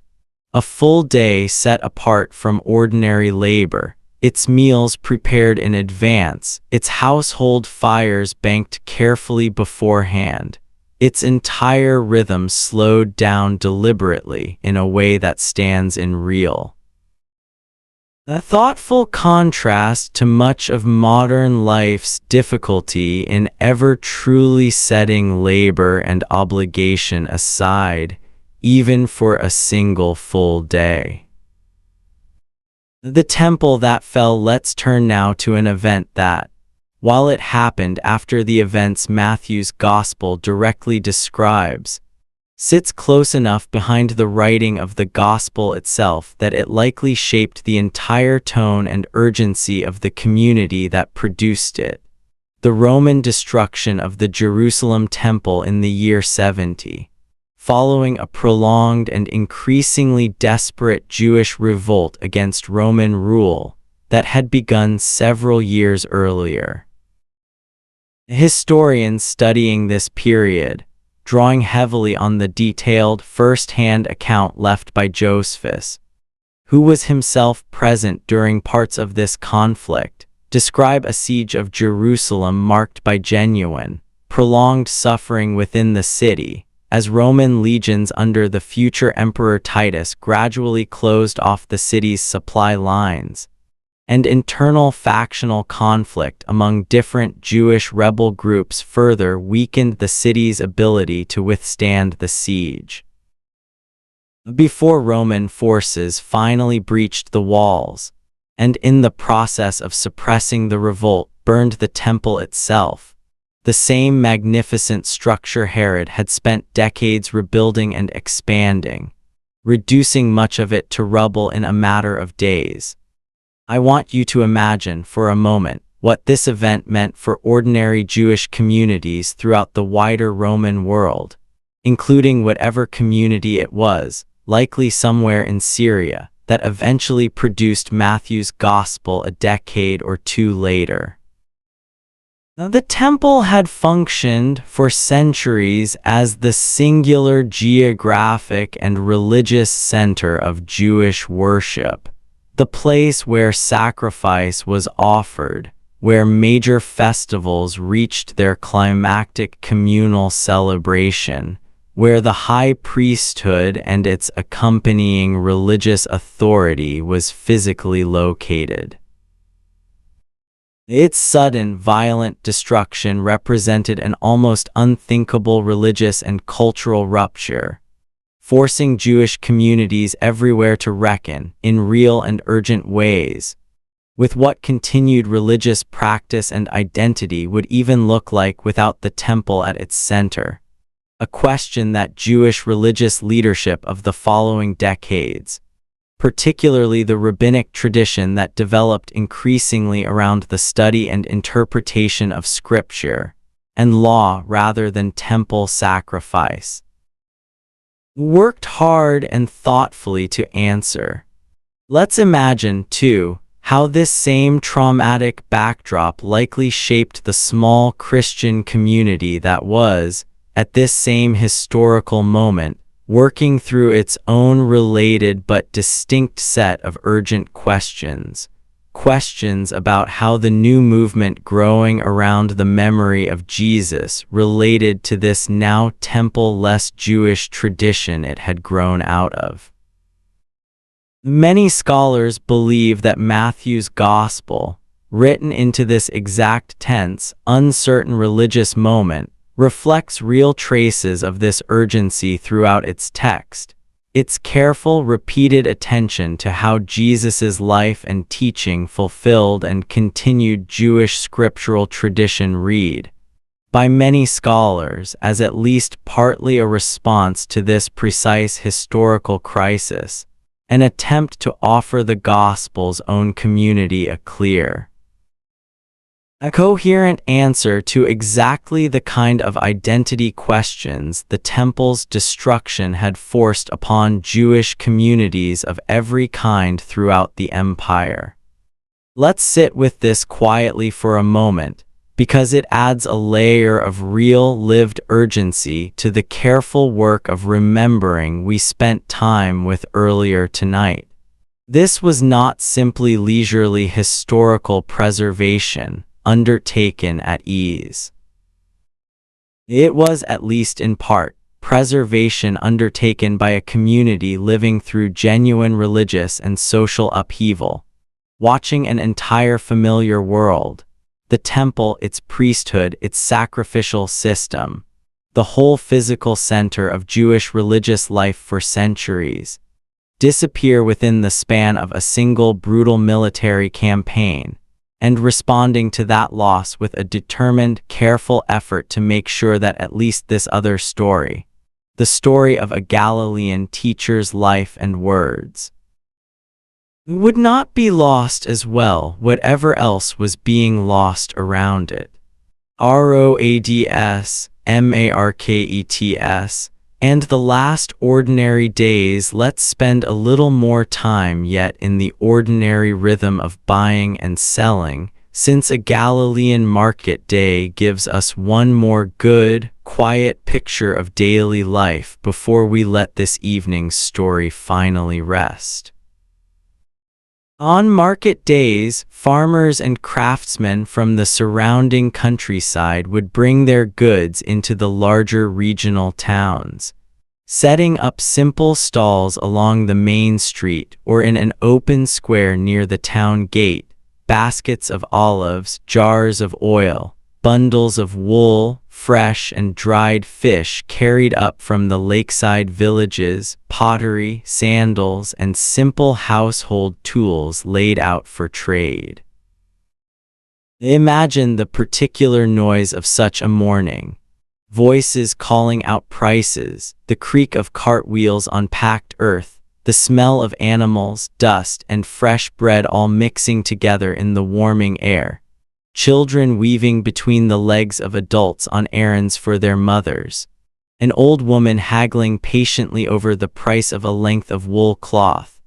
A full day set apart from ordinary labor, its meals prepared in advance, its household fires banked carefully beforehand, its entire rhythm slowed down deliberately in a way that stands in a thoughtful contrast to much of modern life's difficulty in ever truly setting labor and obligation aside, even for a single full day. The temple that fell. Let's turn now to an event that, while it happened after the events Matthew's Gospel directly describes, sits close enough behind the writing of the Gospel itself that it likely shaped the entire tone and urgency of the community that produced it. The Roman destruction of the Jerusalem Temple in the year 70. Following a prolonged and increasingly desperate Jewish revolt against Roman rule that had begun several years earlier. Historians studying this period, drawing heavily on the detailed first-hand account left by Josephus, who was himself present during parts of this conflict, describe a siege of Jerusalem marked by genuine, prolonged suffering within the city, as Roman legions under the future Emperor Titus gradually closed off the city's supply lines, and internal factional conflict among different Jewish rebel groups further weakened the city's ability to withstand the siege. Before Roman forces finally breached the walls, and in the process of suppressing the revolt burned the temple itself, the same magnificent structure Herod had spent decades rebuilding and expanding, reducing much of it to rubble in a matter of days. I want you to imagine for a moment what this event meant for ordinary Jewish communities throughout the wider Roman world, including whatever community it was, likely somewhere in Syria, that eventually produced Matthew's Gospel a decade or two later. Now, the temple had functioned for centuries as the singular geographic and religious center of Jewish worship, the place where sacrifice was offered, where major festivals reached their climactic communal celebration, where the high priesthood and its accompanying religious authority was physically located. Its sudden, violent destruction represented an almost unthinkable religious and cultural rupture, forcing Jewish communities everywhere to reckon, in real and urgent ways, with what continued religious practice and identity would even look like without the temple at its center. A question that Jewish religious leadership of the following decades, particularly the rabbinic tradition that developed increasingly around the study and interpretation of Scripture and law rather than temple sacrifice, worked hard and thoughtfully to answer. Let's imagine, too, how this same traumatic backdrop likely shaped the small Christian community that was, at this same historical moment, working through its own related but distinct set of urgent questions. Questions about how the new movement growing around the memory of Jesus related to this now temple-less Jewish tradition it had grown out of. Many scholars believe that Matthew's Gospel, written into this exact tense, uncertain religious moment, reflects real traces of this urgency throughout its text. Its careful, repeated attention to how Jesus' life and teaching fulfilled and continued Jewish scriptural tradition read, by many scholars, as at least partly a response to this precise historical crisis, an attempt to offer the Gospel's own community a clear, coherent answer to exactly the kind of identity questions the temple's destruction had forced upon Jewish communities of every kind throughout the empire. Let's sit with this quietly for a moment, because it adds a layer of real lived urgency to the careful work of remembering we spent time with earlier tonight. This was not simply leisurely historical preservation, undertaken at ease. It was, at least in part, preservation undertaken by a community living through genuine religious and social upheaval, watching an entire familiar world, the temple, its priesthood, its sacrificial system, the whole physical center of Jewish religious life for centuries, disappear within the span of a single brutal military campaign, and responding to that loss with a determined, careful effort to make sure that at least this other story, the story of a Galilean teacher's life and words, would not be lost as well, whatever else was being lost around it. ROADS, MARKETS, and the last ordinary days. Let's spend a little more time yet in the ordinary rhythm of buying and selling, since a Galilean market day gives us one more good, quiet picture of daily life before we let this evening's story finally rest. On market days, farmers and craftsmen from the surrounding countryside would bring their goods into the larger regional towns, setting up simple stalls along the main street or in an open square near the town gate. Baskets of olives, jars of oil, bundles of wool, fresh and dried fish carried up from the lakeside villages, pottery, sandals, and simple household tools laid out for trade. Imagine the particular noise of such a morning. Voices calling out prices, the creak of cartwheels on packed earth, the smell of animals, dust, and fresh bread all mixing together in the warming air. Children weaving between the legs of adults on errands for their mothers. An old woman haggling patiently over the price of a length of wool cloth.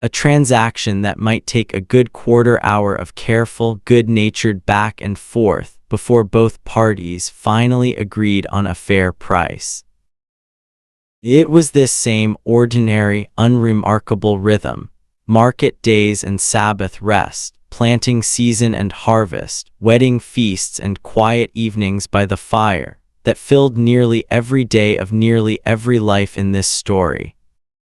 A transaction that might take a good quarter-hour of careful, good-natured back and forth before both parties finally agreed on a fair price. It was this same ordinary, unremarkable rhythm, market days and Sabbath rest, planting season and harvest, wedding feasts and quiet evenings by the fire, that filled nearly every day of nearly every life in this story.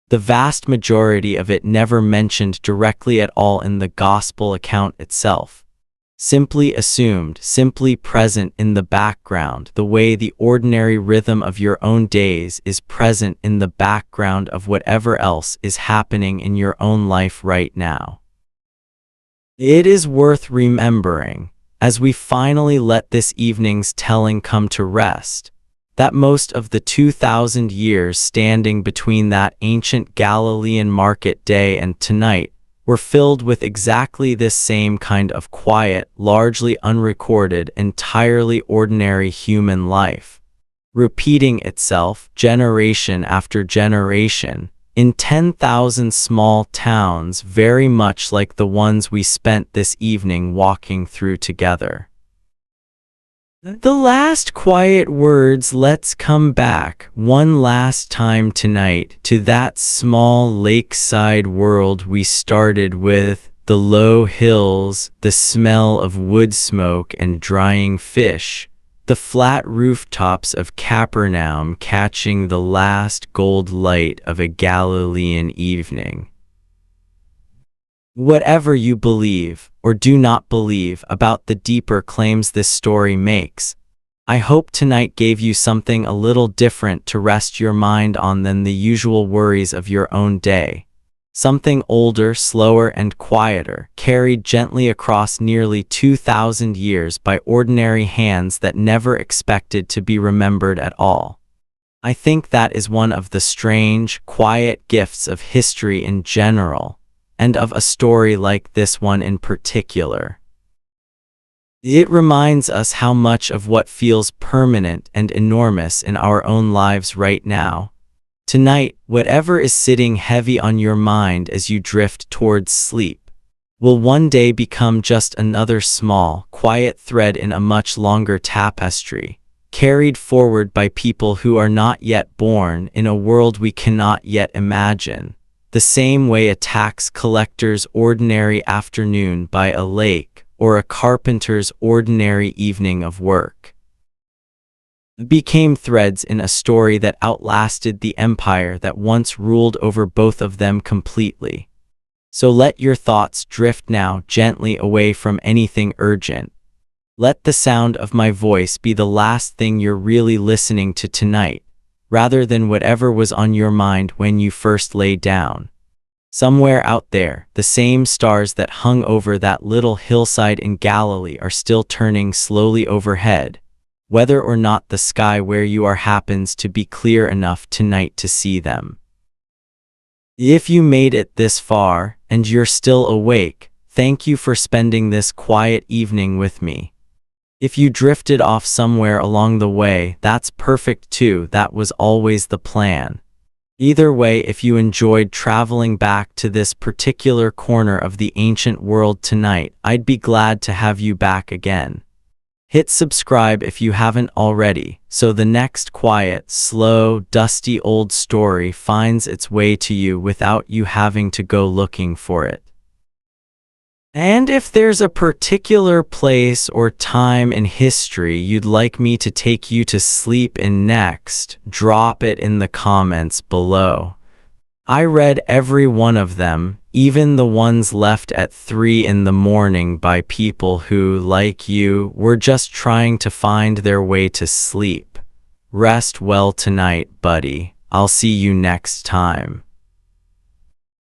The vast majority of it never mentioned directly at all in the gospel account itself. Simply assumed, simply present in the background, the way the ordinary rhythm of your own days is present in the background of whatever else is happening in your own life right now. It is worth remembering, as we finally let this evening's telling come to rest, that most of the 2,000 years standing between that ancient Galilean market day and tonight were filled with exactly this same kind of quiet, largely unrecorded, entirely ordinary human life, repeating itself generation after generation, in 10,000 small towns very much like the ones we spent this evening walking through together. The last quiet words. Let's come back one last time tonight to that small lakeside world we started with, the low hills, the smell of wood smoke and drying fish, the flat rooftops of Capernaum catching the last gold light of a Galilean evening. Whatever you believe, or do not believe, about the deeper claims this story makes, I hope tonight gave you something a little different to rest your mind on than the usual worries of your own day. Something older, slower, and quieter, carried gently across nearly 2,000 years by ordinary hands that never expected to be remembered at all. I think that is one of the strange, quiet gifts of history in general, and of a story like this one in particular. It reminds us how much of what feels permanent and enormous in our own lives right now. Tonight, whatever is sitting heavy on your mind as you drift towards sleep, will one day become just another small, quiet thread in a much longer tapestry, carried forward by people who are not yet born in a world we cannot yet imagine, the same way a tax collector's ordinary afternoon by a lake or a carpenter's ordinary evening of work became threads in a story that outlasted the empire that once ruled over both of them completely. So let your thoughts drift now gently away from anything urgent. Let the sound of my voice be the last thing you're really listening to tonight, rather than whatever was on your mind when you first lay down. Somewhere out there, the same stars that hung over that little hillside in Galilee are still turning slowly overhead, whether or not the sky where you are happens to be clear enough tonight to see them. If you made it this far, and you're still awake, thank you for spending this quiet evening with me. If you drifted off somewhere along the way, that's perfect too, that was always the plan. Either way, if you enjoyed traveling back to this particular corner of the ancient world tonight, I'd be glad to have you back again. Hit subscribe if you haven't already, so the next quiet, slow, dusty old story finds its way to you without you having to go looking for it. And if there's a particular place or time in history you'd like me to take you to sleep in next, drop it in the comments below. I read every one of them, even the ones left at 3 in the morning by people who, like you, were just trying to find their way to sleep. Rest well tonight, buddy. I'll see you next time.